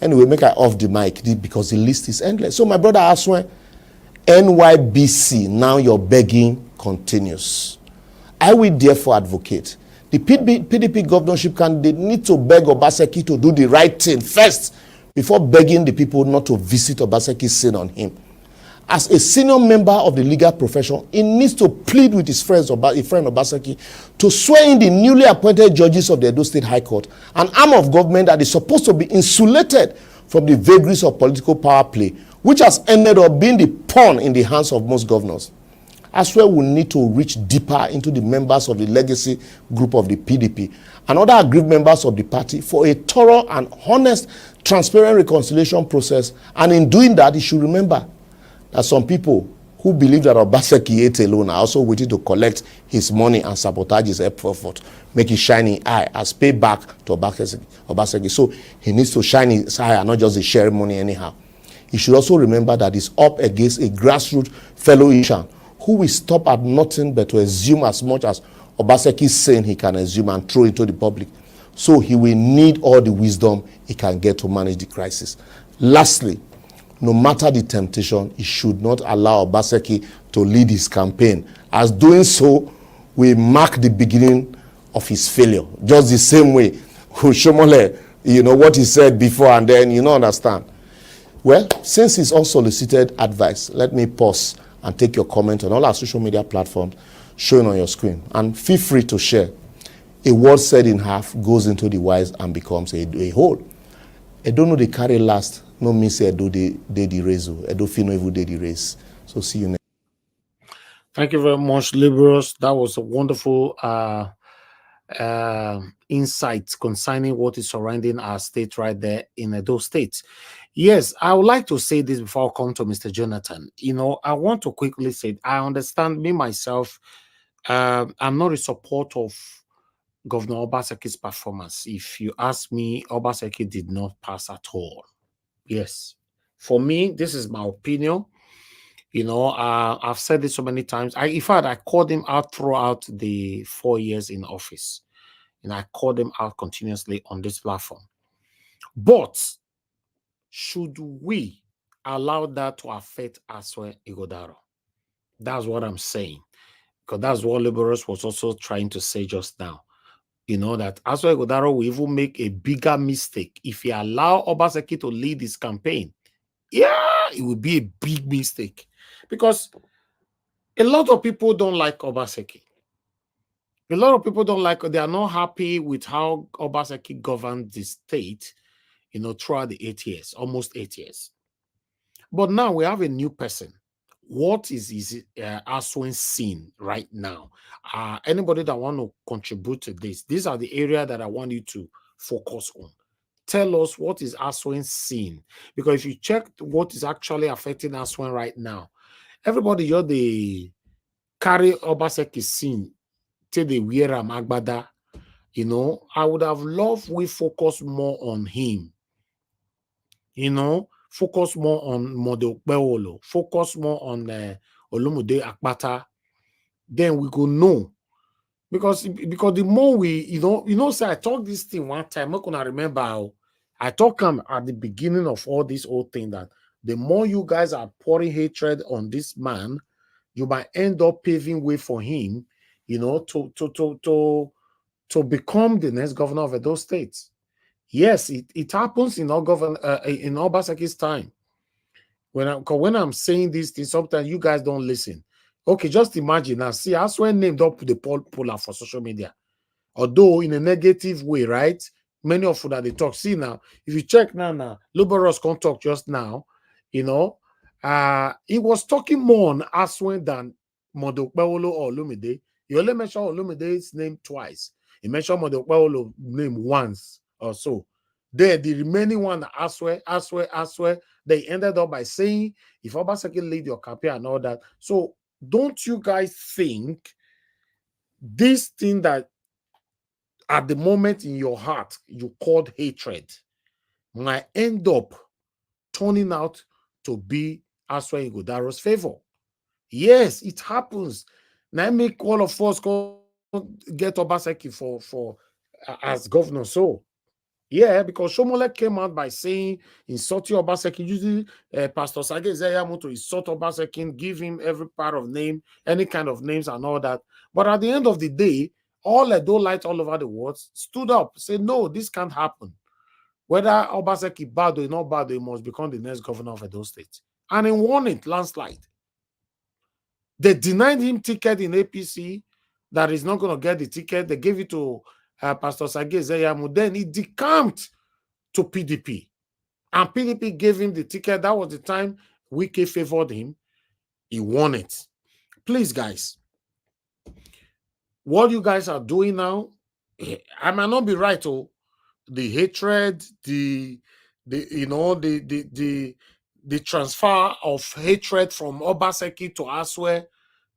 Anyway, make I off the mic because the list is endless. So my brother Aswen, NYBC, now your begging continues. I will therefore advocate the PDP governorship candidate need to beg Obaseki to do the right thing first before begging the people not to visit Obaseki's sin on him. As a senior member of the legal profession, he needs to plead with his friend Obaseki to swear in the newly appointed judges of the Edo State High Court, an arm of government that is supposed to be insulated from the vagaries of political power play, which has ended up being the pawn in the hands of most governors. As well, we need to reach deeper into the members of the legacy group of the PDP and other aggrieved members of the party for a thorough and honest, transparent reconciliation process. And in doing that, you should remember that some people who believe that Obaseki ate alone are also waiting to collect his money and sabotage his effort, make his shining eye as payback to Obaseki. So he needs to shine his eye and not just the sharing money anyhow. He should also remember that he's up against a grassroots fellow Ishan who will stop at nothing but to assume as much as Obaseki is saying he can assume and throw it to the public. So he will need all the wisdom he can get to manage the crisis. Lastly, no matter the temptation, he should not allow Obaseki to lead his campaign, as doing so will mark the beginning of his failure. Just the same way Shomole, what he said before and then, understand. Well, since it's unsolicited advice, let me pause and take your comment on all our social media platforms showing on your screen. And feel free to share. A word said in half goes into the wise and becomes a whole. I don't know the carry last. No means I do the race. I don't feel no even the race. So see you next. Thank you very much, Liberals. That was a wonderful insight concerning what is surrounding our state right there in Edo State. Yes, I would like to say this before I come to Mr. Jonathan. I want to quickly say, I understand me myself. I'm not a support of Governor Obaseki's performance. If you ask me, Obaseki did not pass at all. Yes. For me, this is my opinion. I've said this so many times. In fact, I called him out throughout the 4 years in office. And I called him out continuously on this platform. But should we allow that to affect Aswe Ighodalo? That's what I'm saying. Because that's what Liberals was also trying to say just now. That Aswe Ighodalo will even make a bigger mistake if he allow Obaseki to lead his campaign. Yeah, it would be a big mistake. Because a lot of people don't like Obaseki. A lot of people don't they are not happy with how Obaseki governed the state, throughout the 8 years, almost 8 years. But now we have a new person. What is Aswen seeing right now? Anybody that want to contribute to this, these are the area that I want you to focus on. Tell us what is Aswen seeing. Because if you check what is actually affecting Aswen right now, everybody you're the carry Obaseki scene till they wear Magbada. I would have loved we focus more on him. Focus more on Model Beolo, focus more on Olumude Akpata. Then we go know Because the more we, say I talked this thing one time, I'm gonna remember how I talked at the beginning of all this whole thing that the more you guys are pouring hatred on this man, you might end up paving way for him, to become the next governor of those states. Yes, it happens in in Obaseki's time. When I'm saying these things, sometimes you guys don't listen. Okay, just imagine now. See, I swear named up the polar for social media. Although in a negative way, right? Many of you that they talk. See now, if you check now, Luberos can't talk just now, he was talking more on Aswen than Modokpaolo or Olumide. He only mentioned Olumide's name twice. He mentioned Modokpaolo name once or so. There, the remaining one, Aswe, they ended up by saying, if Obaseki lead your campaign and all that. So don't you guys think this thing that at the moment in your heart you called hatred might end up turning out to be Aswe Ighodaro's favor? Yes, it happens. Now make all of us get Obaseki for as governor. So yeah, because Shomole came out by saying insulting Obaseki, using Pastor Sage Zeyamu to insult Obaseki, give him every part of name, any kind of names and all that. But at the end of the day, all Edo light all over the world stood up, said, no, this can't happen. Whether Obaseki bad or not bad, he must become the next governor of Edo State. And he won it, landslide. They denied him ticket in APC, that he's not going to get the ticket. They gave it to Pastor Sage Zeyamu. Then he decamped to PDP. And PDP gave him the ticket. That was the time Wike favored him. He won it. Please, guys, what you guys are doing now, I might not be right, the hatred, the transfer of hatred from Obaseki to Aswe.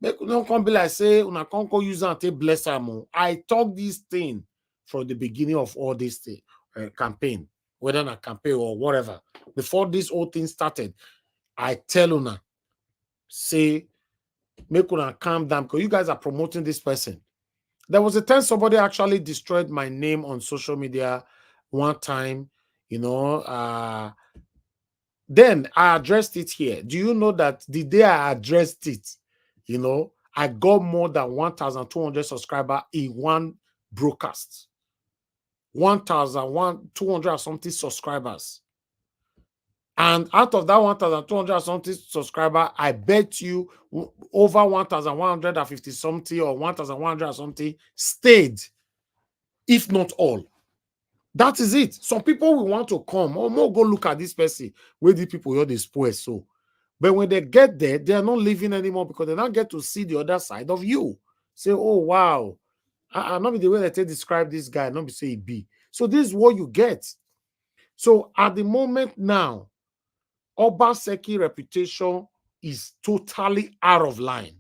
Make no come be like say una can't go use and take bless am. I talk this thing from the beginning of all this thing, campaign, whether not campaign or whatever. Before this whole thing started, I tell una, say, make una calm down because you guys are promoting this person. There was a time somebody actually destroyed my name on social media one time, then I addressed it here. Do you know that the day I addressed it, I got more than 1,200 subscribers in one broadcast. 1,200 something subscribers. And out of that 1,200 something subscriber, I bet you over 1,150 something or 1,100 something stayed, if not all. That is it. Some people will want to come or more go look at this person where the people hear this spoil so. But when they get there, they are not living anymore because they don't get to see the other side of you. Say, oh wow, I not be the way that they describe this guy, not be say he be. So this is what you get. So at the moment now, Obaseki reputation is totally out of line.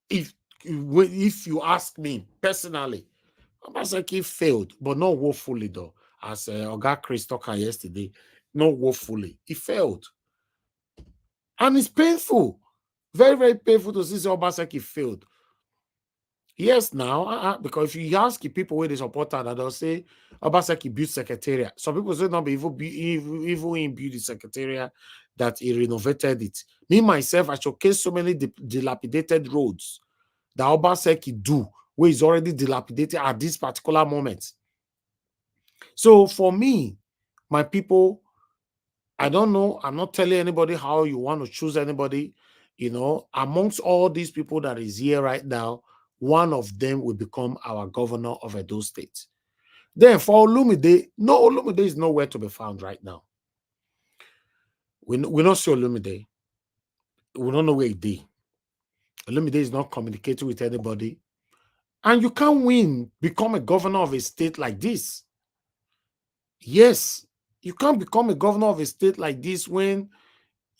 If you ask me personally, Obaseki failed, but not woefully though. As Oga Chris talked yesterday, not woefully. He failed. And it's painful. Very, very painful to see Obaseki failed. Yes, now, because if you ask people where they support her, they'll say Obaseki built secretariat. Some people say not even build the secretariat, that he renovated it. Me, myself, I showcase so many dilapidated roads that Obaseki do, where is already dilapidated at this particular moment. So for me, my people, I don't know. I'm not telling anybody how you want to choose anybody. Amongst all these people that is here right now, one of them will become our governor of Edo State. Then for Olumide, Olumide is nowhere to be found right now. We don't see Olumide. We don't know where he is. Olumide is not communicating with anybody. And you can't become a governor of a state like this. Yes, you can't become a governor of a state like this when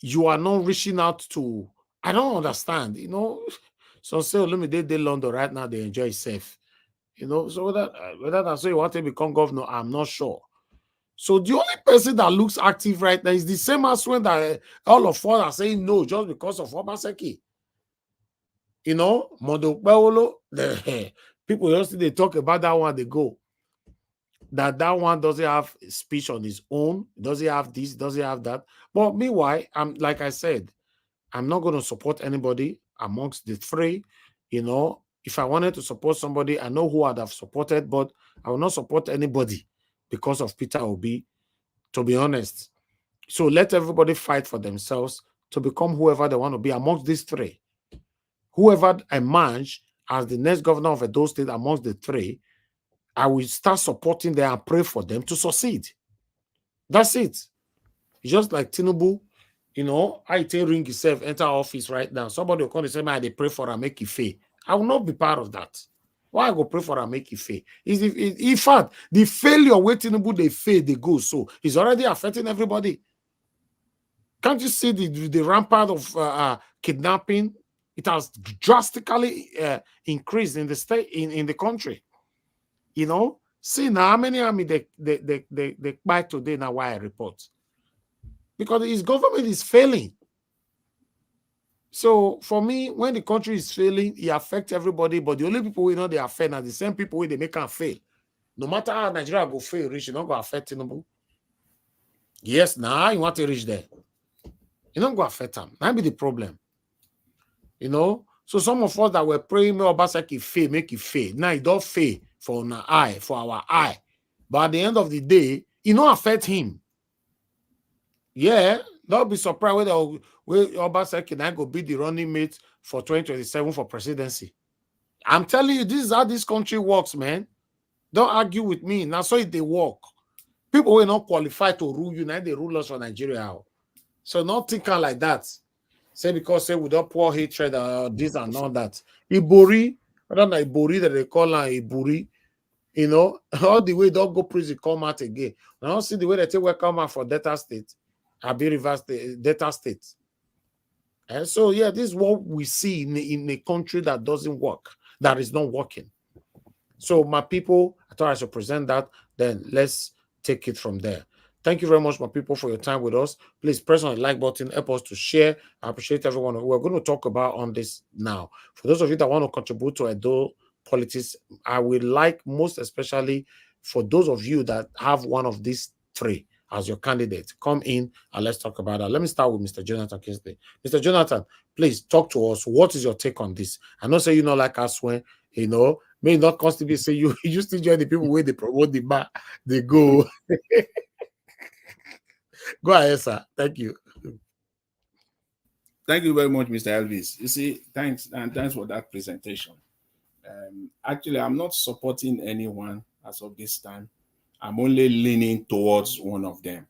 you are not reaching out to, I don't understand, Some say Olumide dey London right now, they enjoy safe. So whether that's you want to become governor, I'm not sure. So the only person that looks active right now is the same as when that all of us are saying no just because of Obaseki. Modokpaolo People just they talk about that one, they go. That one doesn't have speech on his own. Does he have this? Does he have that? But meanwhile, like I said, I'm not going to support anybody amongst the three. You know, if I wanted to support somebody, I know who I'd have supported, but I will not support anybody because of Peter Obi, to be honest. So let everybody fight for themselves to become whoever they want to be amongst these three. Whoever emerge as the next governor of Edo State amongst the three, I will start supporting them and pray for them to succeed. That's it. It's just like Tinubu, you know, I take ring himself, enter office right now. Somebody will come and say, man, they pray for and make it fail. I will not be part of that. Why I go pray for and make it fail? In fact, the failure where Tinubu, they fail, they go. So it's already affecting everybody. Can't you see the rampart of kidnapping? It has drastically increased in the state, in the country. You know, see now how many army they buy today now. Why I report? Because his government is failing. So for me, when the country is failing, it affects everybody. But the only people we know they affect are the same people where they make them fail. No matter how Nigeria go fail, rich, you not go affect Tinubu. Yes, now you want to reach there. You don't go affect them. That be the problem. You know, so some of us that were praying, may Obaseki fail, make it fail. Now it don't fail for our eye, But at the end of the day, it don't affect him. Yeah, don't be surprised where Obaseki now go be the running mate for 2027 for presidency. I'm telling you, this is how this country works, man. Don't argue with me. Now, so they work. People will not qualify to rule you. Now they rule us for Nigeria. So not thinking like that. Say because say we don't pour hatred this and all that. Ibori, I don't know Ibori that they call her Ibori. You know, all the way don't go prison come out again. I don't see the way they take welcome out for Delta State. I'll be reversed Delta State. And so yeah, this is what we see in a country that doesn't work, that is not working. So my people, I thought I should present that. Then let's take it from there. Thank you very much, my people, for your time with us. Please press on the like button, help us to share. I appreciate everyone. We're going to talk about on this now. For those of you that want to contribute to Edo politics, I would like most especially for those of you that have one of these three as your candidate, come in and let's talk about that. Let me start with Mr. Jonathan Kingsley. Mr. Jonathan, please talk to us. What is your take on this? I know say you know like us when, you know, may not constantly say you used to join the people where they promote the bar, they go. Go ahead, sir. Thank you. Thank you very much, Mr. Elvis. You see, thanks for that presentation. Actually, I'm not supporting anyone as of this time. I'm only leaning towards one of them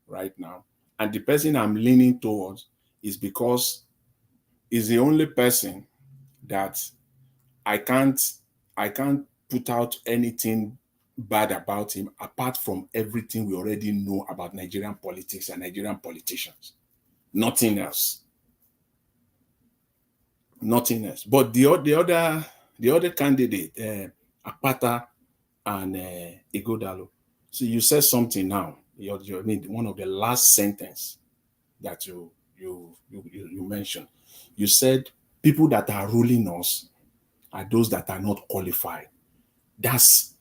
right now. And the person I'm leaning towards is because he's the only person that I can't put out anything bad about him apart from everything we already know about Nigerian politics and Nigerian politicians. Nothing else. Nothing else. But the other candidate, Apata and Igodalo. So you said something now. I mean, one of the last sentence that you mentioned. You said people that are ruling us are those that are not qualified. That's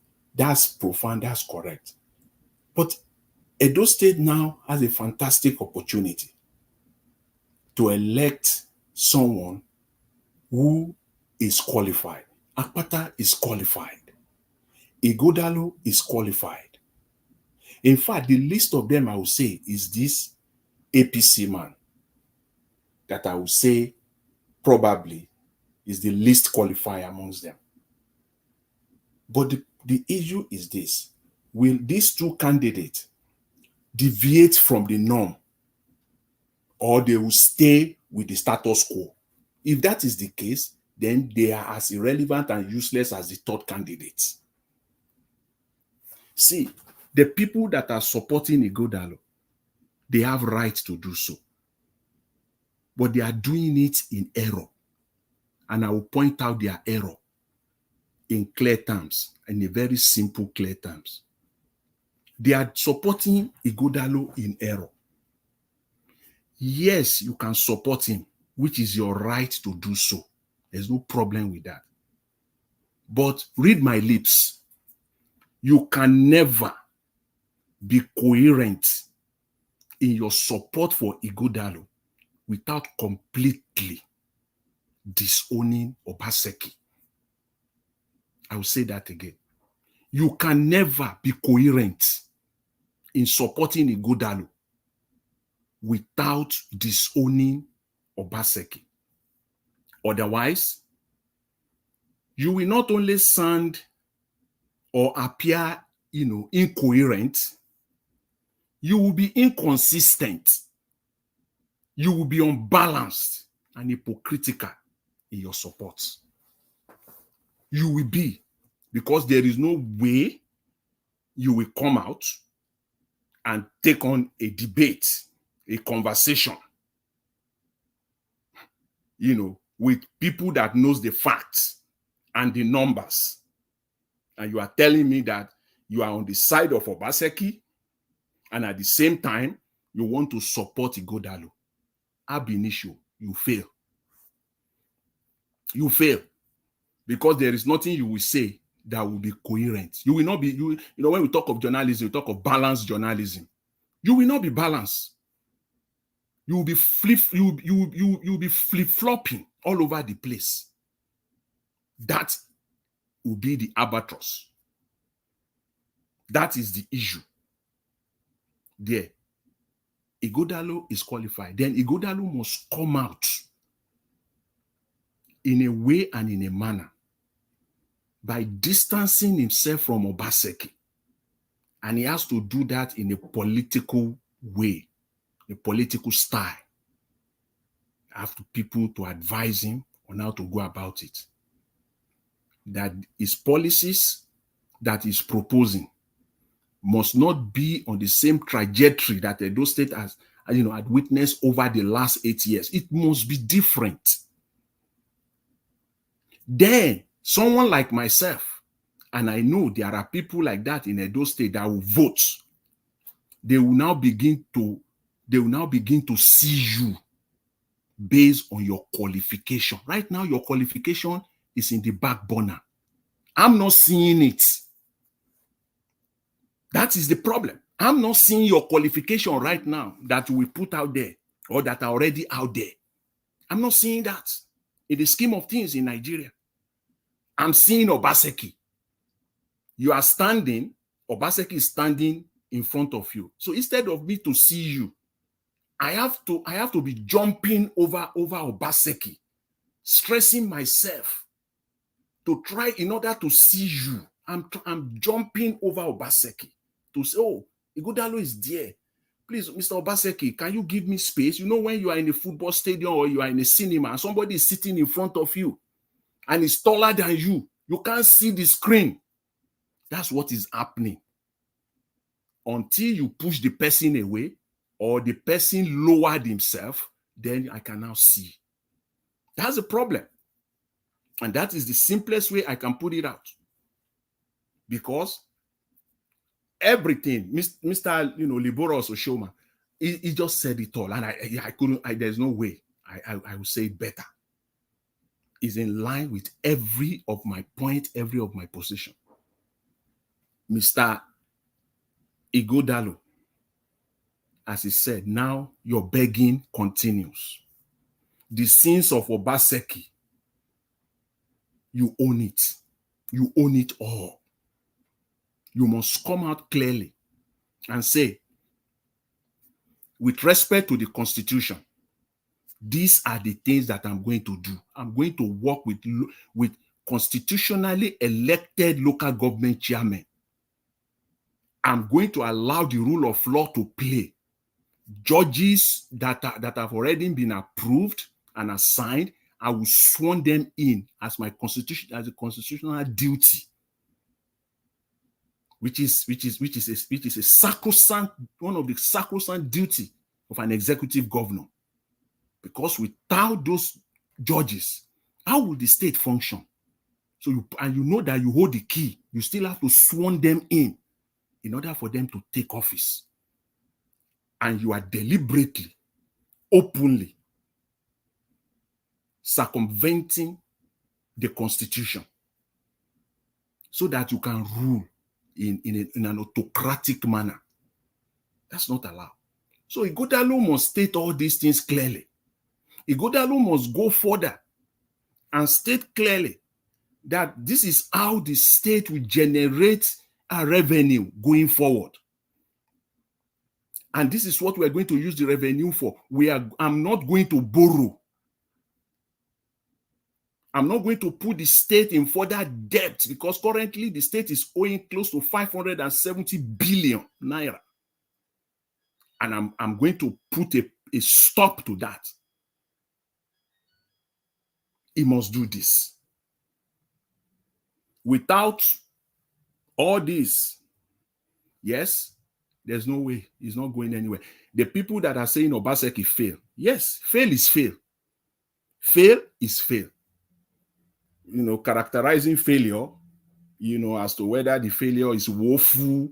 profound. That's correct. But Edo State now has a fantastic opportunity to elect someone who is qualified. Akpata is qualified. Igodalo is qualified. In fact, the least of them I would say is this APC man that I would say probably is the least qualified amongst them. But the issue is this. Will these two candidates deviate from the norm or they will stay with the status quo? If that is the case, then they are as irrelevant and useless as the third candidates. See, the people that are supporting Igodalo, they have rights to do so. But they are doing it in error. And I will point out their error in clear terms, in a very simple, clear terms. They are supporting Igodalo in error. Yes, you can support him, which is your right to do so. There's no problem with that. But read my lips. You can never be coherent in your support for Ighodalo without completely disowning Obaseki. I will say that again. You can never be coherent in supporting Ighodalo without disowning Obaseki. Otherwise, you will not only sound or appear, incoherent, you will be inconsistent. You will be unbalanced and hypocritical in your support. You will be, because there is no way you will come out and take on a debate, a conversation, with people that knows the facts and the numbers. And you are telling me that you are on the side of Obaseki, and at the same time, you want to support Ighodalo. Ab initio, you fail. You fail. Because there is nothing you will say that will be coherent. You will not be, when we talk of journalism, we talk of balanced journalism. You will not be balanced. You will be you'll be flip-flopping all over the place. That will be the albatross. That is the issue. There. Ighodalo is qualified. Then Ighodalo must come out in a way and in a manner by distancing himself from Obaseki. And he has to do that in a political way, a political style. I have people to advise him on how to go about it. That his policies that he's proposing must not be on the same trajectory that Edo State has, had witnessed over the last 8 years. It must be different. Then someone like myself, and I know there are people like that in Edo State that will vote, they will now begin to see you based on your qualification. Right now, your qualification is in the back burner. I'm not seeing it. That is the problem. I'm not seeing your qualification right now that we put out there or that are already out there. I'm not seeing that in the scheme of things in Nigeria. I'm seeing Obaseki. You are standing, Obaseki is standing in front of you. So instead of me to see you, I have to be jumping over Obaseki, stressing myself to try in order to see you. I'm jumping over Obaseki to say, oh, Ighodalo is there. Please, Mr. Obaseki, can you give me space? When you are in a football stadium or you are in a cinema and somebody is sitting in front of you and is taller than you, you can't see the screen. That's what is happening. Until you push the person away or the person lowered himself, then I can now see. That's the problem. And that is the simplest way I can put it out. Because everything, Mr. Liboros Oshoma, he just said it all. And I couldn't, there's no way I would say it better. It's in line with every of my point, every of my position. Mr. Ighodalo, as he said, now your begging continues. The sins of Obaseki, you own it. You own it all. You must come out clearly and say, with respect to the Constitution, these are the things that I'm going to do. I'm going to work with constitutionally elected local government chairmen. I'm going to allow the rule of law to play. Judges that have already been approved and assigned, I will sworn them in as my constitution, as a constitutional duty, which is a sacrosanct, one of the sacrosanct duty of an executive governor. Because without those judges, how will the state function? So you know that you hold the key, you still have to sworn them in order for them to take office. And you are deliberately, openly circumventing the Constitution. so that you can rule in an autocratic manner. That's not allowed. So Ighodalo must state all these things clearly. Ighodalo must go further and state clearly that this is how the state will generate a revenue going forward. And this is what we're going to use the revenue for. I'm not going to borrow. I'm not going to put the state in further debt, because currently the state is owing close to 570 billion naira. And I'm going to put a stop to that. He must do this. Without all this, yes, there's no way. He's not going anywhere. The people that are saying Obaseki fail, yes, fail is fail. Fail is fail. You know, characterizing failure, you know, as to whether the failure is woeful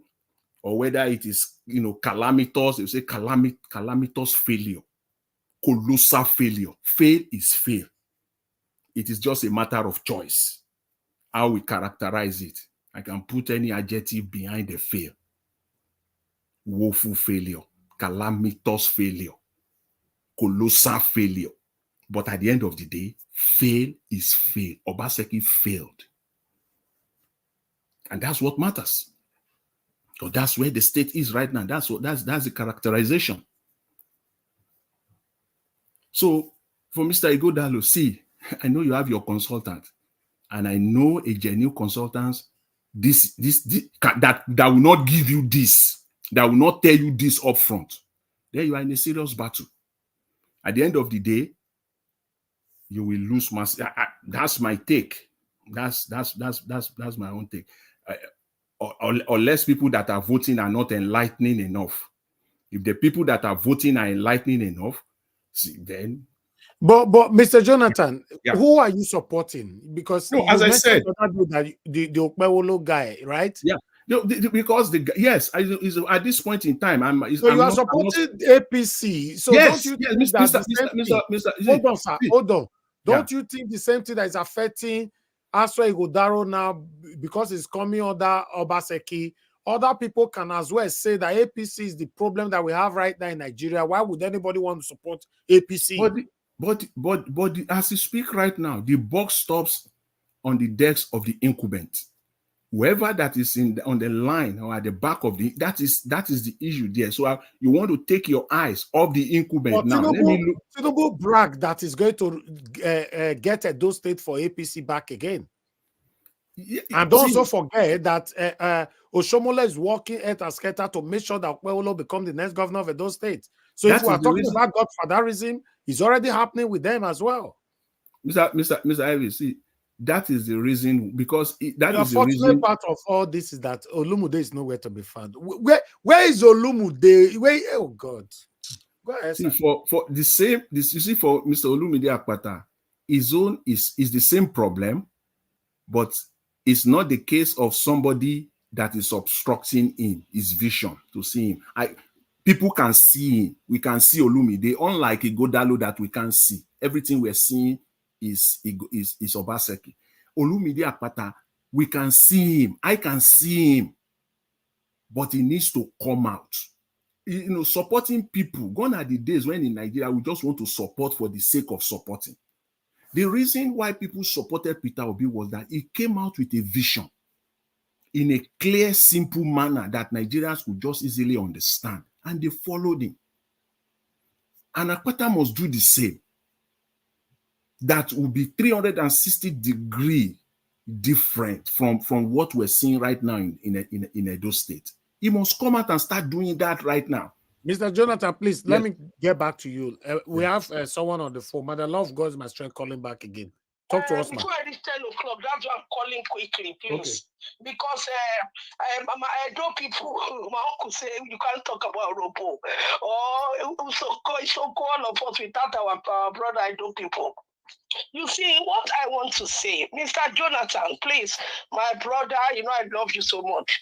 or whether it is, you know, calamitous. They say calamitous failure, colossal failure. Fail is fail. It is just a matter of choice, how we characterize it. I can put any adjective behind the fail. Woeful failure, calamitous failure, colossal failure. But at the end of the day, fail is fail. Obaseki failed. And that's what matters. So that's where the state is right now. That's the characterization. So for Mr. Ighodalo, see, I know you have your consultant, and I know a genuine consultant that will not give you this, that will not tell you this up front. Then you are in a serious battle. At the end of the day, you will lose mass. That's my take. That's my own take. Unless people that are voting are not enlightening enough. If the people that are voting are enlightening enough, see, then. But Mr. Jonathan, who are you supporting? Because no, as I said, that the Okpewolo guy, right? Yeah. Because at this point in time, you are supporting APC. So yes, don't you yes, think that hold on. Don't you think the same thing that is affecting Aswa Ighodalo now, because it's coming under Obaseki? Other people can as well say that APC is the problem that we have right now in Nigeria. Why would anybody want to support APC? But as you speak right now, the buck stops on the decks of the incumbent. Whoever that is on the line or at the back of that is the issue there. So you want to take your eyes off the incumbent now. Tinubu brag that is going to get Edo State for APC back again. Yeah, and don't also forget that Oshomola is working at Asketa to make sure that Okpewolo become the next governor of Edo State. So if we are talking about godfatherism, it's already happening with them as well. Mr. Ivy, see, that is the reason, because the unfortunate part of all this is that Olumude is nowhere to be found. Where is Olumude? Oh God. Go ahead, see, for the same, you see, for Mr. Olumide Akpata, his own is the same problem, but it's not the case of somebody that is obstructing him, his vision to see him. People can see him. We can see Olumide, unlike Ighodalo that we can't see. Everything we're seeing is Obaseki. Olumide Akpata, we can see him. I can see him. But he needs to come out. You know, supporting people. Gone are the days when in Nigeria we just want to support for the sake of supporting. The reason why people supported Peter Obi was that he came out with a vision in a clear, simple manner that Nigerians could just easily understand. And they followed him. And Akpata must do the same. That will be 360-degree different from what we're seeing right now in Edo State. He must come out and start doing that right now. Mr. Jonathan, please, let me get back to you. We have someone on the phone. May the love of God is my strength, calling back again. Talk to us, man. Before it is 10 o'clock, that's why I'm calling quickly, please. Okay. Because I know people, my uncle say, you can't talk about Robo. Or so all of us without our brother, I know people. You see, what I want to say, Mr. Jonathan, please, my brother, you know I love you so much.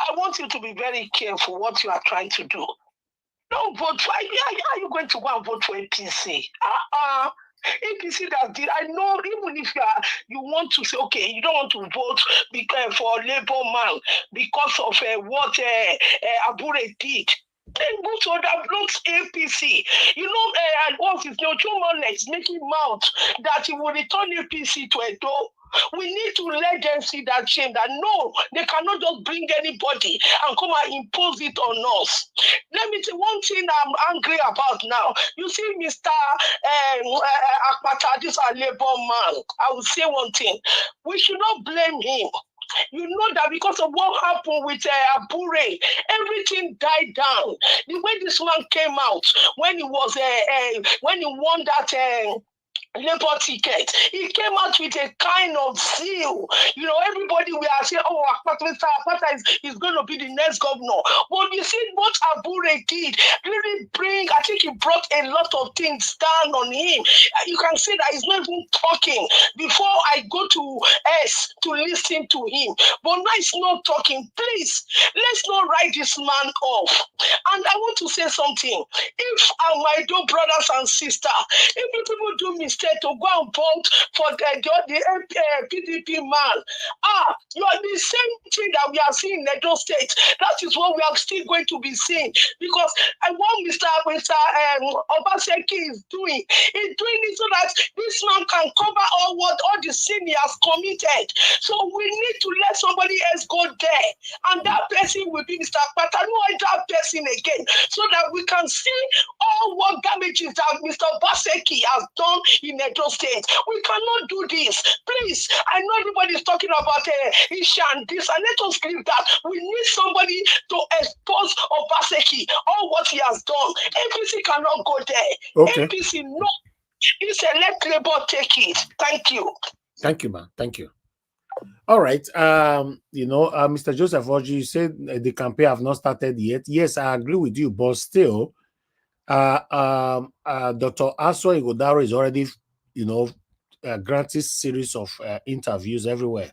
I want you to be very careful what you are trying to do. Don't vote for, are you going to go and vote for APC? APC that did. I know even if you want to say, okay, you don't want to vote for Labour man because of what Abure did. Then go to other blocks APC. You know, and what is no human is making mouth that he will return APC to Edo. We need to let them see that shame that no, they cannot just bring anybody and come and impose it on us. Let me tell you one thing I'm angry about now. You see, Mr. Akpata, this is a Labour man. I will say one thing. We should not blame him. You know that because of what happened with Abure, everything died down. The way this man came out when he was when he won that Labour ticket, he came out with a kind of zeal. You know, everybody we are saying, oh, Mr. Akpata is going to be the next governor. But you see what Abure did really I think he brought a lot of things down on him. You can see that he's not even talking before I go to S to listen to him. But now he's not talking. Please, let's not write this man off. And I want to say something. If my dear brothers and sisters, if you people do mistake to go and vote for the PDP man, you are the same thing that we are seeing in Edo State. That is what we are still going to be seeing. Because what Mr. Obaseki is doing it so that this man can cover all the sin he has committed. So we need to let somebody else go there. And that person will be Mr. Akpata, no other person again. So that we can see all what damages that Mr. Obaseki has done in Edo State. We cannot do this. Please, I know everybody is talking about Isha and this, and let us leave that. We need somebody to expose Obaseki, all what he has done. APC cannot go there. Okay. APC, no. It's a let Labour take it. Thank you. Thank you, man. Thank you. All right. Mr. Joseph Oji, you said the campaign have not started yet. Yes, I agree with you, but still, Dr. Aso Ighodaro is already, granted series of interviews everywhere.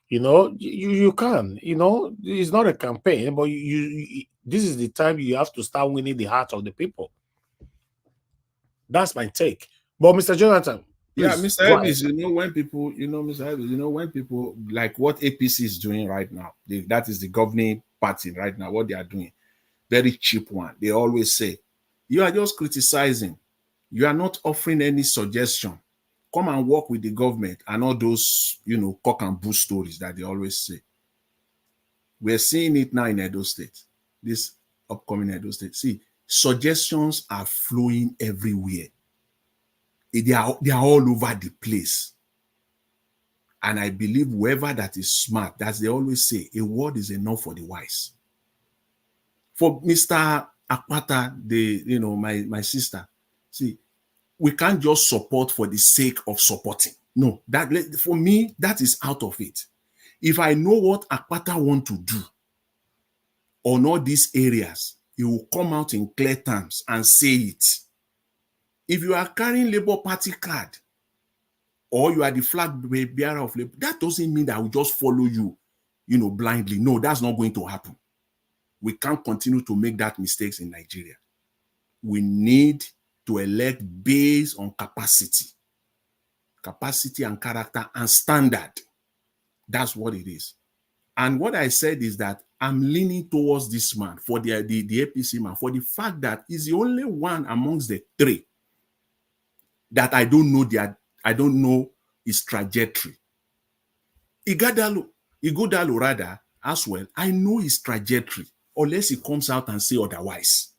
You can, it's not a campaign, but this is the time you have to start winning the heart of the people. That's my take. But Mr. Jonathan, please, yeah, Mr. Elvis, when people like what APC is doing right now, that is the governing party right now, what they are doing, very cheap one. They always say, you are just criticizing. You are not offering any suggestion. Come and work with the government and all those, cock and bull stories that they always say. We're seeing it now in Edo State, this upcoming Edo State. See, suggestions are flowing everywhere. They are all over the place. And I believe whoever that is smart, as they always say, a word is enough for the wise. For Mr. Akpata, my sister, see, we can't just support for the sake of supporting. No, for me, that is out of it. If I know what Akpata want to do on all these areas, he will come out in clear terms and say it. If you are carrying Labour Party card or you are the flag bearer of Labour, that doesn't mean that I will just follow you, blindly. No, that's not going to happen. We can't continue to make that mistakes in Nigeria. We need to elect based on capacity and character and standard. That's what it is. And what I said is that I'm leaning towards this man, for the APC man, for the fact that he's the only one amongst the three that I don't know his trajectory. Ighodalo rather, as well, I know his trajectory, unless he comes out and say otherwise.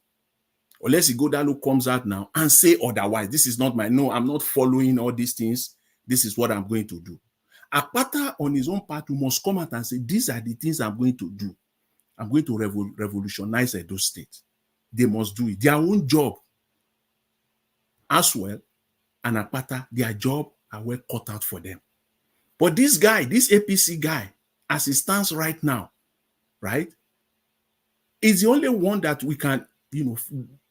Unless Ighodalo comes out now and say otherwise. This is not no, I'm not following all these things. This is what I'm going to do. Akpata on his own part must come out and say, these are the things I'm going to do. I'm going to revolutionize Edo State. They must do it. Their own job as well, and Akpata, their job are well cut out for them. But this guy, this APC guy, as it stands right now, right, is the only one that we can,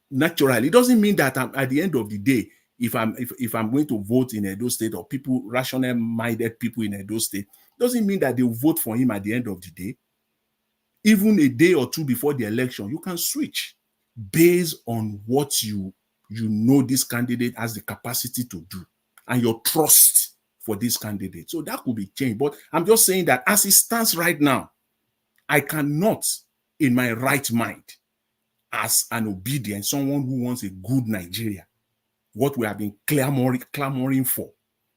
naturally. It doesn't mean that at the end of the day, if I'm going to vote in Edo State, or people, rational-minded people in Edo State, doesn't mean that they will vote for him at the end of the day. Even a day or two before the election, you can switch based on what you you know this candidate has the capacity to do, and your trust for this candidate. So that could be changed. But I'm just saying that as it stands right now, I cannot, in my right mind, as an obedient, someone who wants a good Nigeria, what we have been clamoring for,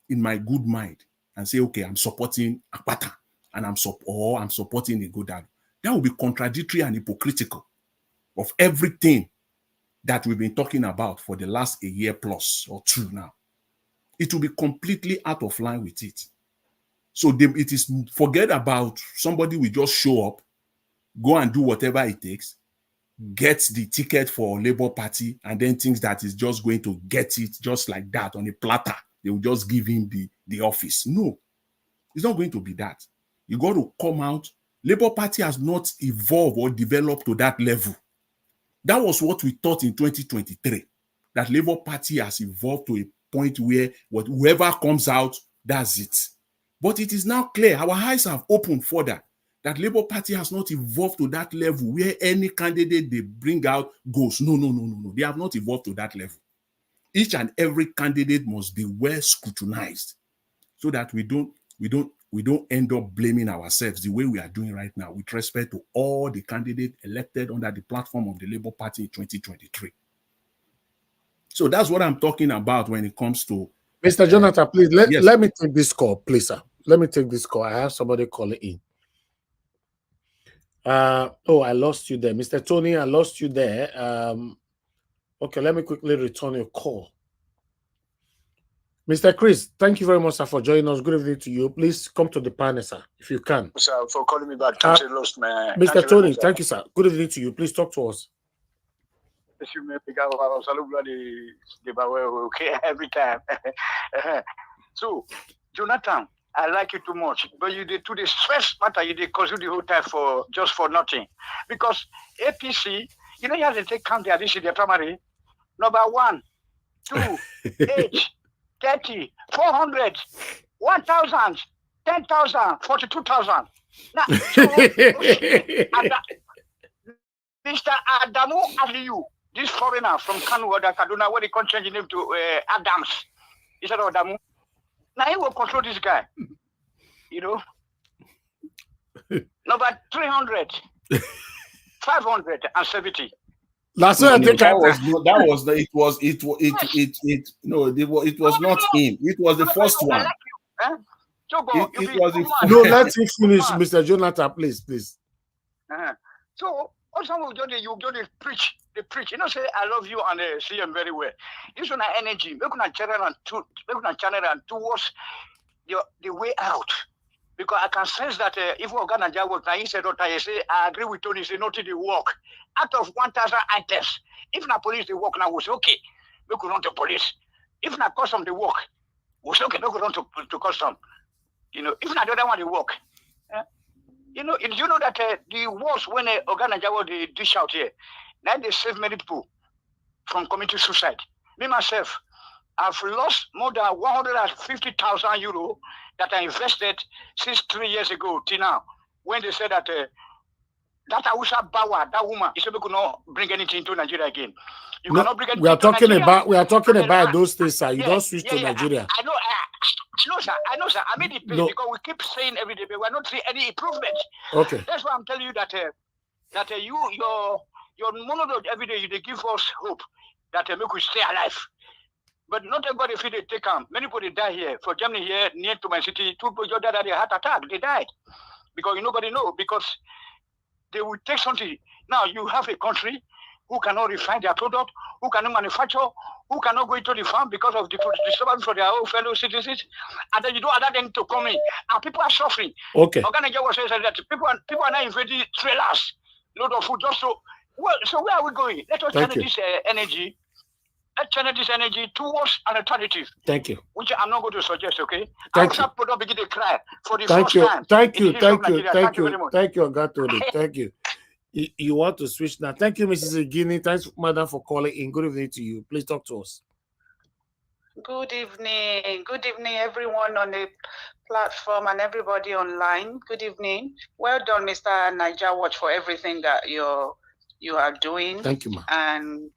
in my good mind, and say, okay, I'm supporting Akpata, and I'm supporting Ighodalo. That will be contradictory and hypocritical of everything that we've been talking about for the last a year plus or two now. It will be completely out of line with it. So it is, forget about somebody will just show up, go and do whatever it takes, get the ticket for Labour Party, and then thinks that is just going to get it just like that on a platter. They will just give him the office. No, it's not going to be that. You got to come out. Labour Party has not evolved or developed to that level. That was what we thought in 2023, that Labour Party has evolved to a point where whoever comes out, that's it. But it is now clear, our eyes have opened further, that Labour Party has not evolved to that level where any candidate they bring out goes. No. They have not evolved to that level. Each and every candidate must be well scrutinized so that we don't end up blaming ourselves the way we are doing right now with respect to all the candidates elected under the platform of the Labour Party in 2023. So that's what I'm talking about when it comes to... Mr. Jonathan, please, yes. let me take this call, please, sir. Let me take this call. I have somebody calling in. Oh, I lost you there. Mr. Tony, I lost you there. Okay, let me quickly return your call. Mr. Chris, thank you very much, sir, for joining us. Good evening to you. Please come to the panel, sir, if you can. Sir, for calling me back. Thank you, lost, man. Mr. Tony, thank you, sir. Good evening to you. Please talk to us. Okay, every time. So, Jonathan, I like you too much, but you did to the stress matter, you did cause you the whole time for just for nothing. Because APC, you know, you have to take count their this in their primary. Number 1, 2, 8, 30, 400, 1,000, 10,000, 42,000. Now, so, Mr. Adamu Aliyu, this foreigner from Kanu or Kaduna, where they can change the name to Adams. He said, Adamu. Now he will control this guy. You know? Number 300, 570. That's what I think it was not him. It was the first one. No, let him finish, Mr. Jonathan, please. So, also, you don't preach. They preach. You know, say, I love you and see him very well. This one energy. We're going to channel and towards the way out. Because I can sense that if we're going to work, he said, I say, I agree with Tony, say, not to the work. Out of 1,000 items, if not police, they work now, we'll say, okay, we could run to police. If not custom, they work, we'll say, okay, we could run to custom. You know, if not the other one, they work. You know that the worst when Oganajawa they dish out here, now they save many people from committing suicide. Me myself, I've lost more than 150,000 euro that I invested since 3 years ago till now. When they said that that Awusa Bawa, that woman, he said we could not bring anything to Nigeria again. You cannot bring anything we are to Nigeria. We are talking about those things, sir. You don't switch to Nigeria. I know, sir. I made it pay because we keep saying every day, but we're not seeing any improvement. Okay. That's why I'm telling you that your monologue every day, they give us hope that make we stay alive. But not everybody feel they take them. Many people they die here. For Germany here, near to my city, 2 people died of heart attack. They died because nobody know, because they will take something. Now you have a country who cannot refine their product, who cannot manufacture, who cannot go into the farm because of the disturbance for their own fellow citizens, and then you don't allow them to come in, and people are suffering. Okay. Organic was saying that people are now invading trailers, load of food just so. Well, so where are we going? Let us channel this energy. Let's channel this energy towards an alternative. Thank you. Which I'm not going to suggest. Okay. Thank you. People begin to cry for the Thank first you. time. Thank you. Thank you. Thank you, Ogatoni. Thank you. You want to switch now? Thank you, Mrs. Igini. Thanks, madam, for calling in. Good evening to you. Please talk to us. Good evening. Good evening, everyone on the platform and everybody online. Good evening. Well done, Mr. Niger Watch, for everything that you are doing. Thank you, ma'am. And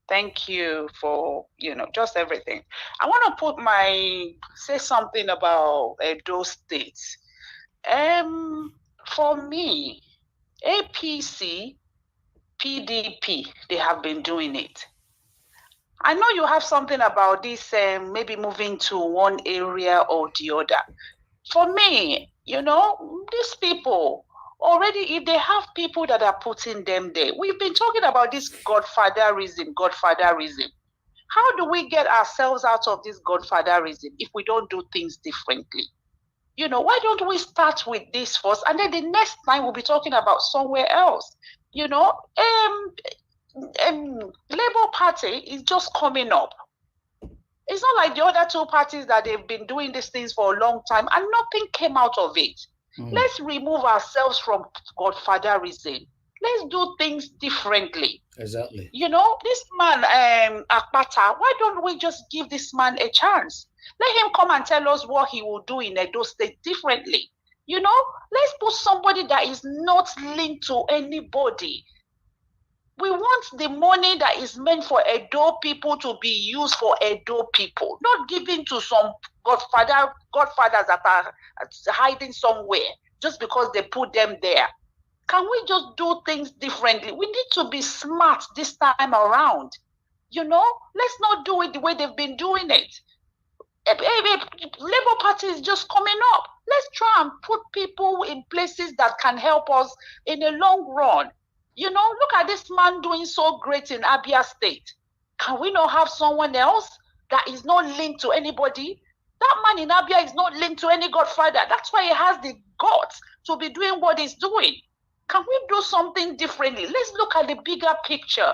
Thank you for, just everything. I want to say something about those states. For me, APC, PDP, they have been doing it. I know you have something about this, maybe moving to one area or the other. For me, these people, already, if they have people that are putting them there, we've been talking about this godfatherism. How do we get ourselves out of this godfatherism if we don't do things differently? Why don't we start with this first, and then the next time we'll be talking about somewhere else? Labour Party is just coming up. It's not like the other two parties that they've been doing these things for a long time and nothing came out of it. Let's remove ourselves from godfatherism. Let's do things differently. Exactly. This man, Akpata, why don't we just give this man a chance? Let him come and tell us what he will do in Edo State differently. Let's put somebody that is not linked to anybody. We want the money that is meant for Edo people to be used for Edo people, not given to some godfathers that are hiding somewhere just because they put them there. Can we just do things differently? We need to be smart this time around. Let's not do it the way they've been doing it. Labour Party is just coming up. Let's try and put people in places that can help us in the long run. Look at this man doing so great in Abia State. Can we not have someone else that is not linked to anybody? That man in Abia is not linked to any godfather. That's why he has the guts to be doing what he's doing. Can we do something differently? Let's look at the bigger picture.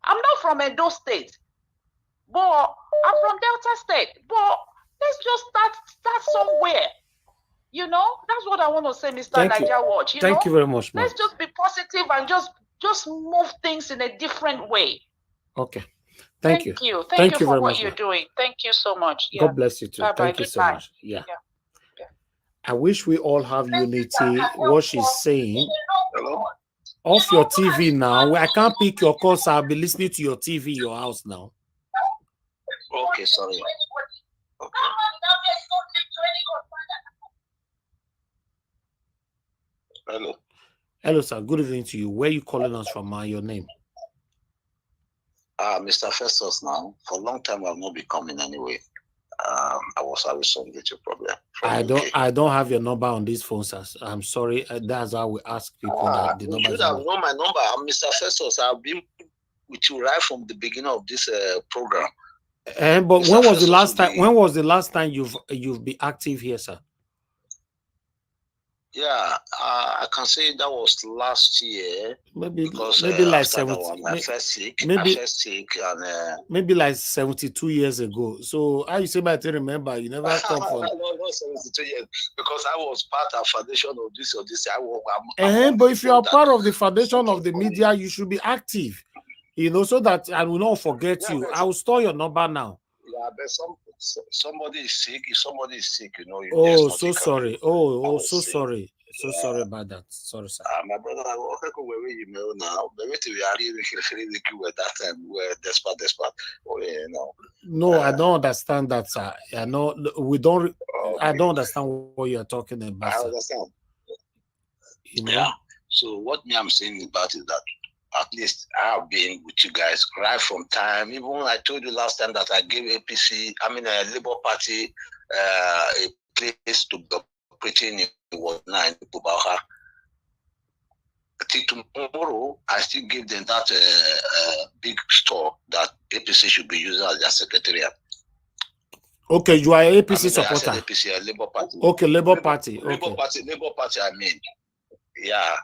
I'm not from Edo State, but I'm from Delta State. But let's just start somewhere. That's what I want to say, Mr. Niger Watch. Thank you very much, ma'am. Let's just be positive and just move things in a different way. Okay. Thank you. Thank you for what you're doing. Thank you so much. Yeah. God bless you too. Bye-bye. Thank you so much. Yeah. Yeah. I wish we all have unity. What she's saying. Hello? Off your TV now. I can't pick your calls. I'll be listening to your TV, your house now. Okay, sorry. Okay. Hello. Hello, sir. Good evening to you. Where are you calling us from? Your name? Mr. Festus now. For a long time, I've not been coming anyway. I was having some little problem. I don't have your number on these phones, sir. I'm sorry. That's how we ask people that the number. You should have known my number. I'm Mr. Festus. I've been with you right from the beginning of this program. But Mr. when was the last time? When was the last time you've been active here, sir? Yeah, I can say that was last year. Maybe like 70. I felt sick. And maybe like 72 years ago. So how you say I remember? You never come from. not 72 years because I was part of foundation of this or this. But if you are part of the foundation of the media, you should be active. So that I will not forget you. I will store your number now. Yeah, but somebody is sick. If somebody is sick, Oh, so sorry. So sorry. So sorry about that. Sorry, sir. My brother, I will where you know now. But we are really with that time where despite. No, I don't understand that, sir. I know we don't. I don't understand what you are talking about. I understand. Yeah. So what I'm saying about is that at least I have been with you guys right from time. Even when I told you last time that I gave Labour Party, a place to be operating in in Pubaha. Till tomorrow, I still give them that big store that APC should be using as their secretariat. Okay, you are an APC supporter. I said APC, Labour Party. Okay, Labour Party. Labour Party, I mean. Yeah.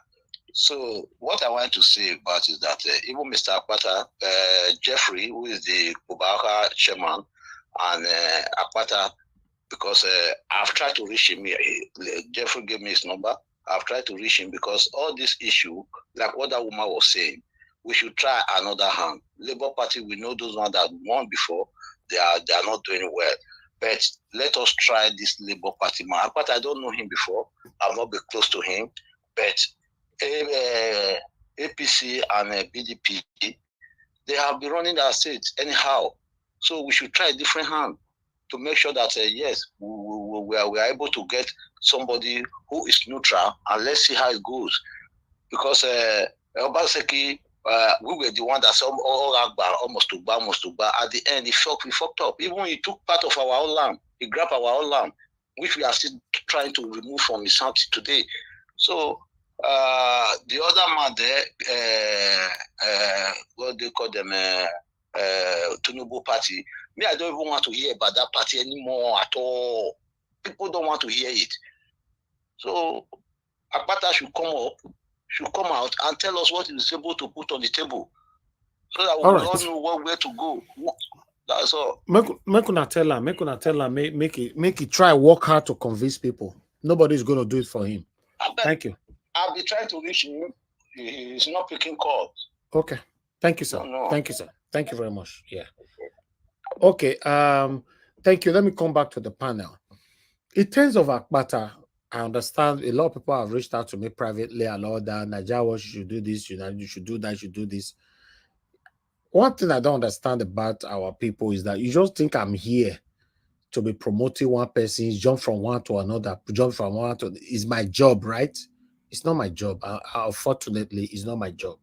So what I want to say about is that even Mr. Akpata, Jeffrey, who is the Pubaha chairman, and Akpata, because I've tried to reach him. Jeffrey gave me his number. I've tried to reach him because all this issue, like what that woman was saying, we should try another hand. Labour Party, we know those ones that won before, they are not doing well. But let us try this Labour Party man. But I don't know him before. I've not been close to him. But APC and BDP, they have been running our state anyhow. So we should try a different hand to make sure that, yes, we are able to get somebody who is neutral, and let's see how it goes. Because Obaseki, we were the one that said almost to bar. At the end, we fucked up. Even he took part of our own land. He grabbed our own land, which we are still trying to remove from his house today. So the other man there, what do you call them, Tinubu party, me, I don't even want to hear about that party anymore at all. People don't want to hear it. So Akpata should come out and tell us what he is able to put on the table, so that we all know where to go. That's all. Make una tell her, make it try work hard to convince people. Nobody's going to do it for him. Thank you. I'll be trying to reach him. He's not picking calls. Okay. Thank you, sir. No. Thank you, sir. Thank you very much. Yeah. Okay. Thank you. Let me come back to the panel. In terms of Akpata, I understand a lot of people have reached out to me privately and all that. Nigeria, you should do this, you should do that, you should do this. One thing I don't understand about our people is that you just think I'm here to be promoting one person, jump from one to another, is my job, right? It's not my job. Unfortunately, it's not my job.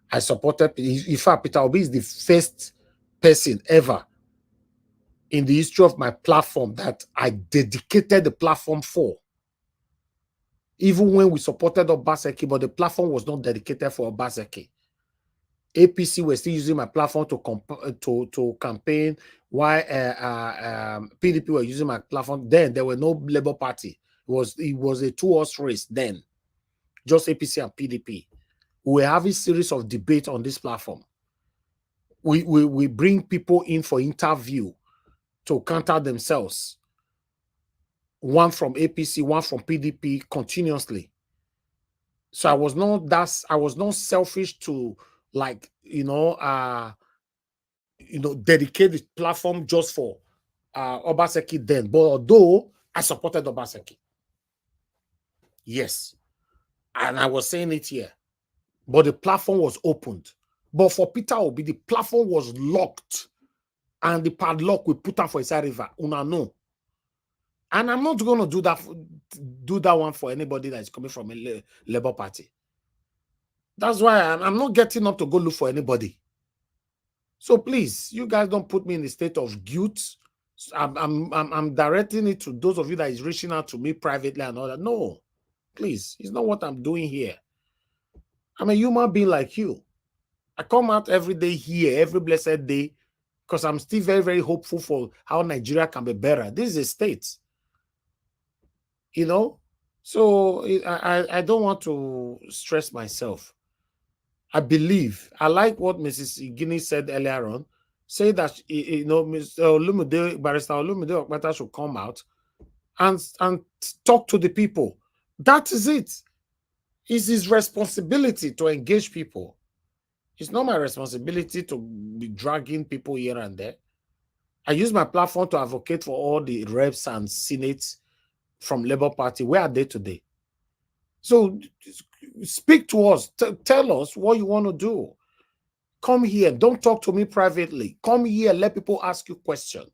I supported, in fact, Peter Obi is the first person ever in the history of my platform that I dedicated the platform for. Even when we supported Obaseki, but the platform was not dedicated for Obaseki. APC were still using my platform to campaign, while PDP were using my platform. Then there were no Labour Party. It was a two-horse race then, just APC and PDP. We were having a series of debate on this platform. We bring people in for interview to counter themselves. One from APC, one from PDP, continuously. So I was not selfish to dedicate the platform just for Obaseki then. But although I supported Obaseki, yes, and I was saying it here, but the platform was opened. But for Peter Obi, the platform was locked, and the padlock we put on for Isa River. Una know. And I'm not going to do that one for anybody that is coming from a Labour Party. That's why I'm not getting up to go look for anybody. So please, you guys don't put me in the state of guilt. I'm directing it to those of you that is reaching out to me privately and all that. No, please, it's not what I'm doing here. I'm a human being like you. I come out every day here, every blessed day, because I'm still very, very hopeful for how Nigeria can be better. This is a state. So I don't want to stress myself. I believe, I like what Mrs. Igini said earlier on, say that, Mr. Olumide, Barrister Olumide Okpata should come out and talk to the people. That is it. It's his responsibility to engage people. It's not my responsibility to be dragging people here and there. I use my platform to advocate for all the reps and senates from Labour Party. Where are they today? So speak to us. Tell us what you want to do. Come here. Don't talk to me privately. Come here. Let people ask you questions.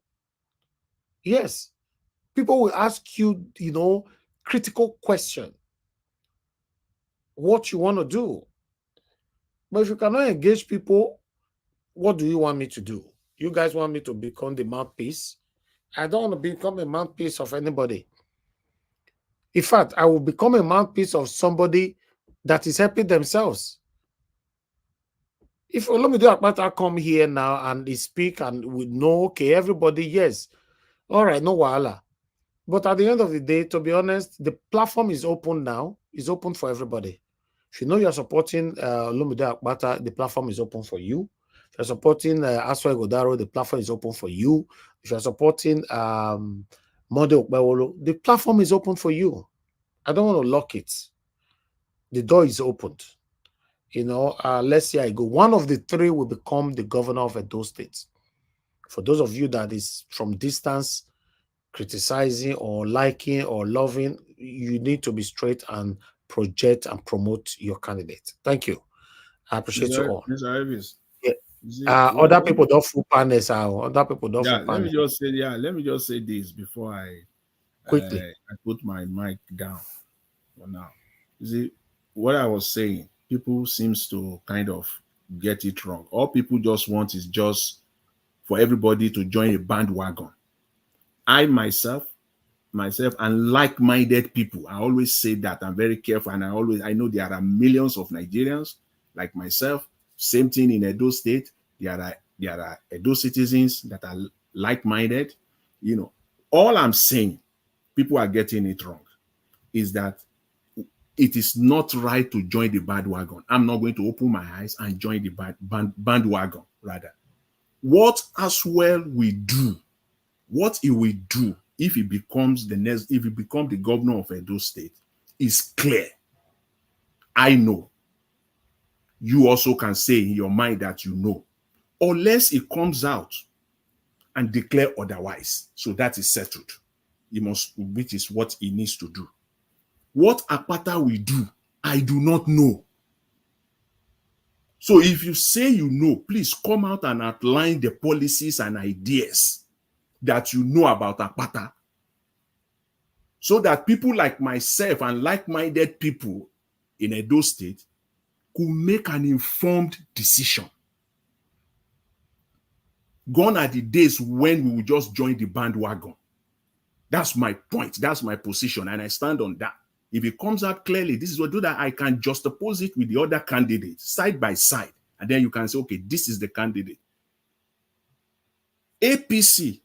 Yes. People will ask you, critical question. What you want to do. But if you cannot engage people, what do you want me to do? You guys want me to become the mouthpiece? I don't want to become a mouthpiece of anybody. In fact, I will become a mouthpiece of somebody that is helping themselves. If Olumide Akpata come here now and he speak and we know, okay, everybody, yes, all right, no wahala. But at the end of the day, to be honest, the platform is open now. It's open for everybody. If you know you're supporting Olumide Akpata, the platform is open for you. If you're supporting Aswa Godaro, the platform is open for you. If you're supporting Mode Okpewolo, the platform is open for you. I don't want to lock it. The door is opened. Let's see how I go. One of the three will become the governor of Edo State. For those of you that is from distance, criticizing or liking or loving, you need to be straight and project and promote your candidate. Thank you. I appreciate you all. Mr. Elvis, Other people don't full panels. Other people don't full panels. Let me just say this before I put my mic down for now. You see, what I was saying, people seems to kind of get it wrong. All people just want is just for everybody to join a bandwagon. I myself and like-minded people, I always say that I'm very careful, and I know there are millions of Nigerians like myself. Same thing in Edo State. There are Edo citizens that are like-minded. You know, all I'm saying, people are getting it wrong, is that it is not right to join the bandwagon. I'm not going to open my eyes and join the bandwagon. Rather, what as well we do, what he will do if he becomes the governor of Edo State is clear. I know. You also can say in your mind that you know, unless he comes out and declare otherwise. So that is settled. Which is what he needs to do. What Akpata will do, I do not know. So if you say you know, please come out and outline the policies and ideas that you know about Akpata, so that people like myself and like-minded people in Edo State could make an informed decision. Gone are the days when we will just join the bandwagon. That's my point. That's my position, and I stand on that. If it comes out clearly, this is what do that, I can juxtapose it with the other candidates side by side, and then you can say, okay, this is the candidate. APC,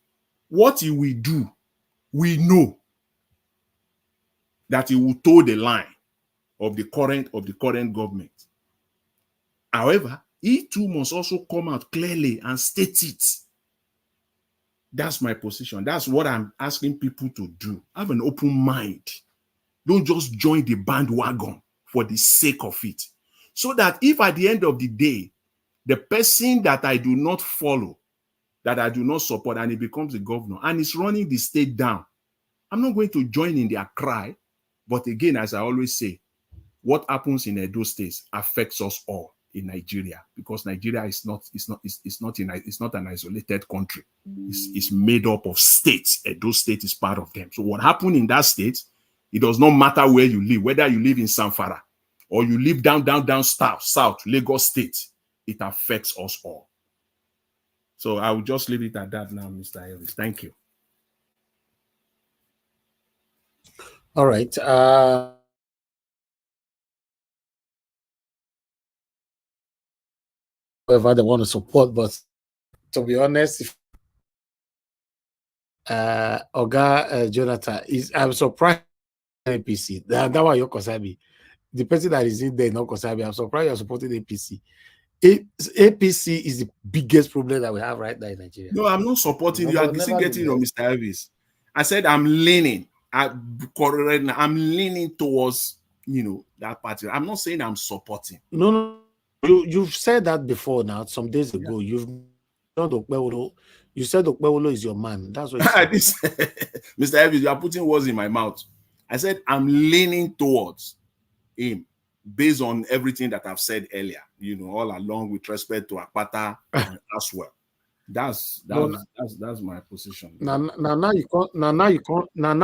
what he will do, we know that he will toe the line of the current government. However, he too must also come out clearly and state it. That's my position. That's what I'm asking people to do. Have an open mind. Don't just join the bandwagon for the sake of it. So that if at the end of the day, the person that I do not follow, that I do not support, and he becomes the governor and is running the state down, I'm not going to join in their cry. But again, as I always say, what happens in Edo State affects us all in Nigeria, because Nigeria is not an isolated country. It's made up of states. Edo State is part of them. So what happened in that state, it does not matter where you live, whether you live in Zamfara or you live down south, Lagos State, it affects us all. So I will just leave it at that now, Mr. Ellis. Thank you. All right. Whoever they want to support, but to be honest, if Oga Jonathan I'm surprised APC. That was your Kosabi. The person that is in there, not Kosabi. I'm surprised you're supporting APC. APC is the biggest problem that we have right now in Nigeria. No, I'm not supporting you. I'm still getting on Mr. Elvis. I said I'm leaning. I'm leaning towards that party. I'm not saying I'm supporting. No. You've said that before now, some days ago. You've not Okpewolo. You said Okpewolo is your man. That's what you said. Mr. Elvis, you are putting words in my mouth. I said I'm leaning towards him based on everything that I've said earlier, all along with respect to Akpata as well. That's my position. Now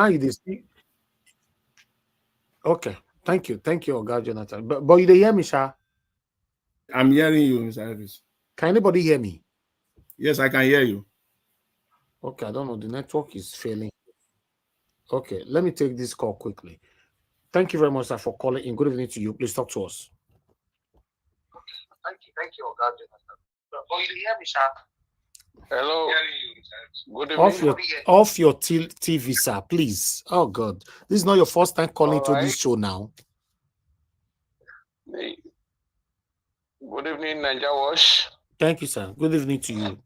you speak. Okay. Thank you, Oga Jonathan. But you hear me, sir? I'm hearing you, Mr. Elvis. Can anybody hear me? Yes, I can hear you. Okay, I don't know. The network is failing. Okay, let me take this call quickly. Thank you very much, sir, for calling in. Good evening to you. Please talk to us. Thank you, Oga Jonathan. Oh, you hear me, sir? Hello. Good evening. Off your TV, sir, please. Oh God, this is not your first time calling to this show now. Hey. Good evening, Naija Wash. Thank you, sir. Good evening to you.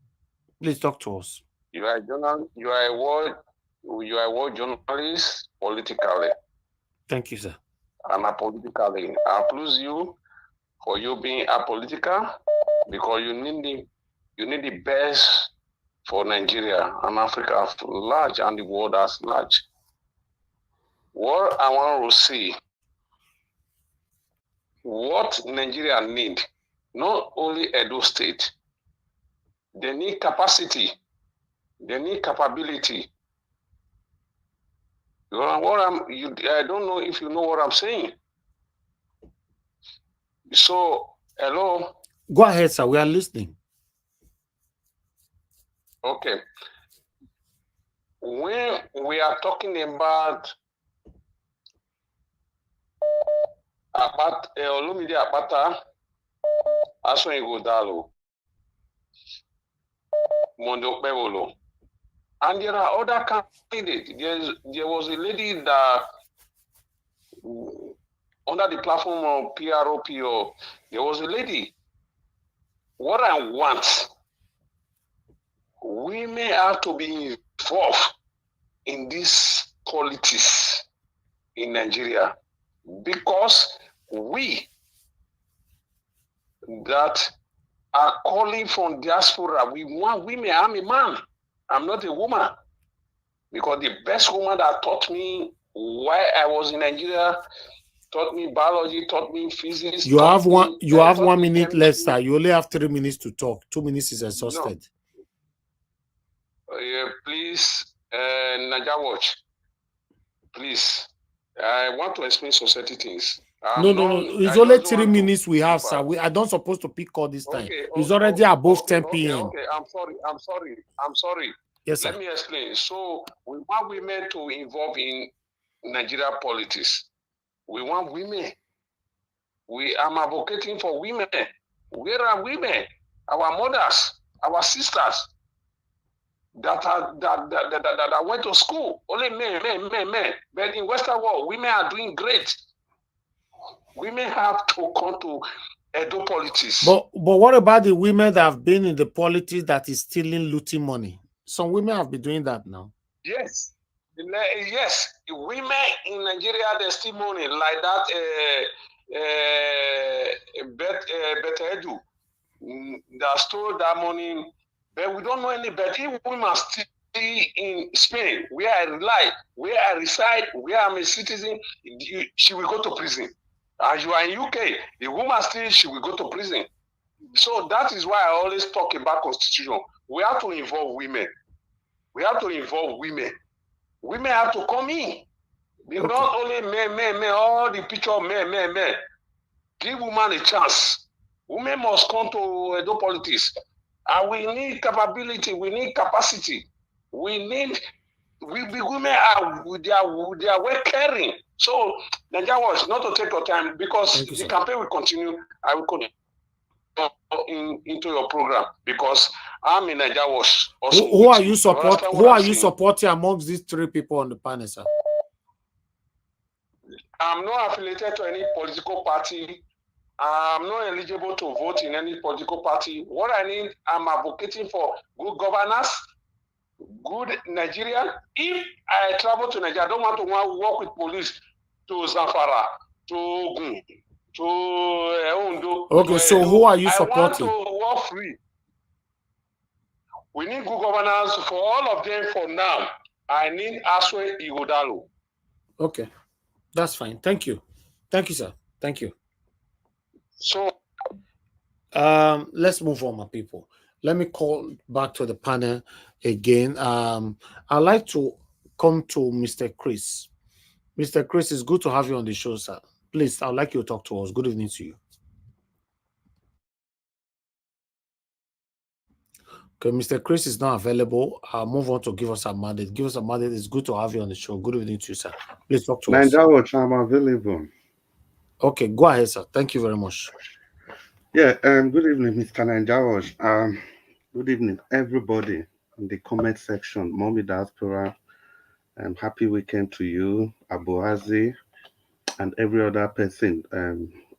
Please talk to us. You are a war journalist politically. Thank you, sir. And apolitically. I applaud you for you being apolitical, because you need the best for Nigeria and Africa at large and the world as large. What I want to see, what Nigeria need, not only Edo State, They need capacity. They need capability. You know what I don't know if you know what I'm saying. So, hello? Go ahead, sir. We are listening. Okay. When we are talking about Olumide Akpata, Asun Ighodalo, Mondo Pevolo, and there are other candidates. There was a lady that under the platform of PROPO, there was a lady. What I want, women have to be involved in this politics in Nigeria, because we that are calling from diaspora, we want women. I'm a man, I'm not a woman, because the best woman that taught me why I was in Nigeria, taught me biology, taught me physics. You have one. You have 1 minute chemistry. left, sir. You only have 3 minutes to talk. 2 minutes is exhausted. No. Please, Naija Watch. Please, I want to explain society things. No. It's only 3 minutes we have, sir. I don't supposed to pick all this time. It's already above 10 p.m. Okay, I'm sorry. Yes, sir. Let me explain. So we want women to involve in Nigeria politics. We want women. I'm advocating for women. Where are women? Our mothers, our sisters that went to school. Only men. But in Western world, women are doing great. Women have to come to Edo politics. But what about the women that have been in the politics that is stealing, looting money? Some women have been doing that now. Yes. Women in Nigeria, they steal money like that. Better Edu that stole that money, but we don't know any better. Women still in Spain, where I rely, where I reside, where I'm a citizen. She will go to prison. As you are in UK, the woman still, she will go to prison. So that is why I always talk about constitution. We have to involve women. Women have to come in. Not only men, all the picture of men. Give women a chance. Women must come to Edo politics. And we need capability, we need capacity. Women are with their work caring. So Naija Watch, not to take your time, because the campaign will continue. I will continue into your program, because I'm in Naija Watch. Who are you supporting? Who are you supporting amongst these 3 people on the panel, sir? I'm not affiliated to any political party. I'm not eligible to vote in any political party. What I need, I'm advocating for good governance, good Nigeria. If I travel to Nigeria, I don't want to work with police to Zamfara, to Ogun, to Ondo. Okay, so who are you supporting? I want to work free. We need good governance for all of them for now. I need Asun Ighodalo. Okay, that's fine. Thank you. Thank you, sir. Thank you. So, let's move on, my people. Let me call back to the panel again. I'd like to come to Mr. Chris. Mr. Chris, it's good to have you on the show, sir. Please, I'd like you to talk to us. Good evening to you. Okay, Mr. Chris is not available. I'll move on to Give Us a Mandate. Give Us a Mandate. It's good to have you on the show. Good evening to you, sir. Please talk to us. Naija Watch, I'm available. Okay, go ahead, sir. Thank you very much. Yeah, good evening, Mr. Naija Watch. Good evening, everybody in the comment section. Mommy Diaspora, happy weekend to you, Abuazi, and every other person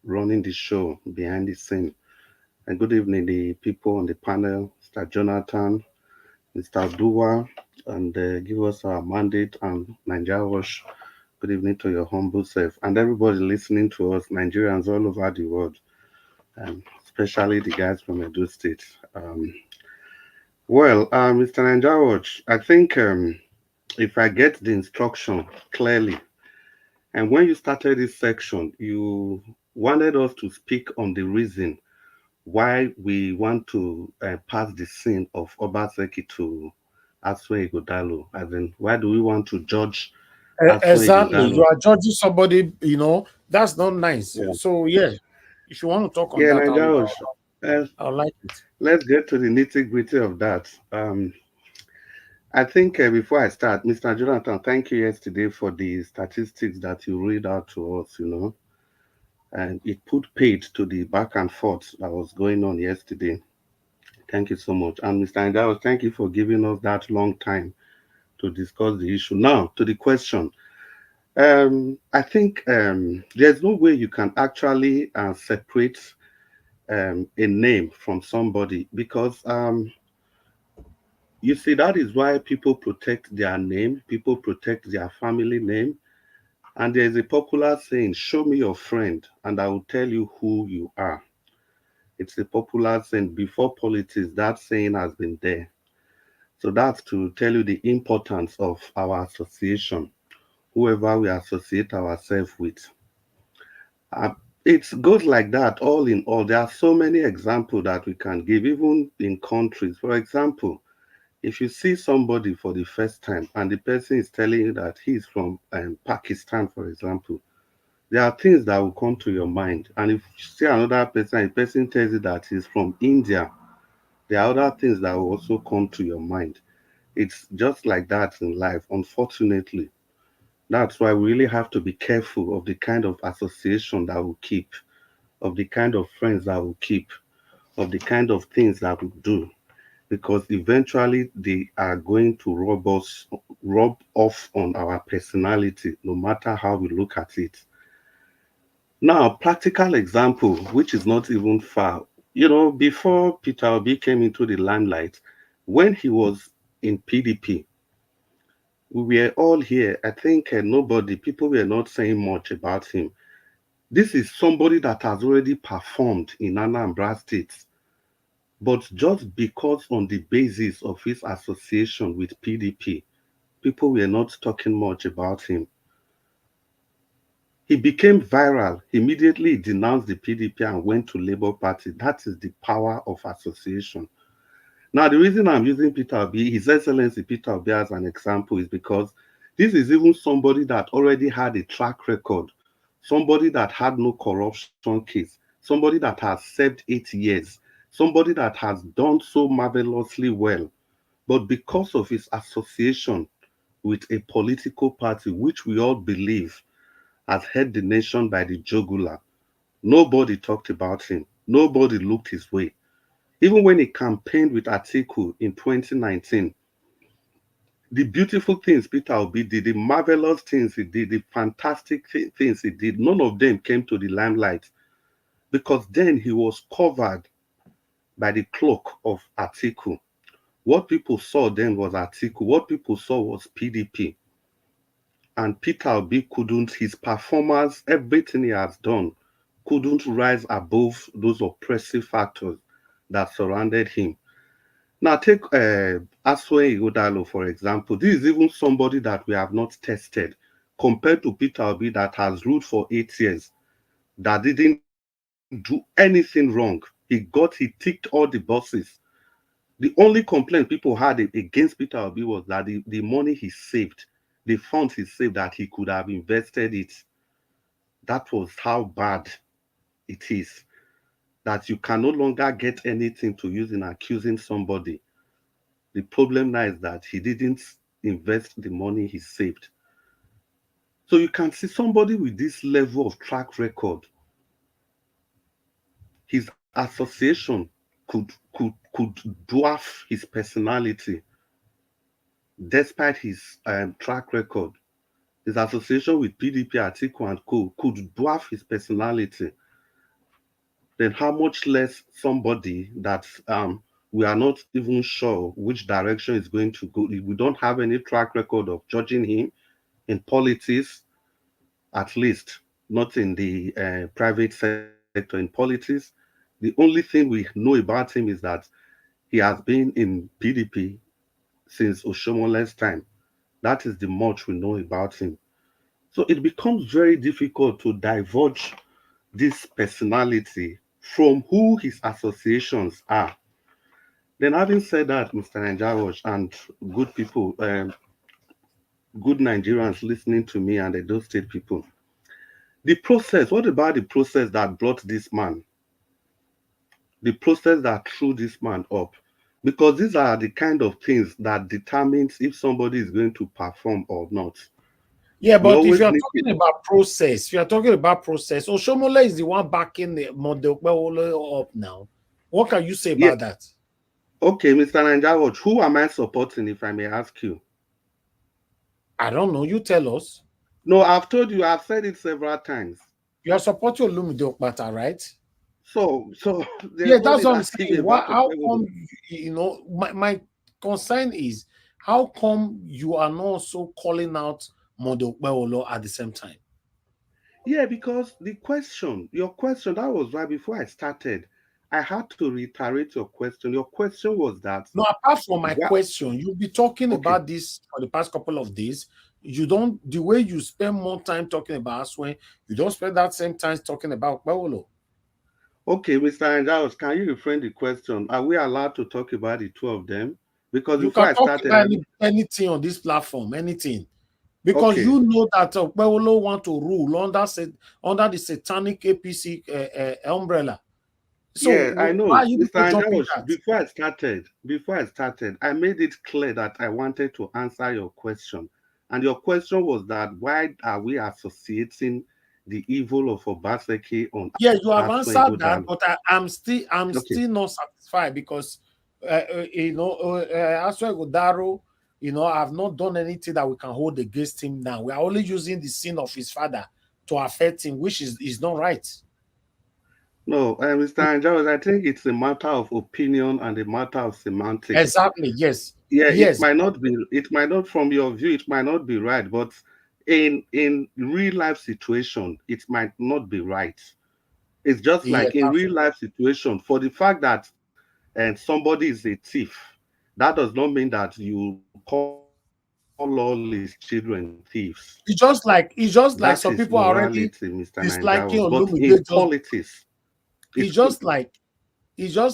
running the show behind the scene. And good evening, the people on the panel, Mr. Jonathan, Mr. Dua, and Give Us a Mandate, and Naija Watch. Good evening to your humble self, and everybody listening to us, Nigerians all over the world, especially the guys from Edo State. Mr. Naija Watch, I think if I get the instruction clearly, and when you started this section, you wanted us to speak on the reason why we want to pass the sin of Obaseki to Asue Igodalo. As in, why do we want to judge Asue Exactly. You Igodalo? are judging somebody, that's not nice. Yeah. So, yeah, if you want to talk on Yeah, that, Nigeria, I'll like it. let's get to the nitty gritty of that. I think before I start, Mr. Jonathan, thank you yesterday for the statistics that you read out to us, and it put paid to the back and forth that was going on yesterday. Thank you so much. And Mr. Ndao, thank you for giving us that long time to discuss the issue. Now, to the question. I think there's no way you can actually separate a name from somebody because you see, that is why people protect their name, people protect their family name. And there's a popular saying, show me your friend and I will tell you who you are. It's a popular saying. Before politics, that saying has been there. So that's to tell you the importance of our association, whoever we associate ourselves with. Uh, it goes like that, all in all. There are so many examples that we can give, even in countries. For example, if you see somebody for the first time and the person is telling you that he's from Pakistan, for example, there are things that will come to your mind. And if you see another person, a person tells you that he's from India, there are other things that will also come to your mind. It's just like that in life, unfortunately. That's why we really have to be careful of the kind of association that we keep, of the kind of friends that we keep, of the kind of things that we do, because eventually they are going to rub off on our personality, no matter how we look at it. Now, practical example, which is not even far. Before Peter Obi came into the limelight, when he was in PDP, we were all here. I think people were not saying much about him. This is somebody that has already performed in Anambra State. But just because on the basis of his association with PDP, people were not talking much about him. He became viral. Immediately he denounced the PDP and went to Labour Party. That is the power of association. Now, the reason I'm using Peter Obi, His Excellency Peter Obi as an example is because this is even somebody that already had a track record, somebody that had no corruption case, somebody that has served 8 years, somebody that has done so marvelously well. But because of his association with a political party, which we all believe has held the nation by the jugular, nobody talked about him. Nobody looked his way. Even when he campaigned with Atiku in 2019, the beautiful things Peter Obi did, the marvelous things he did, the fantastic things he did, none of them came to the limelight because then he was covered by the cloak of Atiku. What people saw then was Atiku. What people saw was PDP. And Peter Obi couldn't, his performance, everything he has done, couldn't rise above those oppressive factors that surrounded him. Now, take Asue Igodalo, for example. This is even somebody that we have not tested compared to Peter Obi that has ruled for 8 years, that didn't do anything wrong. He ticked all the boxes. The only complaint people had against Peter Obi was that the money he saved, the funds he saved, that he could have invested it. That was how bad it is. That you can no longer get anything to use in accusing somebody. The problem now is that he didn't invest the money he saved. So you can see somebody with this level of track record, his association could dwarf his personality despite his track record. His association with PDP, Atiku and Co. could dwarf his personality. Then how much less somebody that we are not even sure which direction is going to go. We don't have any track record of judging him in politics, at least not in the private sector. In politics, the only thing we know about him is that he has been in PDP since Oshomole's time. That is the much we know about him. So it becomes very difficult to divulge this personality from who his associations are. Then having said that, Mr. Nanjawash and good people, good Nigerians listening to me and those state people, the process, what about the process that brought this man? The process that threw this man up? Because these are the kind of things that determines if somebody is going to perform or not. Yeah, We but if always you are need talking about process, Oshomola is the one backing the Mondokbewolo up now. What can you say about that? Okay, Mr. Nanjawash, who am I supporting, if I may ask you? I don't know. You tell us. No, I've told you, I've said it several times. You are supporting Olumide Okpata, right? So yeah, that's what I'm saying. How come, my concern is, how come you are not also calling out Mondokbewolo at the same time? Yeah, because your question, that was right before I started. I had to reiterate your question. Your question was that. No, apart from my question, you'll be talking about this for the past couple of days. You don't, the way you spend more time talking about Aswen, you don't spend that same time talking about Okpewolo. Okay, Mr. Angelos, can you reframe the question? Are we allowed to talk about the two of them? Because you before can I talk started, about anything on this platform, anything. Because you know that Okpewolo want to rule under the satanic APC umbrella. So yeah, I know, why are you Mr. jumping Angelos, that? before I started, I made it clear that I wanted to answer your question. And your question was that why are we associating the evil of Obaseki on? Yeah, you have answered that, Ighodalo? but I'm still not satisfied because Aswe Godaro, I've not done anything that we can hold against him now. We are only using the sin of his father to affect him, which is not right. No, Mr. Angelos, I think it's a matter of opinion and a matter of semantics. Exactly, yes. Yeah, yes. It might not, from your view, it might not be right, but in real life situation, it might not be right. It's just like in real life situation, for the fact that somebody is a thief, that does not mean that you call all his children thieves. It's just like That some is people are already morality, Mr. disliking Nanjawas. But Olumide. in politics, It's just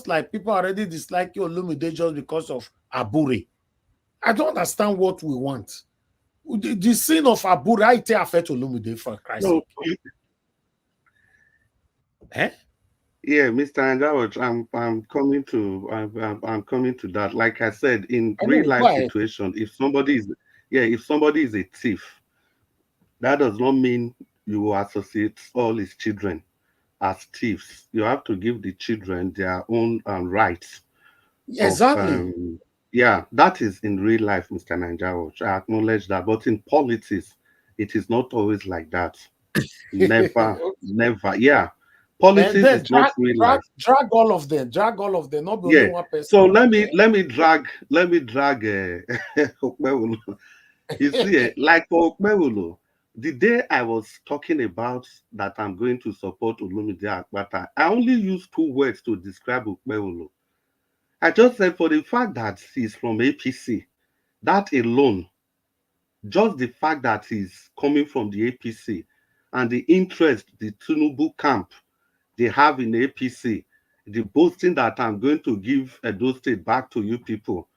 like people are already disliking Olumide just because of Abure. I don't understand what we want. The sin of Abure, I take affect Olumide for Christ's sake. Yeah, Mr. Anjawaj, I'm coming to that. Like I said, in real life situation, if somebody is a thief, that does not mean you associate all his children as thieves. You have to give the children their own rights. Exactly. Yeah, that is in real life, Mr. Nanjawaj. I acknowledge that. But in politics, it is not always like that. Never, never. Yeah. Politics is not real life. Drag all of them. Not only one person. So let me drag Okpewolo. You see, like for Okpewolo, the day I was talking about that I'm going to support Olumide Akpata, I only used 2 words to describe Okpewolo. I just said for the fact that he's from APC, that alone, just the fact that he's coming from the APC and the interest the Tinubu camp they have in APC, the boasting that I'm going to give Edo State back to you people.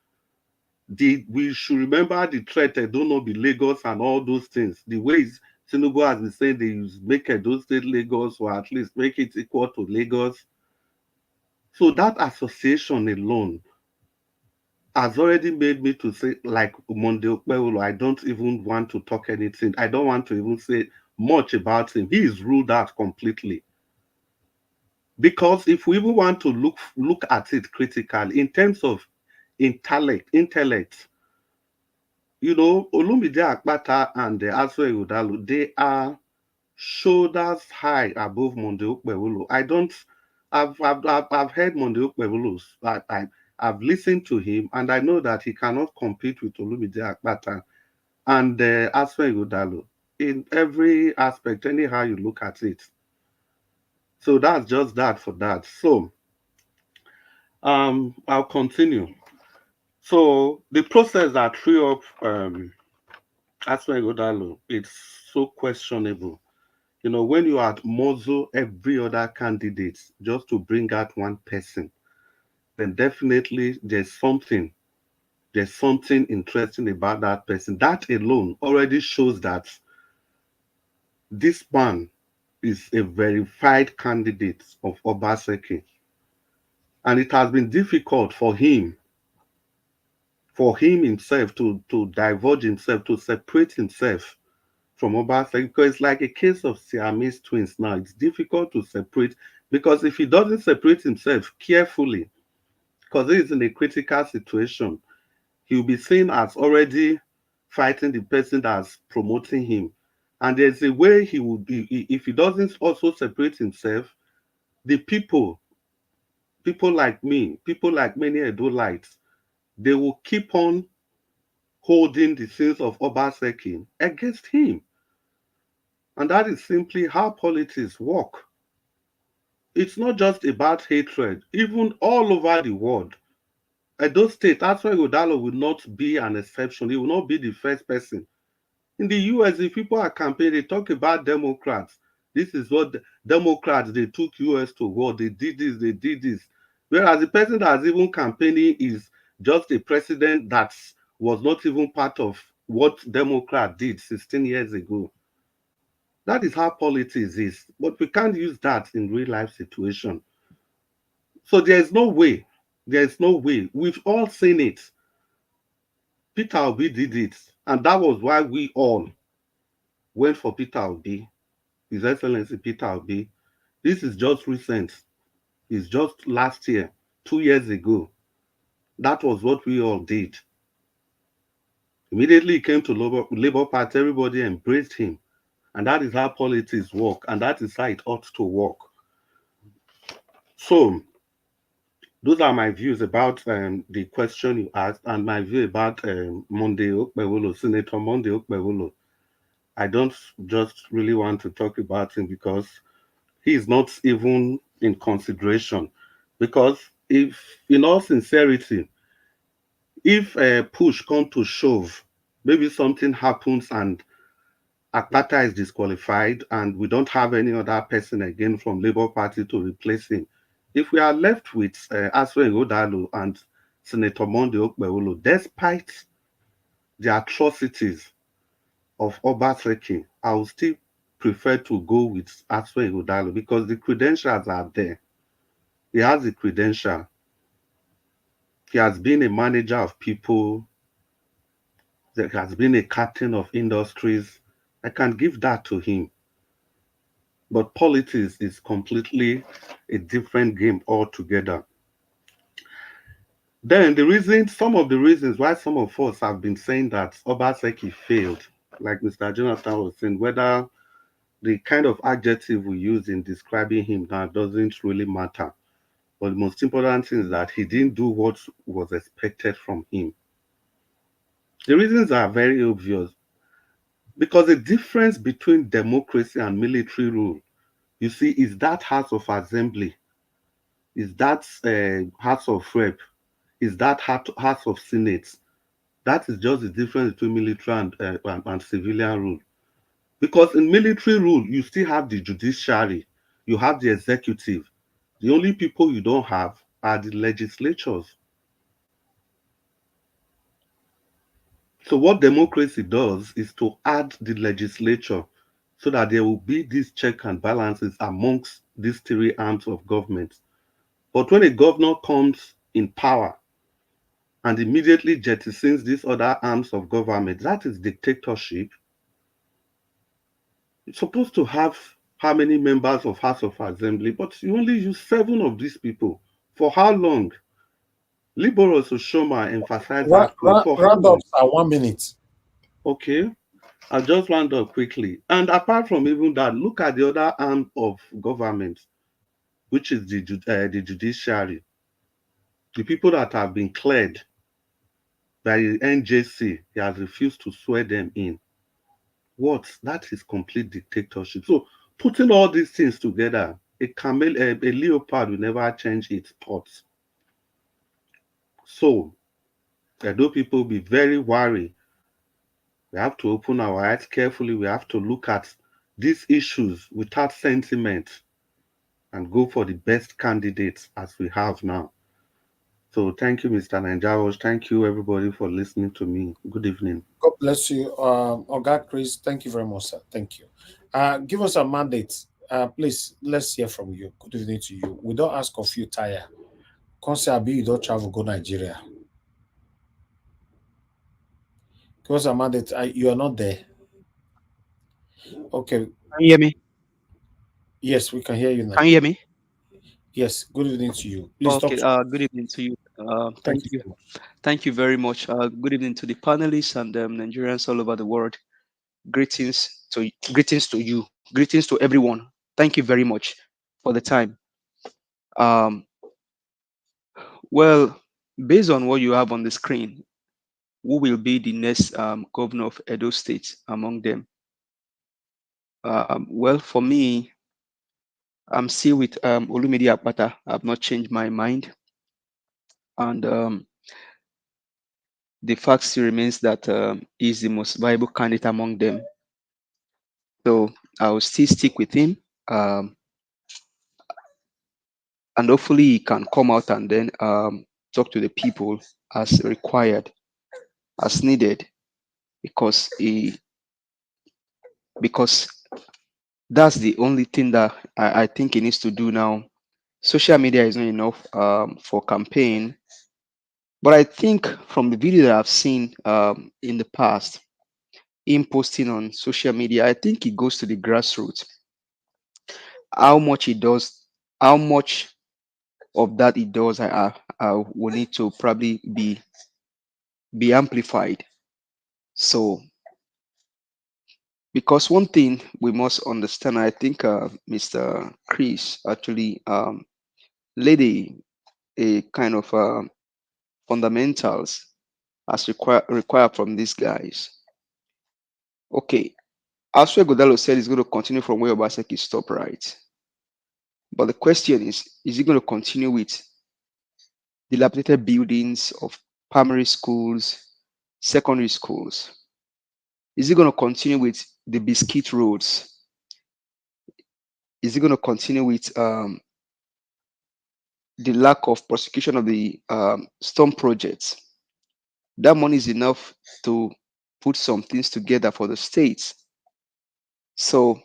We should remember the threat Edo not be Lagos and all those things. The ways Tinubu has been saying they make Edo State Lagos or at least make it equal to Lagos. So that association alone has already made me to say, like Monde Okpewolo, I don't even want to talk anything. I don't want to even say much about him. He is ruled out completely. Because if we even want to look at it critically in terms of intellect, Olumide Akpata and Aswe Ighodalo, they are shoulders high above Monde Okpewolo. I've heard Monde Okpewolo. I've listened to him, and I know that he cannot compete with Olumide Akpata and Aswe Ighodalo in every aspect, anyhow you look at it. So that's just that for that. So I'll continue. So the process that threw up Aswe Ighodalo, it's so questionable. You know, when you are muzzle every other candidate just to bring out one person, then definitely there's something interesting about that person. That alone already shows that this man is a verified candidate of Obaseki. And it has been difficult for him himself to diverge himself, to separate himself from Obaseki, because it's like a case of Siamese twins now. It's difficult to separate, because if he doesn't separate himself carefully, because he is in a critical situation, he'll be seen as already fighting the person that's promoting him. And there's a way he will be, if he doesn't also separate himself, the people like me, people like many Edolites, they will keep on holding the sins of Obaseki against him. And that is simply how politics work. It's not just about hatred, even all over the world. Edo State, that's why Godalo will not be an exception. He will not be the first person. In the US, if people are campaigning, they talk about Democrats. This is what Democrats, they took US to war. They did this, they did this. Whereas the person that's even campaigning is just a president that was not even part of what Democrat did 16 years ago. That is how politics is. But we can't use that in real life situation. So there is no way. There is no way. We've all seen it. Peter Obi did it. And that was why we all went for Peter Obi. His Excellency Peter Obi. This is just recent. It's just last year, 2 years ago. That was what we all did. Immediately he came to Labour Party, everybody embraced him. And that is how politics work. And that is how it ought to work. So, those are my views about the question you asked, and my view about Monday Okpewolo, Senator Monday Okpewolo. I don't just really want to talk about him because he is not even in consideration. Because if, in all sincerity, if push comes to shove, maybe something happens and Akpata is disqualified and we don't have any other person again from Labour Party to replace him, if we are left with Aswe Godalo and Senator Monday Okpewolo, despite the atrocities of Obaseki, I would still prefer to go with Aswe Godalo because the credentials are there. He has the credential. He has been a manager of people. He has been a captain of industries. I can give that to him. But politics is completely a different game altogether. Then some of the reasons why some of us have been saying that Obaseki failed, like Mr. Jonathan was saying, whether the kind of adjective we use in describing him now doesn't really matter. But the most important thing is that he didn't do what was expected from him. The reasons are very obvious. Because the difference between democracy and military rule, you see, is that House of Assembly, is that House of Rep, is that House of Senate. That is just the difference between military and civilian rule. Because in military rule, you still have the judiciary, you have the executive. The only people you don't have are the legislatures. So what democracy does is to add the legislature so that there will be these check and balances amongst these three arms of government. But when a governor comes in power and immediately jettisons these other arms of government, that is dictatorship. It's supposed to have how many members of House of Assembly, but you only use 7 of these people. For how long? Liberals Oshoma emphasized that point. For how Round up, long? sir, 1 minute. Okay. I'll just round up quickly. And apart from even that, look at the other arm of government, which is the judiciary. The people that have been cleared by the NJC, he has refused to swear them in. What? That is complete dictatorship. So putting all these things together, a leopard will never change its spots. So, Edo people be very worried. We have to open our eyes carefully. We have to look at these issues without sentiment and go for the best candidates as we have now. So thank you, Mr. Nanjaros. Thank you, everybody, for listening to me. Good evening. God bless you. Oga Chris, thank you very much, sir. Thank you. Give us a mandate. Please, let's hear from you. Good evening to you. We don't ask of you, tire. Consider you don't travel, go Nigeria. Give us a mandate. You are not there. Okay. Can you hear me? Yes, we can hear you now. Can you hear me? Yes. Good evening to you. Please Okay. talk. Good evening to you. Thank Thank you. Thank you very much. Good evening to the panelists and Nigerians all over the world. Greetings to you. Greetings to everyone. Thank you very much for the time. Um, well, based on what you have on the screen, who will be the next governor of Edo State among them? Well, for me, I'm still with Olumide Akpata. I've not changed my mind, and the fact still remains that he's the most viable candidate among them. So I will still stick with him, and hopefully he can come out and then talk to the people as required, as needed, because that's the only thing that I think he needs to do now. Social media is not enough for campaign, but I think from the video that I've seen in the past, him posting on social media, I think he goes to the grassroots. How much he does, how much of that he does, I will need to probably be amplified. So, because one thing we must understand, I think Mr. Chris actually laid a kind of fundamentals as required from these guys. Okay, Aswe Godalo said he's going to continue from where Obaseki stopped, right? But the question is he going to continue with dilapidated buildings of primary schools, secondary schools? Is he going to continue with the biscuit roads? Is he going to continue with the lack of prosecution of the storm projects? That money is enough to put some things together for the states. So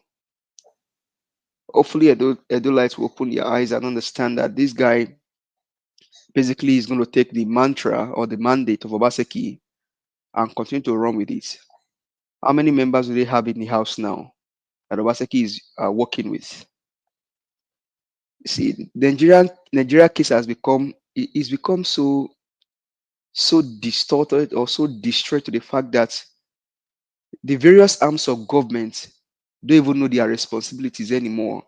hopefully Edo will open their eyes and understand that this guy basically is going to take the mantra or the mandate of Obaseki and continue to run with it. How many members do they have in the house now that Obaseki is working with? See, the Nigeria case has become so distorted or so destroyed to the fact that the various arms of government don't even know their responsibilities anymore.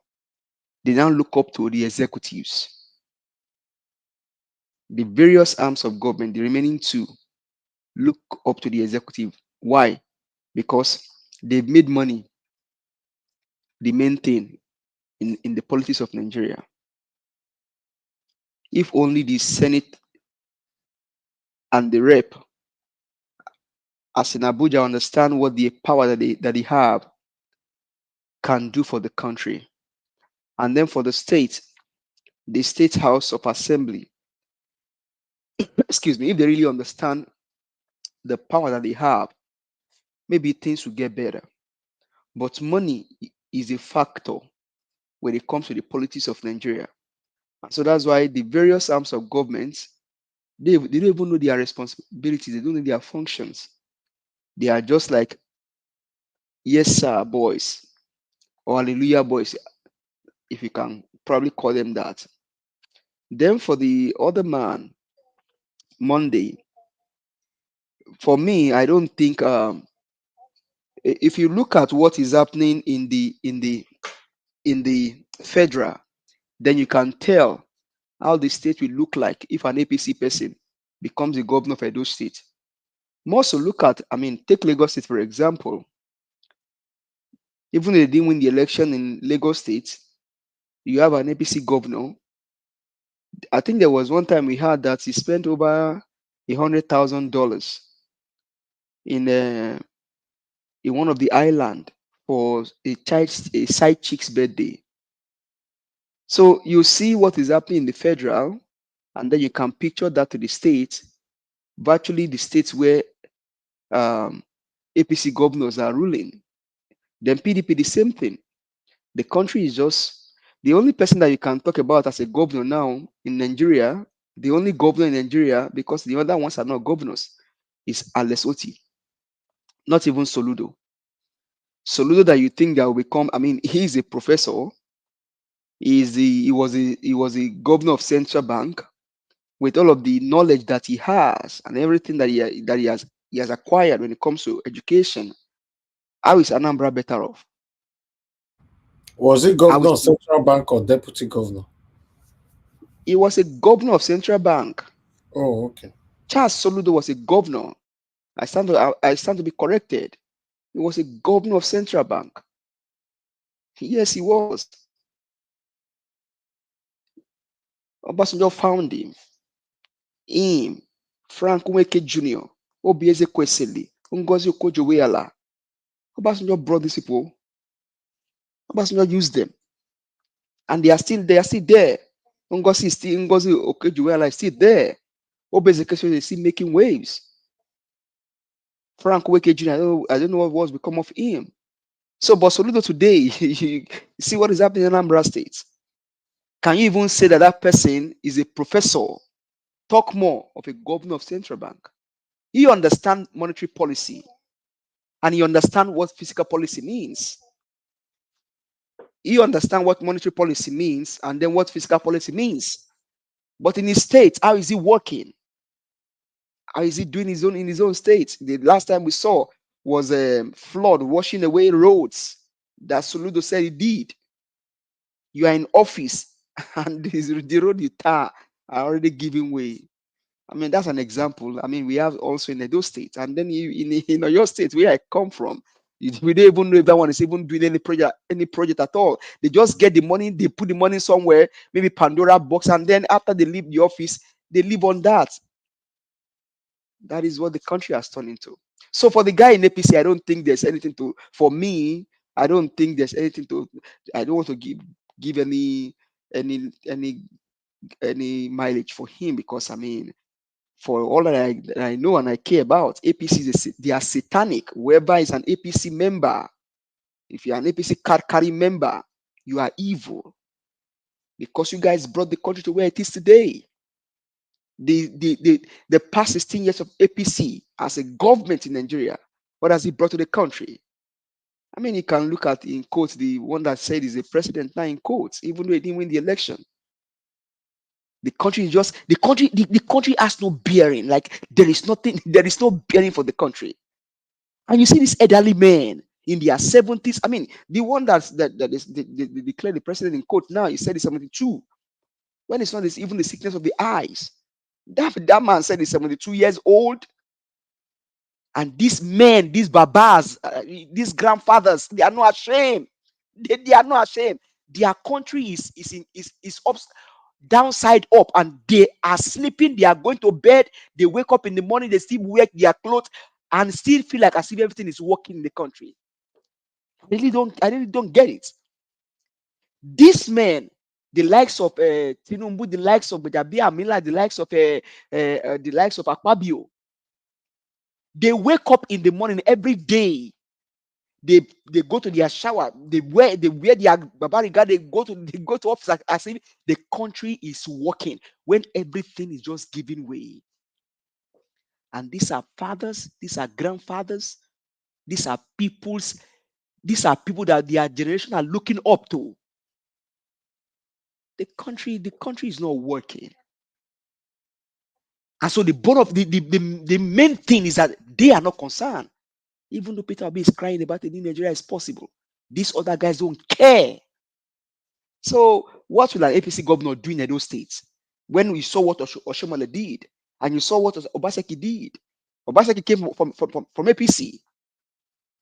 They now look up to the executives. The various arms of government, the remaining two, look up to the executive. Why? Because they've made money the main thing in the politics of Nigeria. If only the Senate and the rep, as in Abuja, understand what the power that they have can do for the country. And then for the state House of Assembly, excuse me, if they really understand the power that they have, maybe things will get better. But money is a factor when it comes to the politics of Nigeria. And so that's why the various arms of government, they don't even know their responsibilities, they don't know their functions. They are just like, yes, sir, boys, or hallelujah boys, if you can probably call them that. Then for the other man, Monday, for me, I don't think if you look at what is happening in the federal, then you can tell how the state will look like if an APC person becomes the governor of Edo State. More so look at, take Lagos State, for example. Even though they didn't win the election in Lagos State, you have an APC governor. I think there was one time we had that he spent over $100,000 in one of the island for a side chick's birthday. So you see what is happening in the federal, and then you can picture that to the states, virtually the states where APC governors are ruling. Then PDP, the same thing. The country is just the only person that you can talk about as a governor now in Nigeria, the only governor in Nigeria, because the other ones are not governors, is Alex Oti, not even Soludo. Soludo that you think that will become, I mean, he's a professor. He was a governor of central bank with all of the knowledge that he has and everything that he has acquired when it comes to education. How is Anambra better off? Was he governor of central bank or deputy governor? He was a governor of central bank. Oh, okay. Charles Soludo was a governor. I stand to be corrected. He was a governor of central bank. Yes, he was. Obasanjo found him. Frank Nweke Jr., Obieze Kwesili, Ngozi Okonjo-Iweala. Obasanjo brought these people. Obasanjo used them. And they are still there. Ngozi Okonjo-Iweala is still there. Obieze Kwesili is still making waves. Frank Nweke Jr., I don't know what was become of him. So, but Soludo today, you see what is happening in Anambra State. Can you even say that that person is a professor? Talk more of a governor of central bank. He understands monetary policy and he understands what fiscal policy means. He understands what monetary policy means and then what fiscal policy means. But in his state, how is he working? How is he doing in his own state? The last time we saw was a flood washing away roads that Soludo said he did. You are in office and the road you tar are already giving way. I mean, that's an example. I mean, we have also in Edo State, and then in your state where I come from, we don't even know if that one is even doing any project at all. They just get the money, they put the money somewhere, maybe Pandora box, and then after they leave the office, they live on that. That is what the country has turned into. So for the guy in APC, I don't think there's anything to. For me, I don't think there's anything to. I don't want to give any mileage for him because I mean, for all that I know and I care about, APC they are satanic. Whoever is an APC member, if you're an APC card carrying member, you are evil because you guys brought the country to where it is today. The past 16 years of APC as a government in Nigeria, what has it brought to the country? I mean, you can look at in quotes the one that said is a president now in quotes, even though he didn't win the election. The country is just the country has no bearing. Like there is no bearing for the country. And you see this elderly man in their 70s. I mean, the one that they declared the president in court now, he said he's 72. When it's not even the sickness of the eyes. That man said he's 72 years old. And these men, these babas, these grandfathers, they are not ashamed. They are not ashamed. Their country is downside up, and they are sleeping. They are going to bed. They wake up in the morning. They still wear their clothes and still feel like as if everything is working in the country. I really don't get it. These men, the likes of Tinubu, the likes of Bajabi Amila, the likes of Akpabio, they wake up in the morning every day. They go to their shower. They wear their babariga. They go to office as if the country is working when everything is just giving way. And these are fathers. These are grandfathers. These are people that their generation are looking up to. The country is not working. And so the main thing is that they are not concerned. Even though Peter Obi is crying about it in Nigeria is possible, these other guys don't care. So what will an APC governor do in those states? When we saw what Oshomole did, and you saw what Obaseki did. Obaseki came from APC.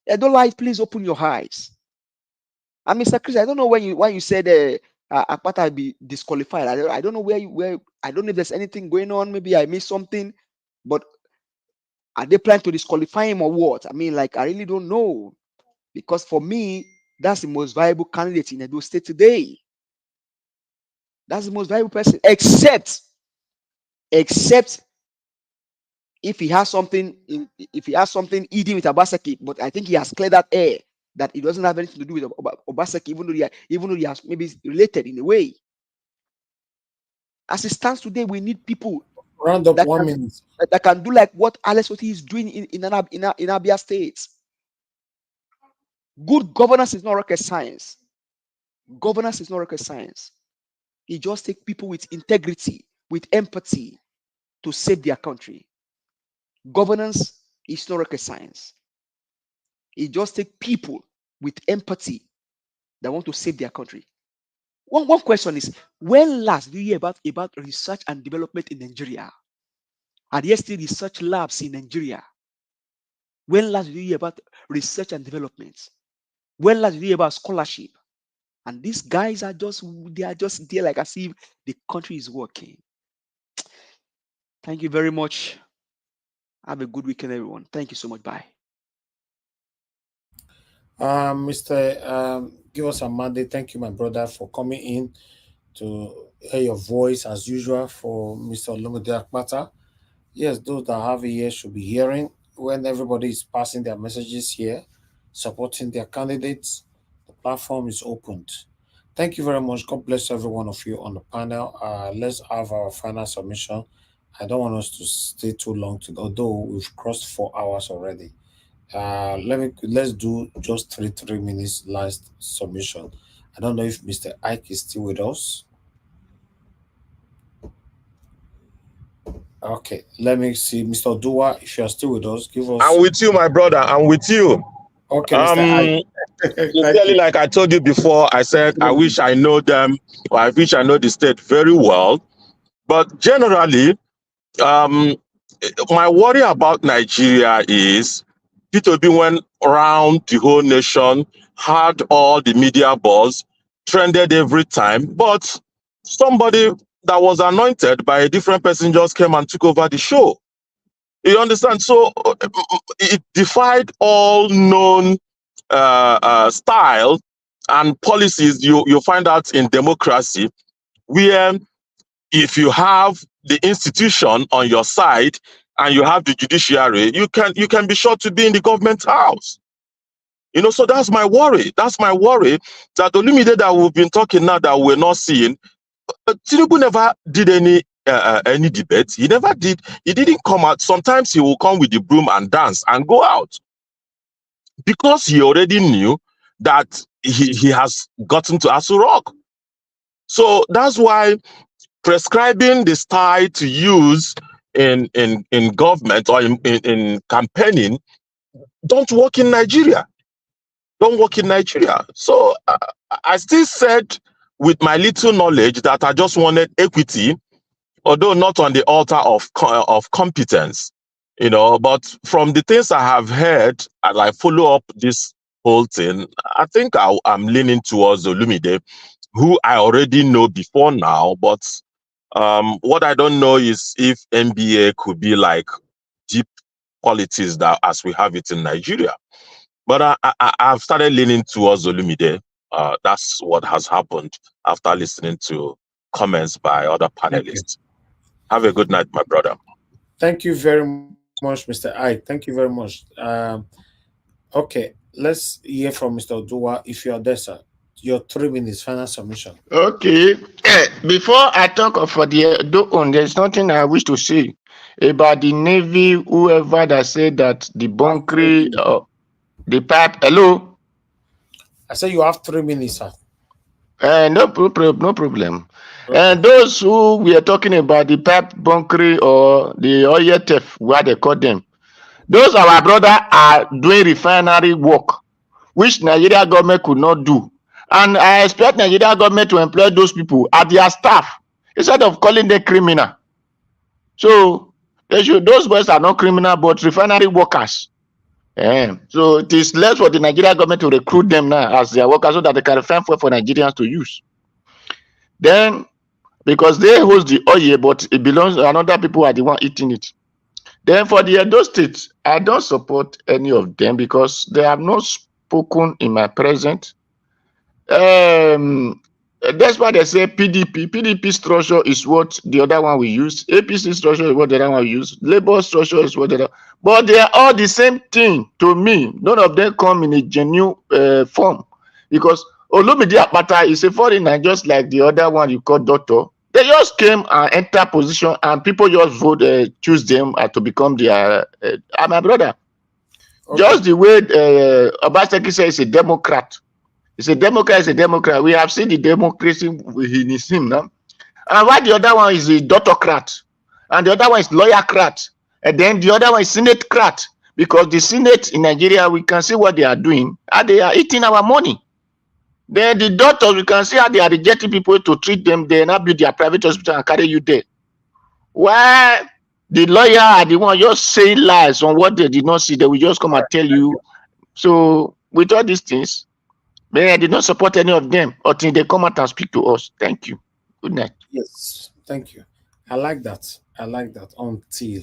I don't like, please open your eyes. And Mr. Chris, I don't know why you said Akpata be disqualified. I don't know where I don't know if there's anything going on. Maybe I missed something, but are they planning to disqualify him or what? I mean, like, I really don't know. Because for me, that's the most viable candidate in Edo State today. That's the most valuable person, except if he has something eating with Obaseki. But I think he has cleared that air that it doesn't have anything to do with Obaseki, even though he has maybe related in a way. As it stands today, we need people Round up 1 minute. That can do like what Alex Oti is doing in Abia State. Good governance is not rocket science. Governance is not rocket science. It just takes people with integrity, with empathy to save their country. Governance is not rocket science. It just takes people with empathy that want to save their country. One question is, when last do you hear about research and development in Nigeria? Are there still research labs in Nigeria? When last did you hear about research and development? When last did you hear about scholarship? And these guys are just there like as if the country is working. Thank you very much. Have a good weekend, everyone. Thank you so much. Bye. Mr. Give us a mandate. Thank you, my brother, for coming in to hear your voice as usual for Mr. Olumide Akpata. Yes, those that have ears should be hearing when everybody is passing their messages here, supporting their candidates. The platform is opened. Thank you very much. God bless every one of you on the panel. Let's have our final submission. I don't want us to stay too long, although we've crossed 4 hours already. Let's do just 3 minutes last submission. I don't know if Mr. Ike is still with us. Okay, let me see. Mr. Dua, if you're still with us, give us. I'm with you, my brother. I'm with you. Okay, Mr. Sincerely, like I told you before, I said I wish I know them, or I wish I know the state very well. But generally, my worry about Nigeria is P2B went around the whole nation, had all the media buzz, trended every time, but somebody that was anointed by a different person just came and took over the show. You understand? So it defied all known style and policies you find out in democracy, where if you have the institution on your side and you have the judiciary, you can be sure to be in the government house. You know, so that's my worry. That's my worry that Olumide that we've been talking now that we're not seeing. Tinubu never did any debate. He never did. He didn't come out. Sometimes he will come with the broom and dance and go out because he already knew that he has gotten to Aso Rock. So that's why prescribing the style to use in government or in campaigning don't work in Nigeria. Don't work in Nigeria. So I still said with my little knowledge that I just wanted equity, although not on the altar of competence, you know. But from the things I have heard, as I follow up this whole thing, I think I'm leaning towards Olumide, who I already know before now. But what I don't know is if NBA could be like deep politics that as we have it in Nigeria. But I've started leaning towards Olumide. That's what has happened after listening to comments by other panelists. Have a good night, my brother. Thank you very much, Mr. Ike. Thank you very much. Okay, let's hear from Mr. Dua. If you are there, sir, your 3 minutes final submission. Okay. Before I talk for the Dokon, there's nothing I wish to say about the Navy, whoever that said that the bunkering, the pipe. Hello? I said you have 3 minutes, sir. No problem. And those who we are talking about, the pipe bunkering or the oil theft, what they call them, those our brother are doing refinery work, which Nigeria government could not do. And I expect Nigeria government to employ those people as their staff instead of calling them criminal. So those boys are not criminal, but refinery workers. So it is less for the Nigeria government to recruit them now as their workers so that they can refine for Nigerians to use. Then, because they host the oil, but it belongs to another people are the one eating it. Then for the Edo State, I don't support any of them because they have not spoken in my presence. That's why they say PDP structure is what the other one we use. APC structure is what the other one we use. Labour structure is what the other. But they are all the same thing to me. None of them come in a genuine form, because Olumide Akpata is a foreigner, just like the other one you call Doctor. They just came and enter position, and people just vote, choose them to become their. My brother, okay. Just the way Obaseki says, he's a Democrat. He's a Democrat. He's a Democrat. We have seen the democracy in him now. And why the other one is a Doctorcrat, and the other one is lawyercrat, and then the other one is Senate-crat. Because the Senate in Nigeria, we can see what they are doing, and they are eating our money. Then the doctors, we can see how they are rejecting people to treat them. They now build their private hospital and carry you there. Why the lawyer are the one just saying lies on what they did not see, they will just come and tell you. So with all these things, I did not support any of them until they come out and speak to us. Thank you. Good night. Yes, thank you. I like that. I like that. Until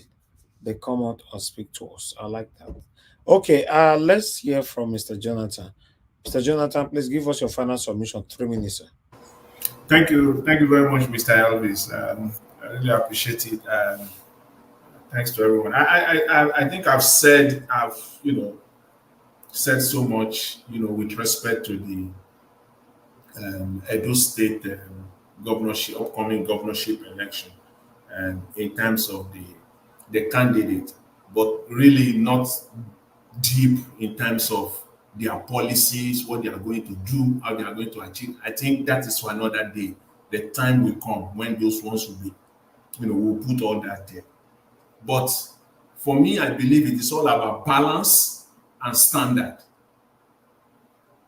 they come out and speak to us. I like that. Okay, let's hear from Mr. Jonathan. Mr. Jonathan, please give us your final submission. 3 minutes, sir. Thank you very much, Mr. Elvis. I really appreciate it. Thanks to everyone. I think I've said so much, with respect to the Edo State governorship, upcoming governorship election, and in terms of the candidate, but really not deep in terms of their policies, what they are going to do, how they are going to achieve. I think that is for another day. The time will come when those ones will be, we'll put all that there. But for me, I believe it is all about balance and standard.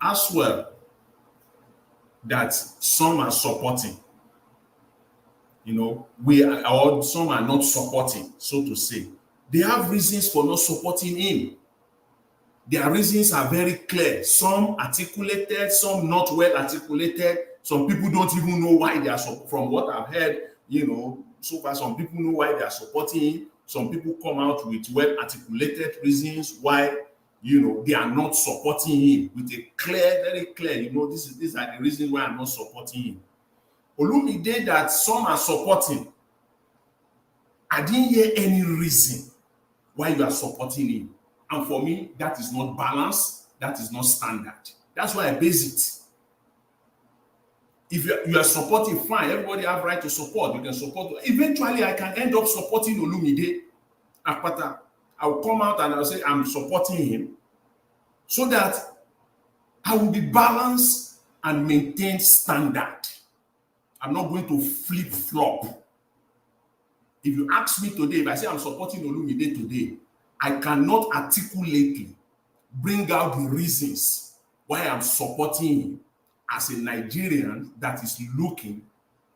As well, that some are supporting, or some are not supporting, so to say. They have reasons for not supporting him. Their reasons are very clear. Some articulated, some not well articulated. Some people don't even know why they are, from what I've heard, so far, some people know why they are supporting him. Some people come out with well articulated reasons why, they are not supporting him with a clear, very clear, these are the reasons why I'm not supporting him. Olumide that some are supporting, I didn't hear any reason why you are supporting him. And for me, that is not balance, that is not standard. That's why I base it. If you are supporting, fine, everybody have right to support. You can support. Eventually, I can end up supporting Olumide Akpata. I will come out and I'll say I'm supporting him so that I will be balanced and maintain standard. I'm not going to flip-flop. If you ask me today, if I say I'm supporting Olumide today, I cannot articulately bring out the reasons why I'm supporting him as a Nigerian that is looking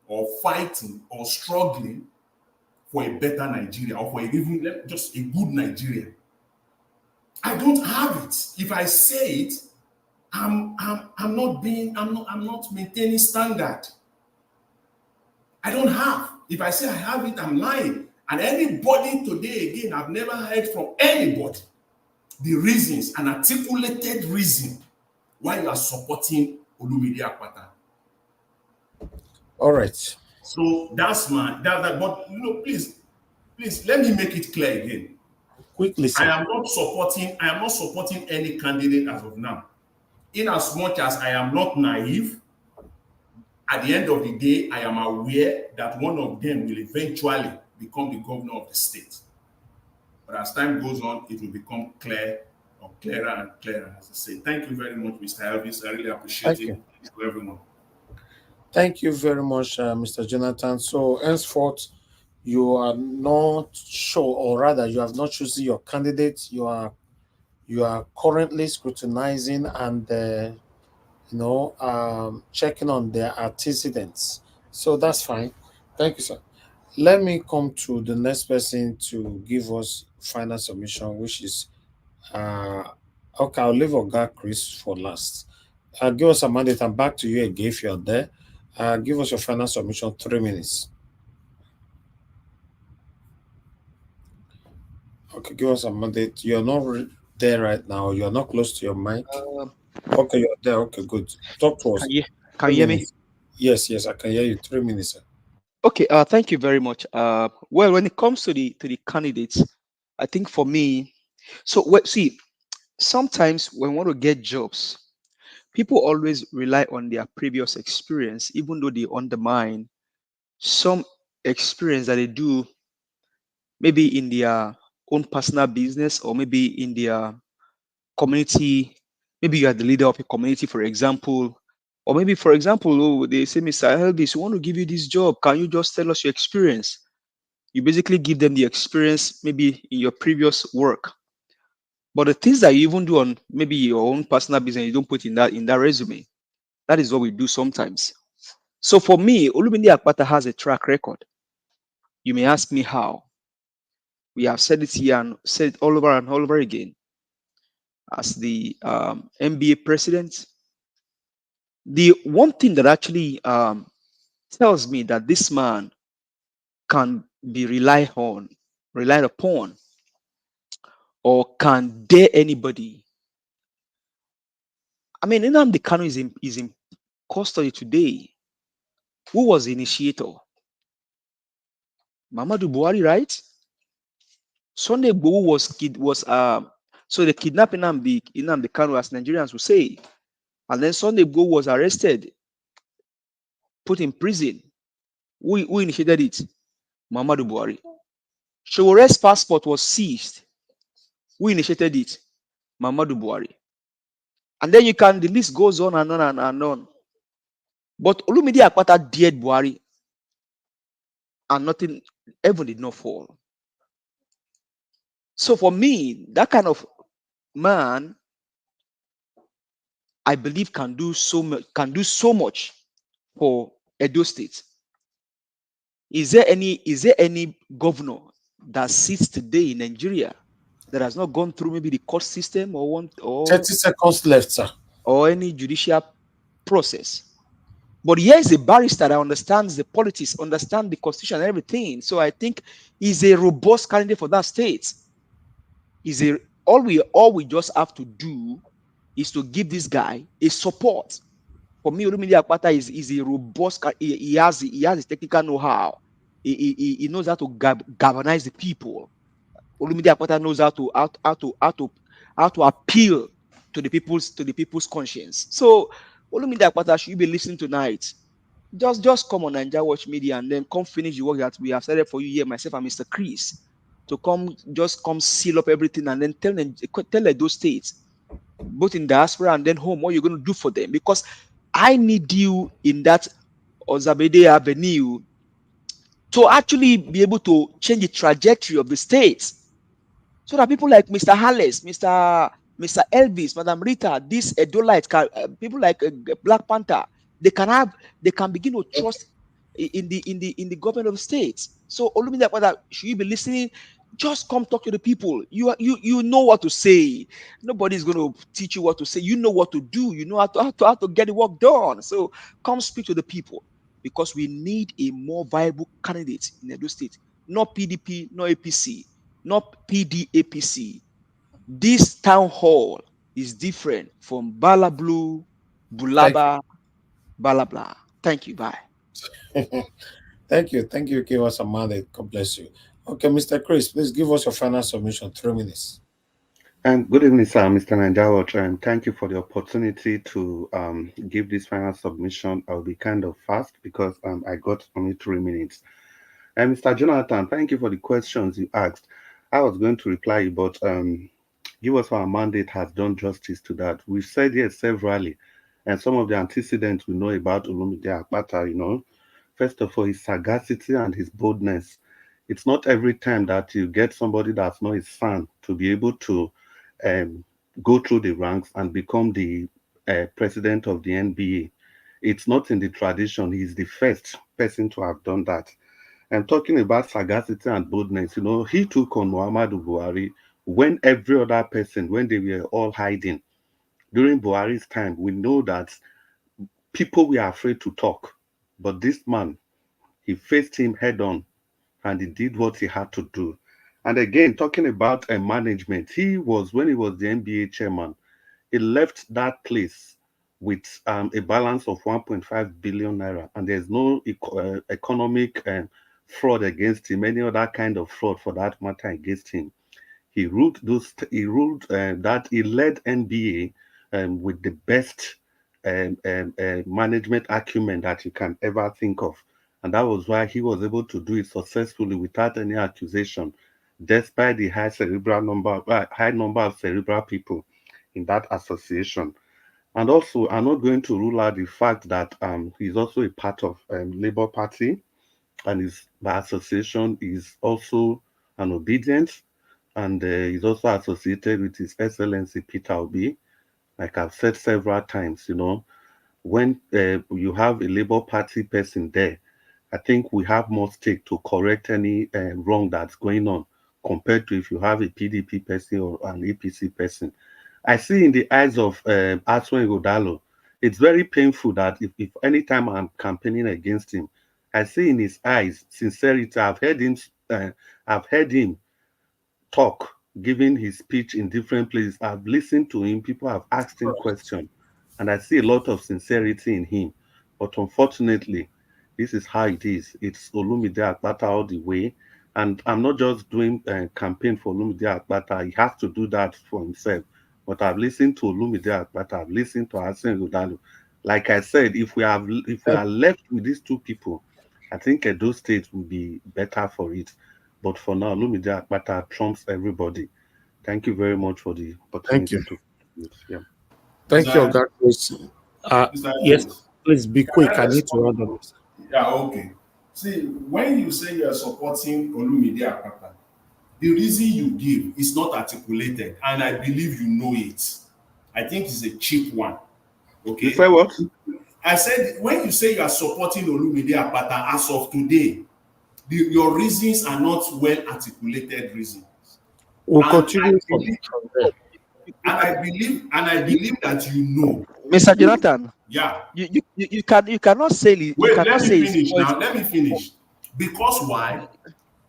or fighting or struggling for a better Nigeria, or for even just a good Nigeria. I don't have it. If I say it, I'm not maintaining standard. I don't have. If I say I have it, I'm lying. And anybody today, again, I've never heard from anybody the reasons, an articulated reason why you are supporting Olumide Akpata. All right. So that's but please let me make it clear again. Quickly, sir. I am not supporting any candidate as of now. In as much as I am not naive, at the end of the day, I am aware that one of them will eventually become the governor of the state. But as time goes on, it will become clearer and clearer, as I say. Thank you very much, Mr. Elvis. I really appreciate it. To everyone. Thank you very much, Mr. Jonathan. So, henceforth, you are not sure, or rather, you have not chosen your candidate. You are currently scrutinizing and checking on their antecedents. So that's fine. Thank you, sir. Let me come to the next person to give us final submission, which is okay. I'll leave Oga Chris for last. Give us a mandate and back to you again if you're there. Give us your final submission, 3 minutes. Okay, give us a mandate. You're not there right now? You're not close to your mic. Uh, Okay, you're there. Okay, good. Talk to us. can 3 you hear me? minutes. Yes, yes, I can hear you. 3 minutes, sir. Okay. Thank you very much. Well, when it comes to the candidates, I think for me, so see, sometimes when we want to get jobs, people always rely on their previous experience, even though they undermine some experience that they do maybe in their own personal business or maybe in their community. Maybe you are the leader of a community, for example, or maybe, for example, oh, they say, Mr. Elvis, we want to give you this job. Can you just tell us your experience? You basically give them the experience maybe in your previous work. But the things that you even do on maybe your own personal business, you don't put in that resume. That is what we do sometimes. So for me, Olumide Akpata has a track record. You may ask me how. We have said it here and said it all over and all over again. As the MBA president, the one thing that actually tells me that this man can be relied upon, or can dare anybody. I mean, Nnamdi Kanu is in custody today. Who was the initiator? Muhammadu Buhari, right? Sunday Igboho was so the kidnapping Nnamdi Kanu, as Nigerians would say, and then Sunday Igboho was arrested, put in prison. Who initiated it? Muhammadu Buhari. Showore's passport was seized. Who initiated it? Muhammadu Buhari. And then the list goes on and on and on. But Olumide Akpata dared Buhari, and nothing, heaven did not fall. So for me, that kind of man, I believe, can do so much for Edo State. Is there any governor that sits today in Nigeria that has not gone through maybe the court system 30 seconds left, sir. Or any judicial process? But here is a barrister that understands the politics, understands the constitution and everything. So I think he's a robust candidate for that state. All we just have to do is to give this guy a support. For me, Olumide Akpata is a robust. He has the technical know-how. He knows how to galvanize the people. Olumide Akpata knows how to appeal to the people's conscience. So Olumide Akpata, should you be listening tonight, just come on Naija Watch Media and then come finish the work that we have started for you here, myself and Mr. Chris, to come seal up everything and then tell those states, both in diaspora and then home, what you're going to do for them. Because I need you in that Ozabede Avenue to actually be able to change the trajectory of the states, so that people like Mr. Halles, Mr. Elvis, Madam Rita, these Edolites, people like Black Panther, they can begin to trust in the government of states. So Olumide Akpata, should you be listening? Just come talk to the people. You know what to say. Nobody's going to teach you what to say. You know what to do. You know how to get the work done. So come speak to the people, because we need a more viable candidate in Edo State. Not PDP, not APC, not PDAPC. This town hall is different from Bala Blue, Bulaba, Bala Blah. Thank you. Bye. Thank you, Kiwa Samale. God bless you. Okay, Mr. Chris, please give us your final submission. 3 minutes. And good evening, sir, Mr. Nanjawat, and thank you for the opportunity to give this final submission. I'll be kind of fast because I got only 3 minutes. And Mr. Jonathan, thank you for the questions you asked. I was going to reply you, but Give Us Our Mandate has done justice to that. We've said yes severally, and some of the antecedents we know about Olumide Akpata, first of all, his sagacity and his boldness. It's not every time that you get somebody that's not his son to be able to go through the ranks and become the president of the NBA. It's not in the tradition. He's the first person to have done that. And talking about sagacity and boldness, he took on Muhammadu Buhari when every other person, when they were all hiding. During Buhari's time, we know that people were afraid to talk. But this man, he faced him head on and he did what he had to do. And again, talking about management, when he was the NBA chairman, he left that place with a balance of 1.5 billion naira, and there's no economic fraud against him, any other kind of fraud for that matter against him. He ruled that he led NBA with the best management acumen that you can ever think of. And that was why he was able to do it successfully without any accusation, despite the high number of cerebral people in that association. And also, I'm not going to rule out the fact that he's also a part of Labour Party, and his by association is also an obedient, and he's also associated with His Excellency Peter Obi. Like I've said several times, when you have a Labour Party person there, I think we have more stake to correct any wrong that's going on compared to if you have a PDP person or an APC person. I see in the eyes of Aswen Godalo, it's very painful that if anytime I'm campaigning against him, I see in his eyes sincerity. I've heard him talk, giving his speech in different places. I've listened to him. People have asked him questions, and I see a lot of sincerity in him. But unfortunately, this is how it is. It's Olumide Akpata all the way. And I'm not just doing a campaign for Olumide Akpata. He has to do that for himself. But I've listened to Olumide Akpata. I've listened to Asen Godalu. Like I said, if we are left with these two people, I think Edo State will be better for it. But for now, Olumide Akpata trumps everybody. Thank you very much for the opportunity to contribute. Yeah. Thank you, Oga Chris. Yes, please be quick. I need to run on this. Yeah, okay. See, when you say you are supporting Olumide Akpata, the reason you give is not articulated, and I believe you know it. I think it's a cheap one. Okay. You say what? I said when you say you are supporting Olumide Akpata as of today, your reasons are not well articulated reasons. We'll continue from there. And I believe that you know. Mr. Jonathan. Yeah. You cannot say Wait, let me finish now. Let me finish. Because why?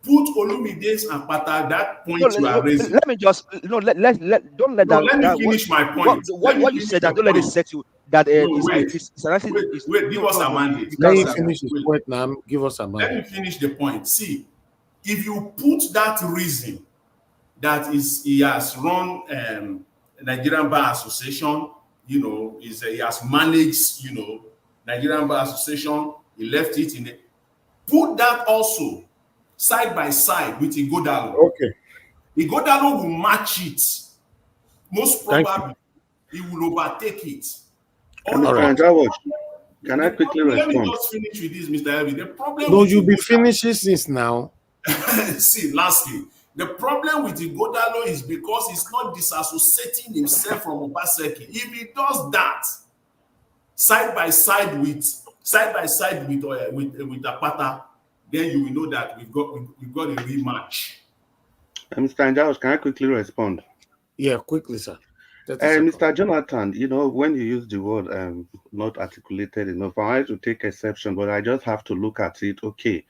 Put Olumide's Akpata that point you are raising. Let me just don't let me finish my point. What you said that don't let it set you that wait, give us a mandate. Let me finish his point now. Give us a mandate. Let me finish the point. See, if you put that reason that he has run Nigerian Bar Association, he has managed, Nigerian Bar Association, he left it in put that also side by side with Ighodalo. Okay. Ighodalo will match it. Most probably, he will overtake it. Can I quickly respond? Let me just finish with this, Mr. Elvi. The problem. No, you'll be finishing since now. See, lastly, the problem with Ighodalo is because he's not disassociating himself from Obaseki. If he does that, side by side with Akpata, then you will know that we've got a rematch. Mr. Anjaos, can I quickly respond? Yeah, quickly, sir. Mr. Jonathan, when you use the word not articulated enough, I wanted to take exception, but I just have to look at it. Okay,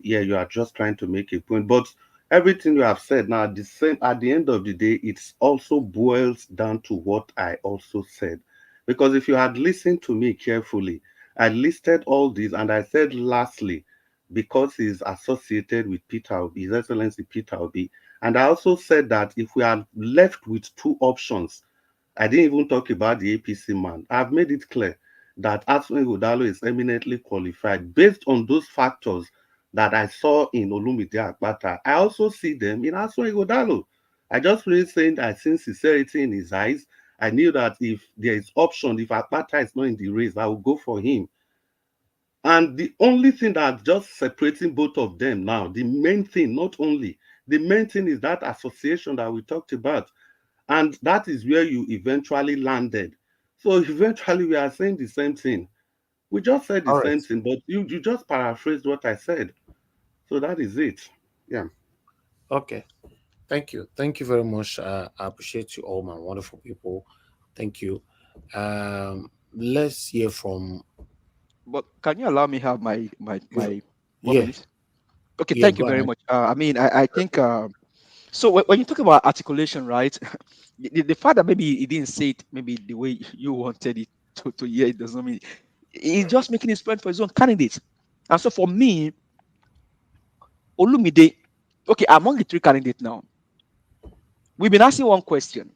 you are just trying to make a point, but everything you have said now, at the end of the day, it also boils down to what I also said. Because if you had listened to me carefully, I listed all these, and I said lastly, because he's associated with Peter Obi, His Excellency Peter Obi. And I also said that if we are left with two options, I didn't even talk about the APC man. I've made it clear that Aswen Godalo is eminently qualified based on those factors that I saw in Olumide Akpata. I also see them in Aswen Godalo. I just really saying I see sincerity in his eyes. I knew that if there is option, if Akpata is not in the race, I will go for him. And the only thing that's just separating both of them now, the main thing, the main thing is that association that we talked about. And that is where you eventually landed. So eventually we are saying the same thing. We just said the same thing, but you just paraphrased what I said. So that is it. Yeah. Okay. Thank you. Thank you very much. I appreciate you all, my wonderful people. Thank you. Let's hear from... But can you allow me have my 1 minute? Okay, Yeah, thank you go very ahead. much. I think so. When you talk about articulation, right? The fact that maybe he didn't say it maybe the way you wanted it to hear it does not mean he's just making his point for his own candidate. And so for me, Olumide, okay, among the three candidates now, we've been asking one question.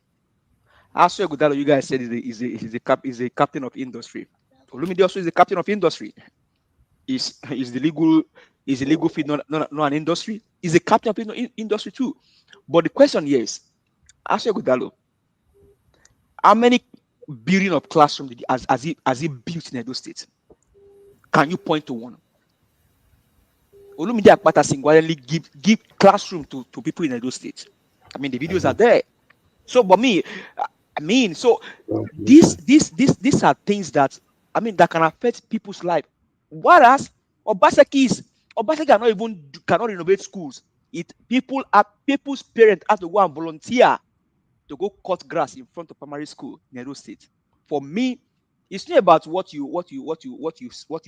Aswe Gudalo, you guys said is a captain of industry. Olumide also is a captain of industry. Is the legal field not an industry? Is a captain of industry too. But the question here is, Aswe Gudalo, how many building of classroom has he built in Edo State? Can you point to one? Olumide Akpata singularly give classroom to people in Edo State. I mean, the videos are there. So, but so these are things that that can affect people's life. Whereas Obaseki cannot renovate schools. People's parents have to go and volunteer to go cut grass in front of primary school in Edo State. For me, it's not about what you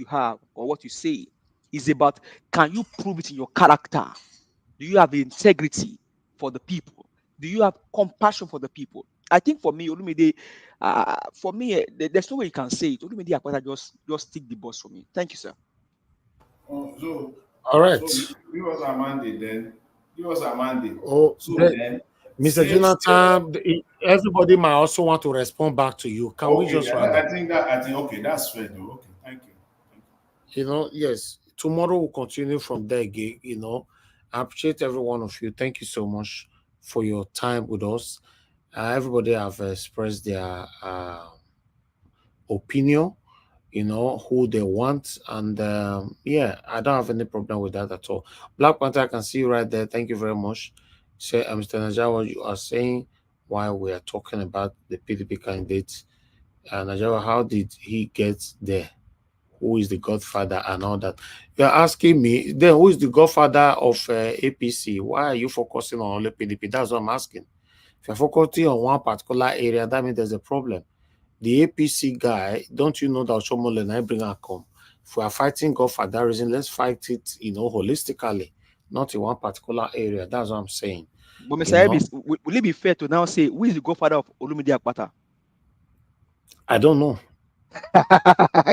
have or what you say. It's about, can you prove it in your character? Do you have the integrity for the people? Do you have compassion for the people? I think for me, Olumide, there's no way you can say it. Olumide Akpata just take the boss for me. Thank you, sir. So, All right. give us a mandate then. Give us a mandate. Oh, So then, Mr. Jonathan, everybody might also want to respond back to you. Can we just round up? I think okay, that's fair though. Okay, thank you. Yes. Tomorrow we'll continue from there again. I appreciate every one of you. Thank you so much for your time with us. Everybody have expressed their opinion, who they want. And I don't have any problem with that at all. Black Panther, I can see you right there. Thank you very much. Say, Mr. Najawa, you are saying why we are talking about the PDP candidates. Najawa, how did he get there? Who is the godfather and all that? You're asking me, then who is the godfather of APC? Why are you focusing on only PDP? That's what I'm asking. If you're focusing on one particular area, that means there's a problem. The APC guy, don't you know that Shomole and I bring her come? If we are fighting God for that reason, let's fight it, holistically, not in one particular area. That's what I'm saying. But Mr. Ebis, will it be fair to now say who is the godfather of Olumide Akpata? I don't know.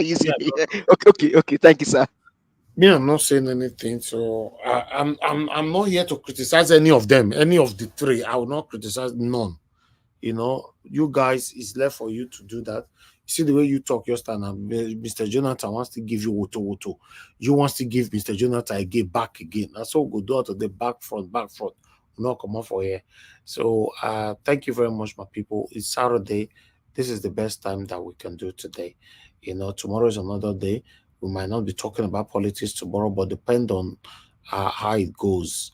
You see? Okay. Thank you, sir. Me, I'm not saying anything, so I'm not here to criticize any of them, any of the three. I will not criticize none. You guys, it's left for you to do that. You see the way you talk your stand, Mr. Jonathan wants to give you woto. You wants to give Mr. Jonathan again back again. That's all good out of the back front. We'll not come off for here. So thank you very much, my people. It's Saturday. This is the best time that we can do today. Tomorrow is another day. We might not be talking about politics tomorrow, but depend on how it goes.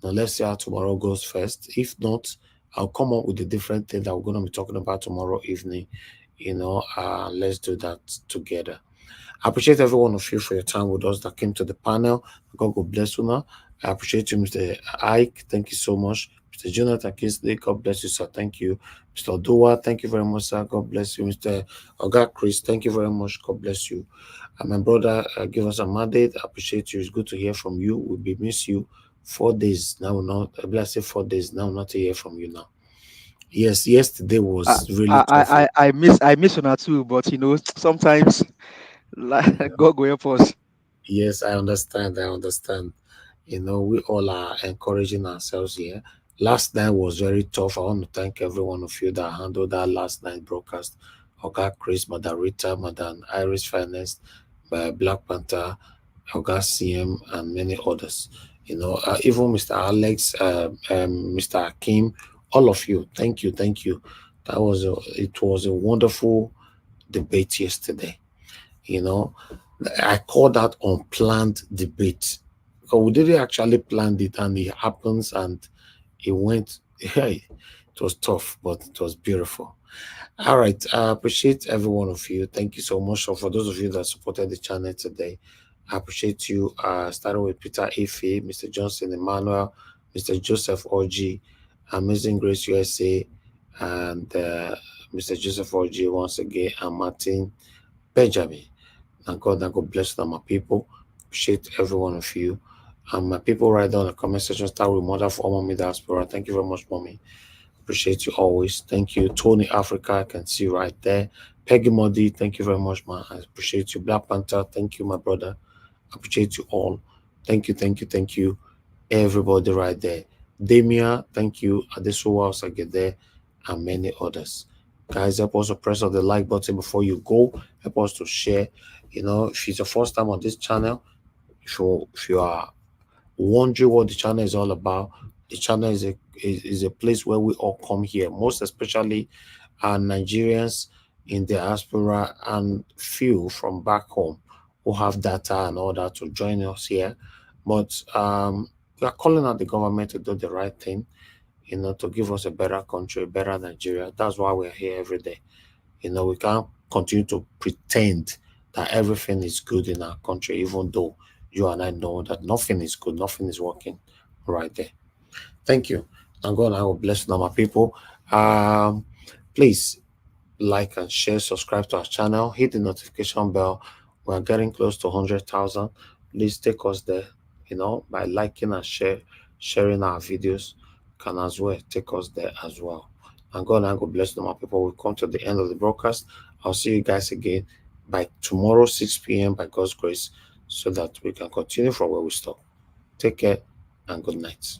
Now let's see how tomorrow goes first. If not, I'll come up with a different thing that we're going to be talking about tomorrow evening. Let's do that together. I appreciate every one of you for your time with us that came to the panel. God bless you now. I appreciate you, Mr. Ike. Thank you so much. Mr. Jonathan Kisley, God bless you, sir. Thank you. Mr. Odua, thank you very much, sir. God bless you. Mr. Oga Chris, thank you very much. God bless you. My brother, give us a mandate. I appreciate you. It's good to hear from you. We'll be miss you 4 days now. I say 4 days now, not to hear from you now. Yes, yesterday was really tough. I miss Una too, but sometimes God go help us. Yes, I understand. We all are encouraging ourselves here. Last night was very tough. I want to thank every one of you that handled that last night broadcast. Oga Chris, Madam Rita, Madam Iris Finance, Black Panther, Oga CM, and many others. Even Mr. Alex, Mr. Akim, all of you. Thank you. It was a wonderful debate yesterday. I call that unplanned debate because we didn't actually plan it, and it happens, and it went. Hey, it was tough, but it was beautiful. All right, I appreciate every one of you. Thank you so much. So for those of you that supported the channel today, I appreciate you. Starting with Peter Ife, Mr. Johnson Emmanuel, Mr. Joseph Oji, Amazing Grace USA, and Mr. Joseph Oji once again, and Martin Benjamin. And God bless them, my people. Appreciate every one of you. And my people right there on the comment section, start with Mother for Mommy Diaspora. Thank you very much, Mommy. Appreciate you always. Thank you. Tony Africa, I can see right there. Peggy Modi, thank you very much, man. I appreciate you. Black Panther, thank you, my brother. Appreciate you all. Thank you, thank you, thank you. Everybody right there. Damia, thank you. Adesuwa Osagede, and many others. Guys, help us to press on the like button before you go. Help us to share. You know, if it's your first time on this channel, if you are wondering what the channel is all about, the channel is a place where we all come here, most especially Nigerians in diaspora and few from back home who have data and all that to join us here. But we are calling on the government to do the right thing, you know, to give us a better country, a better Nigeria. That's why we're here every day. You know, we can't continue to pretend that everything is good in our country, even though you and I know that nothing is good, nothing is working right there. Thank you. And God, I will bless you, my people. Please like and share, subscribe to our channel, hit the notification bell. We're getting close to 100,000. Please take us there, you know, by liking and sharing our videos can as well take us there as well. And God, I will bless you, my people. We'll come to the end of the broadcast. I'll see you guys again by tomorrow, 6 p.m. by God's grace, so that we can continue from where we stop. Take care and good night.